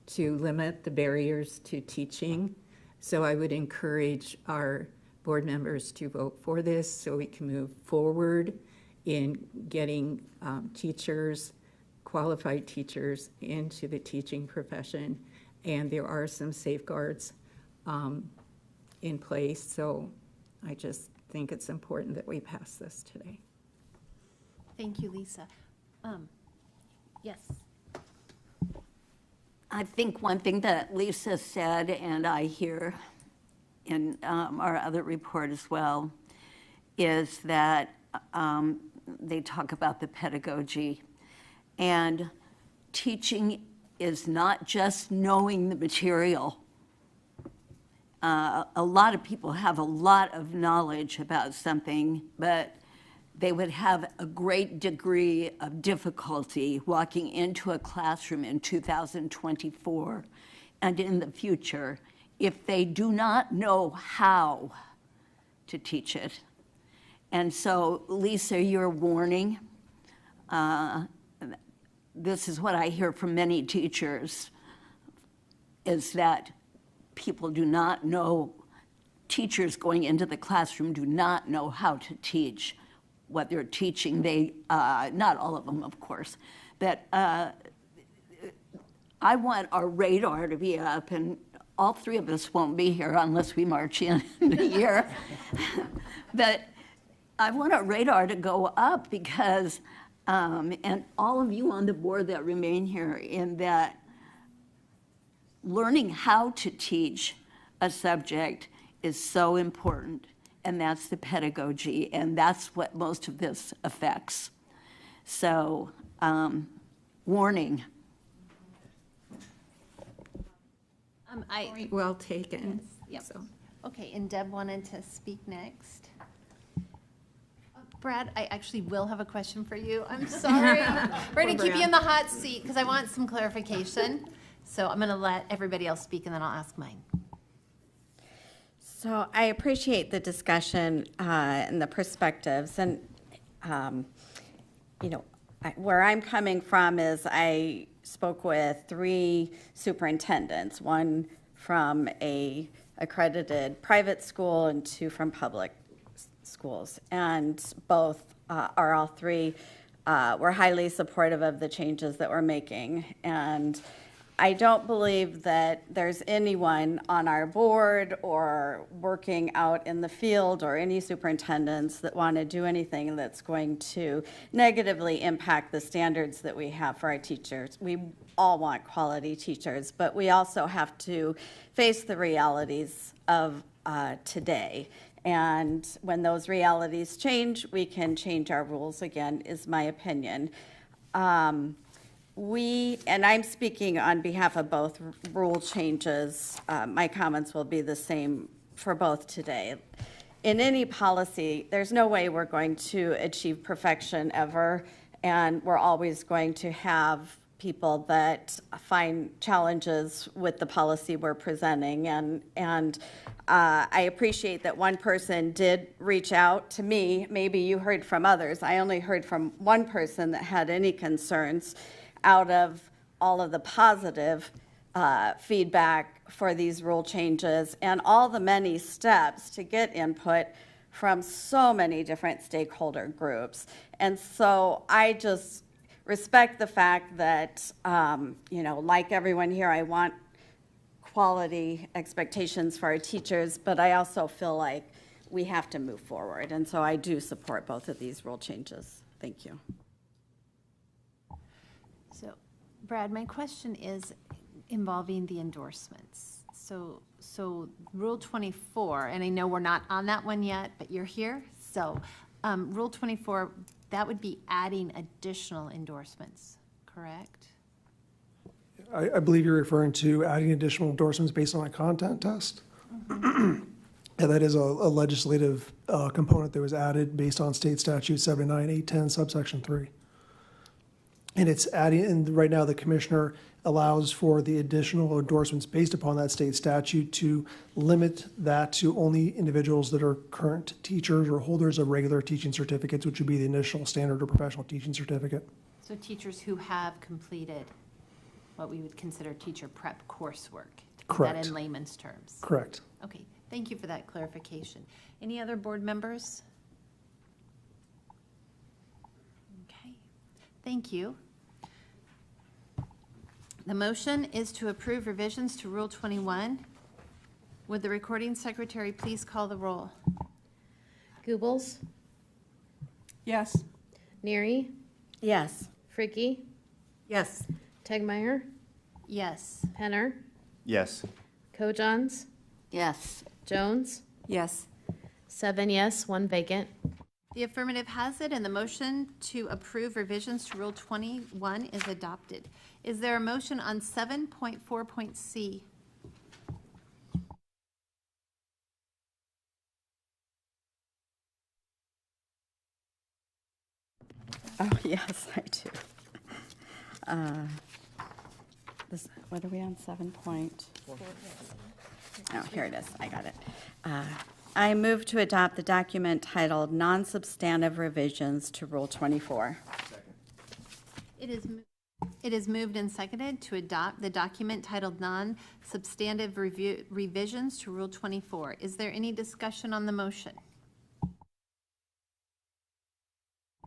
C: to limit the barriers to teaching. So I would encourage our board members to vote for this so we can move forward in getting teachers, qualified teachers, into the teaching profession. And there are some safeguards in place. So I just think it's important that we pass this today.
A: Thank you, Lisa. Yes.
I: I think one thing that Lisa said, and I hear in our other report as well, is that they talk about the pedagogy. And teaching is not just knowing the material. A lot of people have a lot of knowledge about something, but they would have a great degree of difficulty walking into a classroom in 2024 and in the future if they do not know how to teach it. And so, Lisa, your warning, this is what I hear from many teachers, is that people do not know, teachers going into the classroom do not know how to teach what they're teaching. They, not all of them, of course, but I want our radar to be up, and all 3 of us won't be here unless we march in a year. But I want our radar to go up because, and all of you on the board that remain here, in that learning how to teach a subject is so important, and that's the pedagogy, and that's what most of this affects. So, warning.
C: Point well taken.
A: Yep.
C: So,
A: Okay, and Deb wanted to speak next. Brad, I actually will have a question for you. I'm sorry. We're going to keep you in the hot seat because I want some clarification. So I'm going to let everybody else speak and then I'll ask mine.
E: So I appreciate the discussion and the perspectives. And, where I'm coming from is I spoke with 3 superintendents, one from a accredited private school and 2 from public schools. And both, all 3, were highly supportive of the changes that we're making. And I don't believe that there's anyone on our board or working out in the field or any superintendents that want to do anything that's going to negatively impact the standards that we have for our teachers. We all want quality teachers, but we also have to face the realities of today. And when those realities change, we can change our rules again, is my opinion. And I'm speaking on behalf of both rule changes. My comments will be the same for both today. In any policy, there's no way we're going to achieve perfection ever, and we're always going to have people that find challenges with the policy we're presenting. And I appreciate that one person did reach out to me. Maybe you heard from others. I only heard from one person that had any concerns out of all of the positive feedback for these rule changes and all the many steps to get input from so many different stakeholder groups. And so I just respect the fact that, like everyone here, I want quality expectations for our teachers, but I also feel like we have to move forward. And so I do support both of these rule changes. Thank you.
A: So, Brad, my question is involving the endorsements. So Rule 24, and I know we're not on that one yet, but you're here. So Rule 24, that would be adding additional endorsements, correct?
M: I believe you're referring to adding additional endorsements based on a content test. And that is a legislative component that was added based on state statute 79810 subsection 3. And it's adding, and right now the commissioner allows for the additional endorsements based upon that state statute to limit that to only individuals that are current teachers or holders of regular teaching certificates, which would be the initial standard or professional teaching certificate.
A: So teachers who have completed what we would consider teacher prep coursework. To put that
M: Correct.
A: in layman's terms.
M: Correct.
A: Okay, thank you for that clarification. Any other board members? Okay, thank you. The motion is to approve revisions to Rule 21. Would the recording secretary please call the roll?
L: Goebbels,
F: Yes.
L: Neary,
E: Yes.
L: Fricke,
C: yes.
L: Tegmeyer,
A: Yes.
L: Penner,
G: Yes.
L: Kojans,
I: Yes.
L: Jones,
B: Yes.
L: 7 yes, 1 vacant.
A: The affirmative has it, and the motion to approve revisions to Rule 21 is adopted. Is there a motion on 7.4.c?
E: Oh, yes, I do. What are we on, 7.4? Oh, here it is, I got it. I move to adopt the document titled Non-Substantive Revisions to Rule 24.
A: It is moved and seconded to adopt the document titled Non-Substantive Revisions to Rule 24. Is there any discussion on the motion?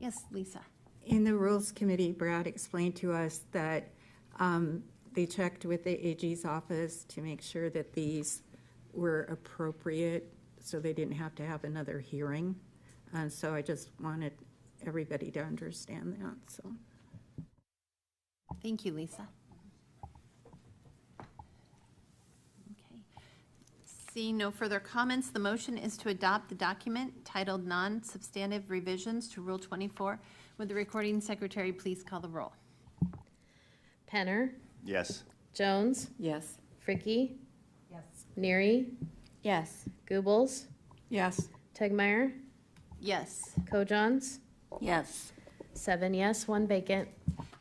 A: Yes, Lisa.
C: In the Rules Committee, Brad explained to us that they checked with the AG's office to make sure that these were appropriate, so they didn't have to have another hearing. And so I just wanted everybody to understand that, so.
A: Thank you, Lisa. Okay. Seeing no further comments, the motion is to adopt the document titled Non-Substantive Revisions to Rule 24. Would the recording secretary please call the roll?
L: Penner,
G: Yes.
L: Jones,
I: Yes.
L: Fricky. Yes. Neary,
E: Yes.
L: Goebbels,
F: Yes.
L: Tegmeyer,
A: Yes.
L: Kojons,
I: Yes.
L: 7 yes, 1 vacant.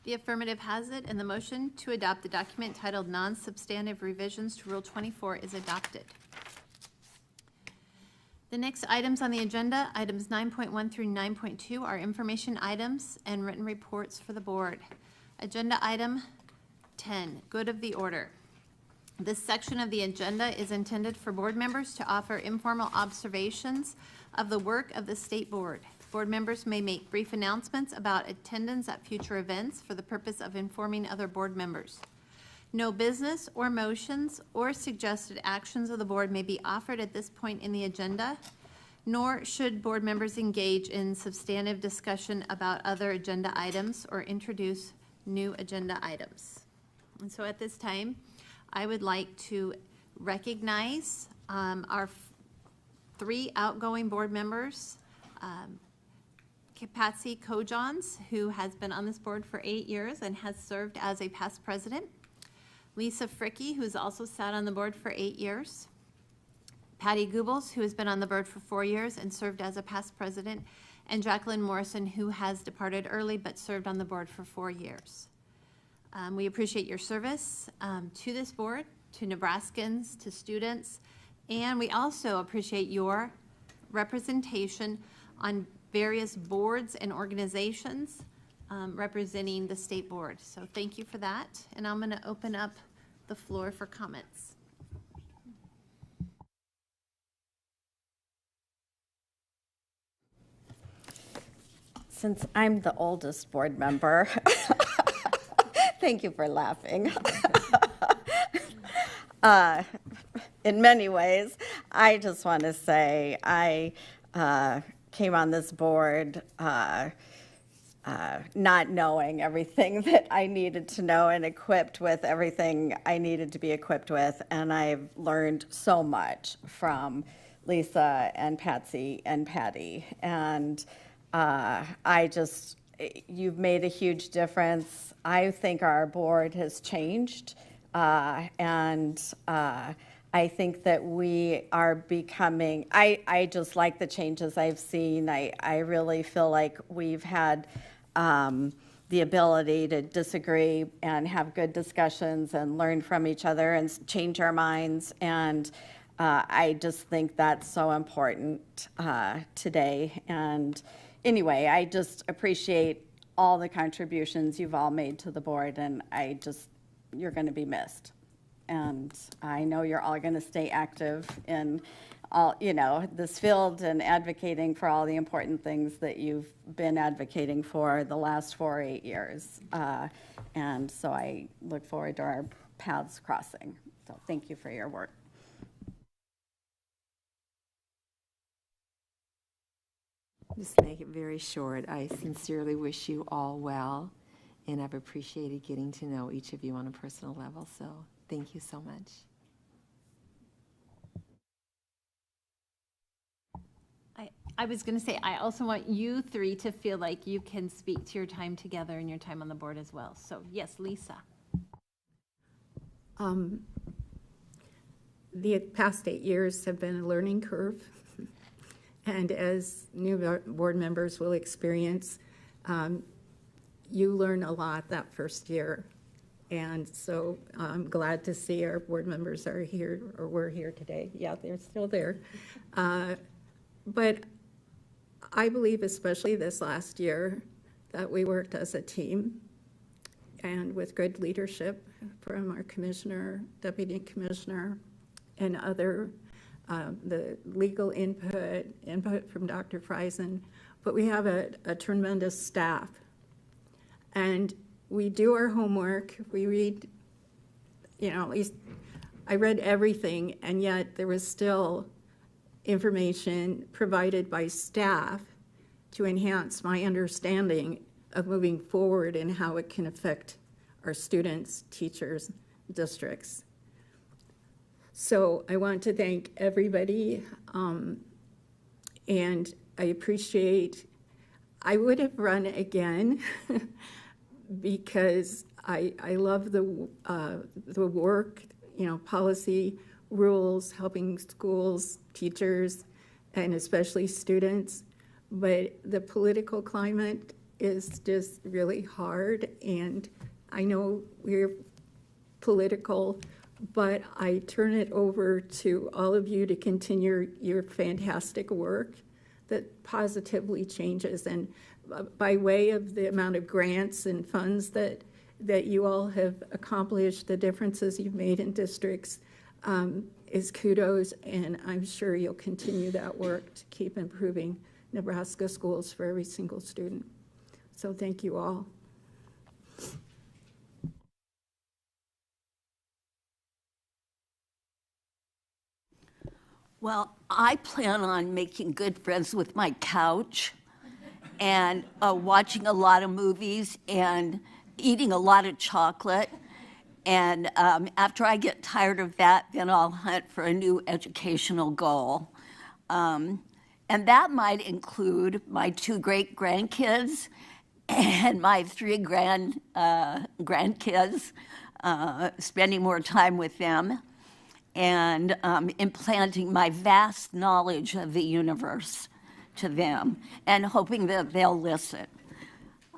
A: The affirmative has it, and the motion to adopt the document titled Non-Substantive Revisions to Rule 24 is adopted. The next items on the agenda, items 9.1 through 9.2, are information items and written reports for the board. Agenda item 10, good of the order. This section of the agenda is intended for board members to offer informal observations of the work of the state board. Board members may make brief announcements about attendance at future events for the purpose of informing other board members. No business or motions or suggested actions of the board may be offered at this point in the agenda, nor should board members engage in substantive discussion about other agenda items or introduce new agenda items. And so at this time, I would like to recognize our 3 outgoing board members, Patsy Kojons, who has been on this board for 8 years and has served as a past president, Lisa Fricky, who's also sat on the board for 8 years, Patty Goebbels, who has been on the board for 4 years and served as a past president, and Jacqueline Morrison, who has departed early but served on the board for 4 years. We appreciate your service to this board, to Nebraskans, to students, and we also appreciate your representation on various boards and organizations representing the state board. So thank you for that, and I'm going to open up the floor for comments.
E: Since I'm the oldest board member, thank you for laughing. In many ways, I just want to say I came on this board not knowing everything that I needed to know and equipped with everything I needed to be equipped with. And I've learned so much from Lisa and Patsy and Patty. And you've made a huge difference. I think our board has changed. I think that we are becoming, I just like the changes I've seen. I really feel like we've had the ability to disagree and have good discussions and learn from each other and change our minds. And I just think that's so important today. And anyway, I just appreciate all the contributions you've all made to the board, and you're going to be missed. And I know you're all going to stay active in all, this field and advocating for all the important things that you've been advocating for the last 4 or 8 years. And so I look forward to our paths crossing. So thank you for your work.
B: Just make it very short. I sincerely wish you all well, and I've appreciated getting to know each of you on a personal level. So thank you so much.
A: I was going to say, I also want you 3 to feel like you can speak to your time together and your time on the board as well. So yes, Lisa.
C: The past 8 years have been a learning curve. And as new board members will experience, you learn a lot that first year. And so I'm glad to see our board members are here, or were here today. Yeah, they're still there. But I believe, especially this last year, that we worked as a team and with good leadership from our commissioner, deputy commissioner, and other the legal input from Dr. Friesen, but we have a tremendous staff. And we do our homework, we read, at least I read everything, and yet there was still information provided by staff to enhance my understanding of moving forward and how it can affect our students, teachers, districts. So I want to thank everybody, and I appreciate, I would have run again because I love the work, policy, rules, helping schools, teachers, and especially students. But the political climate is just really hard, and I know we're political, but I turn it over to all of you to continue your fantastic work that positively changes. And by way of the amount of grants and funds that you all have accomplished, the differences you've made in districts is kudos, and I'm sure you'll continue that work to keep improving Nebraska schools for every single student. So thank you all.
I: Well, I plan on making good friends with my couch and watching a lot of movies and eating a lot of chocolate. And after I get tired of that, then I'll hunt for a new educational goal. And that might include my 2 great grandkids and my 3 grandkids, spending more time with them, and implanting my vast knowledge of the universe to them and hoping that they'll listen.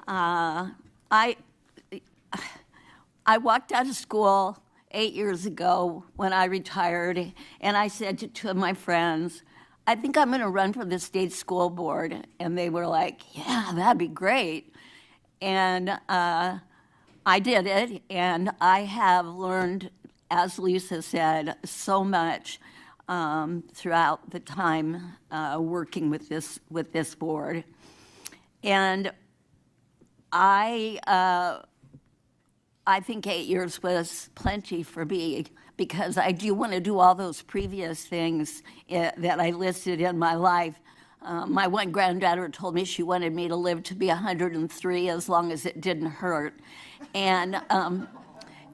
I: I walked out of school 8 years ago when I retired, and I said to 2 of my friends, I think I'm going to run for the state school board. And they were like, yeah, that'd be great. And I did it, and I have learned, as Lisa said, so much throughout the time working with this board. And I think 8 years was plenty for me, because I do want to do all those previous things that I listed in my life. My one granddaughter told me she wanted me to live to be 103 as long as it didn't hurt. And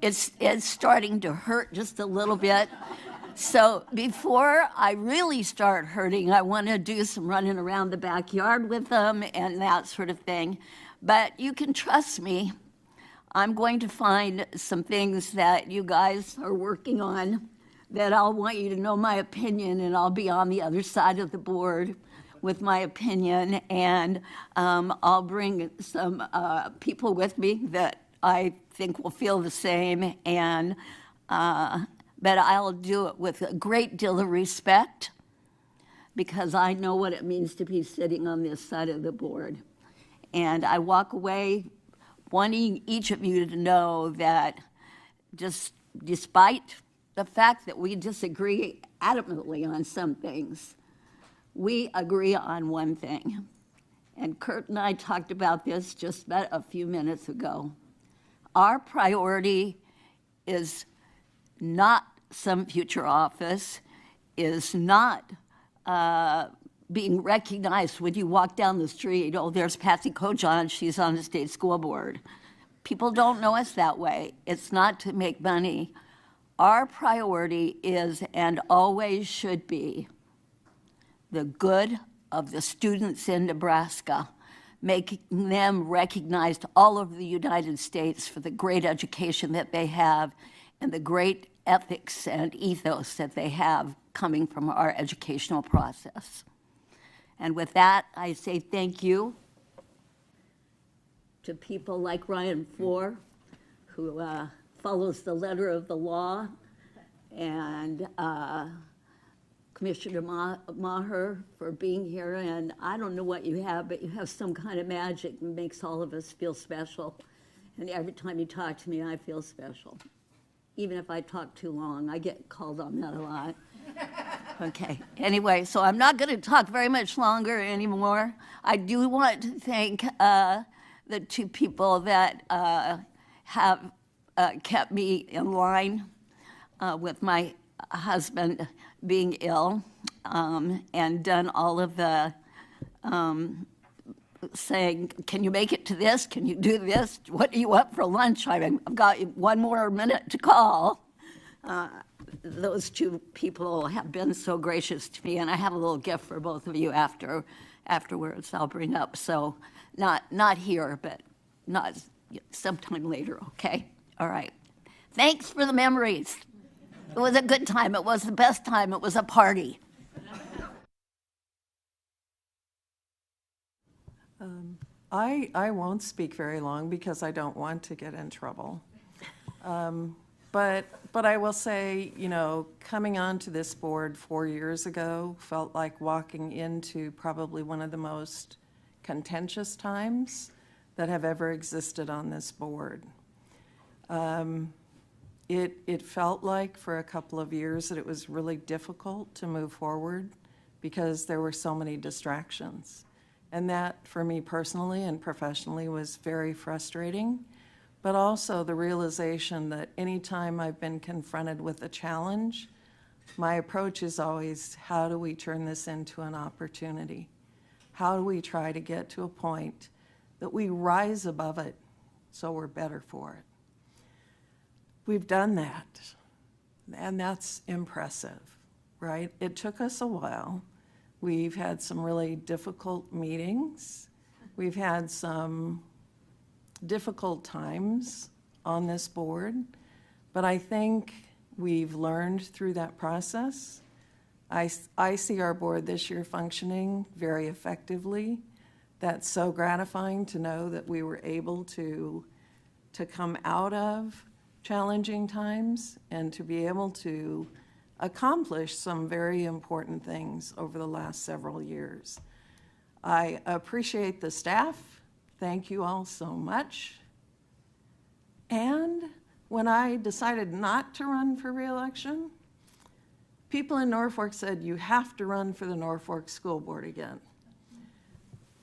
I: it's starting to hurt just a little bit. So before I really start hurting, I want to do some running around the backyard with them and that sort of thing. But you can trust me. I'm going to find some things that you guys are working on that I'll want you to know my opinion, and I'll be on the other side of the board with my opinion, and I'll bring some people with me that I think will feel the same, and but I'll do it with a great deal of respect, because I know what it means to be sitting on this side of the board. And I walk away wanting each of you to know that just despite the fact that we disagree adamantly on some things, we agree on one thing. And Kurt and I talked about this just about a few minutes ago. Our priority is not some future office, is not being recognized when you walk down the street. Oh, there's Patsy Kojon, she's on the state school board. People don't know us that way. It's not to make money. Our priority is, and always should be, the good of the students in Nebraska, making them recognized all over the United States for the great education that they have and the great ethics and ethos that they have coming from our educational process. And with that, I say thank you to people like Ryan Four, who follows the letter of the law, and Commissioner Maher for being here. And I don't know what you have, but you have some kind of magic that makes all of us feel special. And every time you talk to me, I feel special. Even if I talk too long, I get called on that a lot. Okay, anyway, so I'm not going to talk very much longer anymore. I do want to thank the 2 people that have kept me in line with my husband being ill, and done all of the saying, can you make it to this? Can you do this? What are you up for lunch? I've got 1 more minute to call. those two people have been so gracious to me, and I have a little gift for both of you afterwards I'll bring up. So not here, but not sometime later, okay? All right. Thanks for the memories. It was a good time. It was the best time. It was a party.
F: I won't speak very long because I don't want to get in trouble. But I will say, you know, coming onto this board 4 years ago felt like walking into probably one of the most contentious times that have ever existed on this board. It felt like for a couple of years that it was really difficult to move forward because there were so many distractions. And that, for me personally and professionally, was very frustrating. But also the realization that anytime I've been confronted with a challenge, my approach is always, how do we turn this into an opportunity? How do we try to get to a point that we rise above it so we're better for it? We've done that, and that's impressive, right? It took us a while. We've had some really difficult meetings. We've had some difficult times on this board, but I think we've learned through that process. I see our board this year functioning very effectively. That's so gratifying to know that we were able to come out of challenging times and to be able to accomplish some very important things over the last several years. I appreciate the staff. Thank you all so much. And when I decided not to run for re-election, people in Norfolk said, you have to run for the Norfolk School Board again.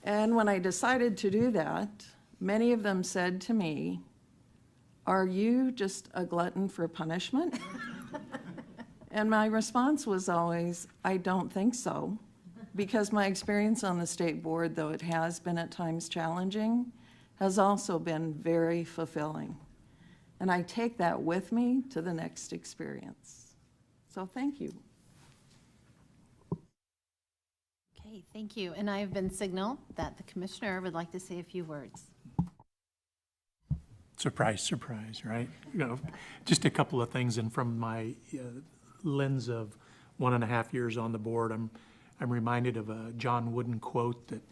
F: And when I decided to do that, many of them said to me, are you just a glutton for punishment? And my response was always, I don't think so, because my experience on the state board, though it has been at times challenging, has also been very fulfilling. And I take that with me to the next experience. So thank you.
A: Okay, thank you. And I have been signaled that the commissioner would like to say a few words.
D: Surprise, surprise, right? You know, just a couple of things, and from my lens of 1.5 years on the board, I'm reminded of a John Wooden quote that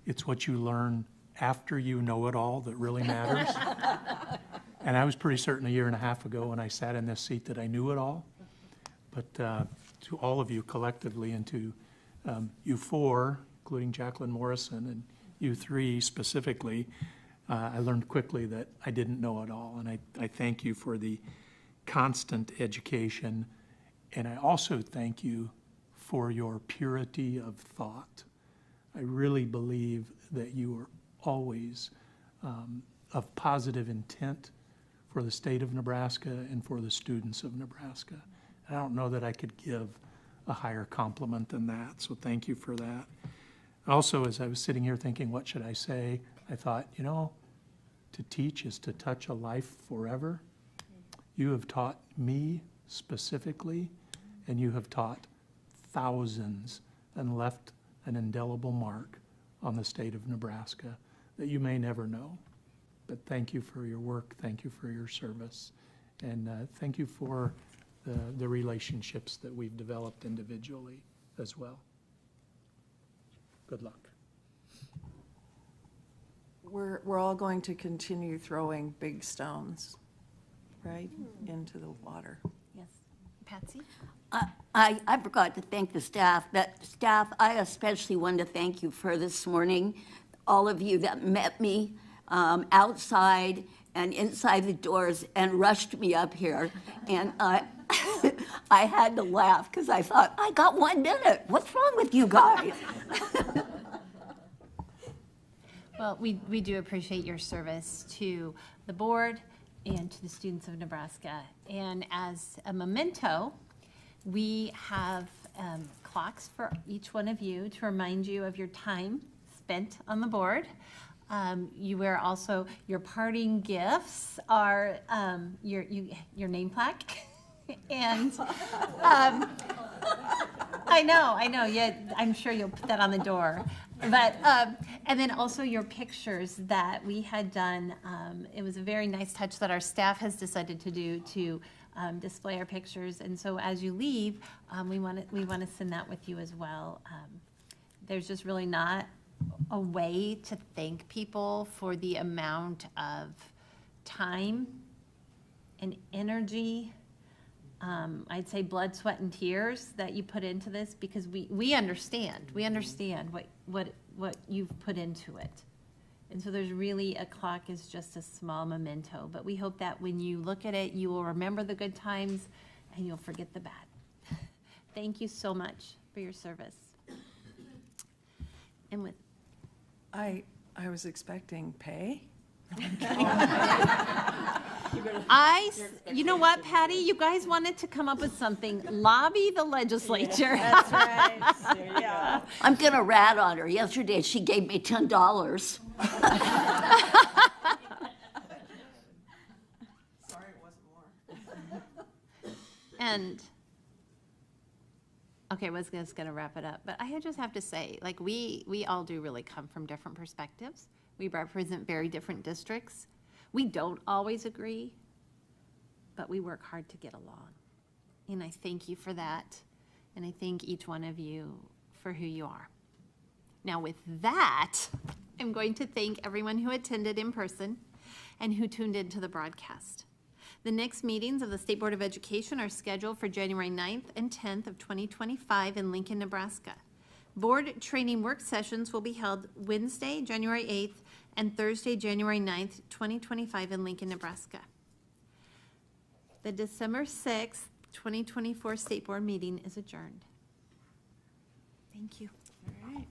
D: it's what you learn after you know it all that really matters. And I was pretty certain 1.5 years ago when I sat in this seat that I knew it all. But to all of you collectively, and to you four, including Jacqueline Morrison, and you three specifically, I learned quickly that I didn't know it all. And I thank you for the constant education. And I also thank you for your purity of thought. I really believe that you are always of positive intent for the state of Nebraska and for the students of Nebraska. I don't know that I could give a higher compliment than that, so thank you for that. Also, as I was sitting here thinking, what should I say? I thought, you know, to teach is to touch a life forever. You have taught me specifically, and you have taught thousands and left an indelible mark on the state of Nebraska that you may never know. But thank you for your work, thank you for your service, and thank you for the relationships that we've developed individually as well. Good luck.
F: We're all going to continue throwing big stones, right, into the water.
A: Yes. Patsy?
I: I forgot to thank the staff. That staff, I especially wanted to thank you for this morning. All of you that met me outside and inside the doors and rushed me up here. And I had to laugh because I thought, I got 1 minute. What's wrong with you guys?
A: Well, we do appreciate your service to the board and to the students of Nebraska. And as a memento, we have clocks for each one of you to remind you of your time spent on the board. You wear also, your parting gifts are your name plaque And I know, yeah, I'm sure you'll put that on the door. But, and then also your pictures that we had done, it was a very nice touch that our staff has decided to do to display our pictures. And so as you leave, we want to send that with you as well. There's just really not a way to thank people for the amount of time and energy, I'd say blood, sweat, and tears that you put into this, because we understand what you've put into it. And so there's really, a clock is just a small memento, but we hope that when you look at it, you will remember the good times and you'll forget the bad. Thank you so much for your service. And with,
F: I was expecting pay.
A: you know what, Patty, you guys wanted to come up with something, lobby the legislature.
F: That's right. Yeah.
I: I'm going to rat on her. Yesterday, she gave me $10.
F: Sorry, it wasn't more.
A: And, okay, I was just gonna wrap it up, but I just have to say, like, we all do really come from different perspectives. We represent very different districts. We don't always agree, but we work hard to get along. And I thank you for that, and I thank each one of you for who you are. Now, with that, I'm going to thank everyone who attended in person and who tuned into the broadcast. The next meetings of the State Board of Education are scheduled for January 9th and 10th of 2025 in Lincoln, Nebraska. Board training work sessions will be held Wednesday, January 8th, and Thursday, January 9th, 2025 in Lincoln, Nebraska. The December 6th, 2024 State Board meeting is adjourned. Thank you.
F: All right.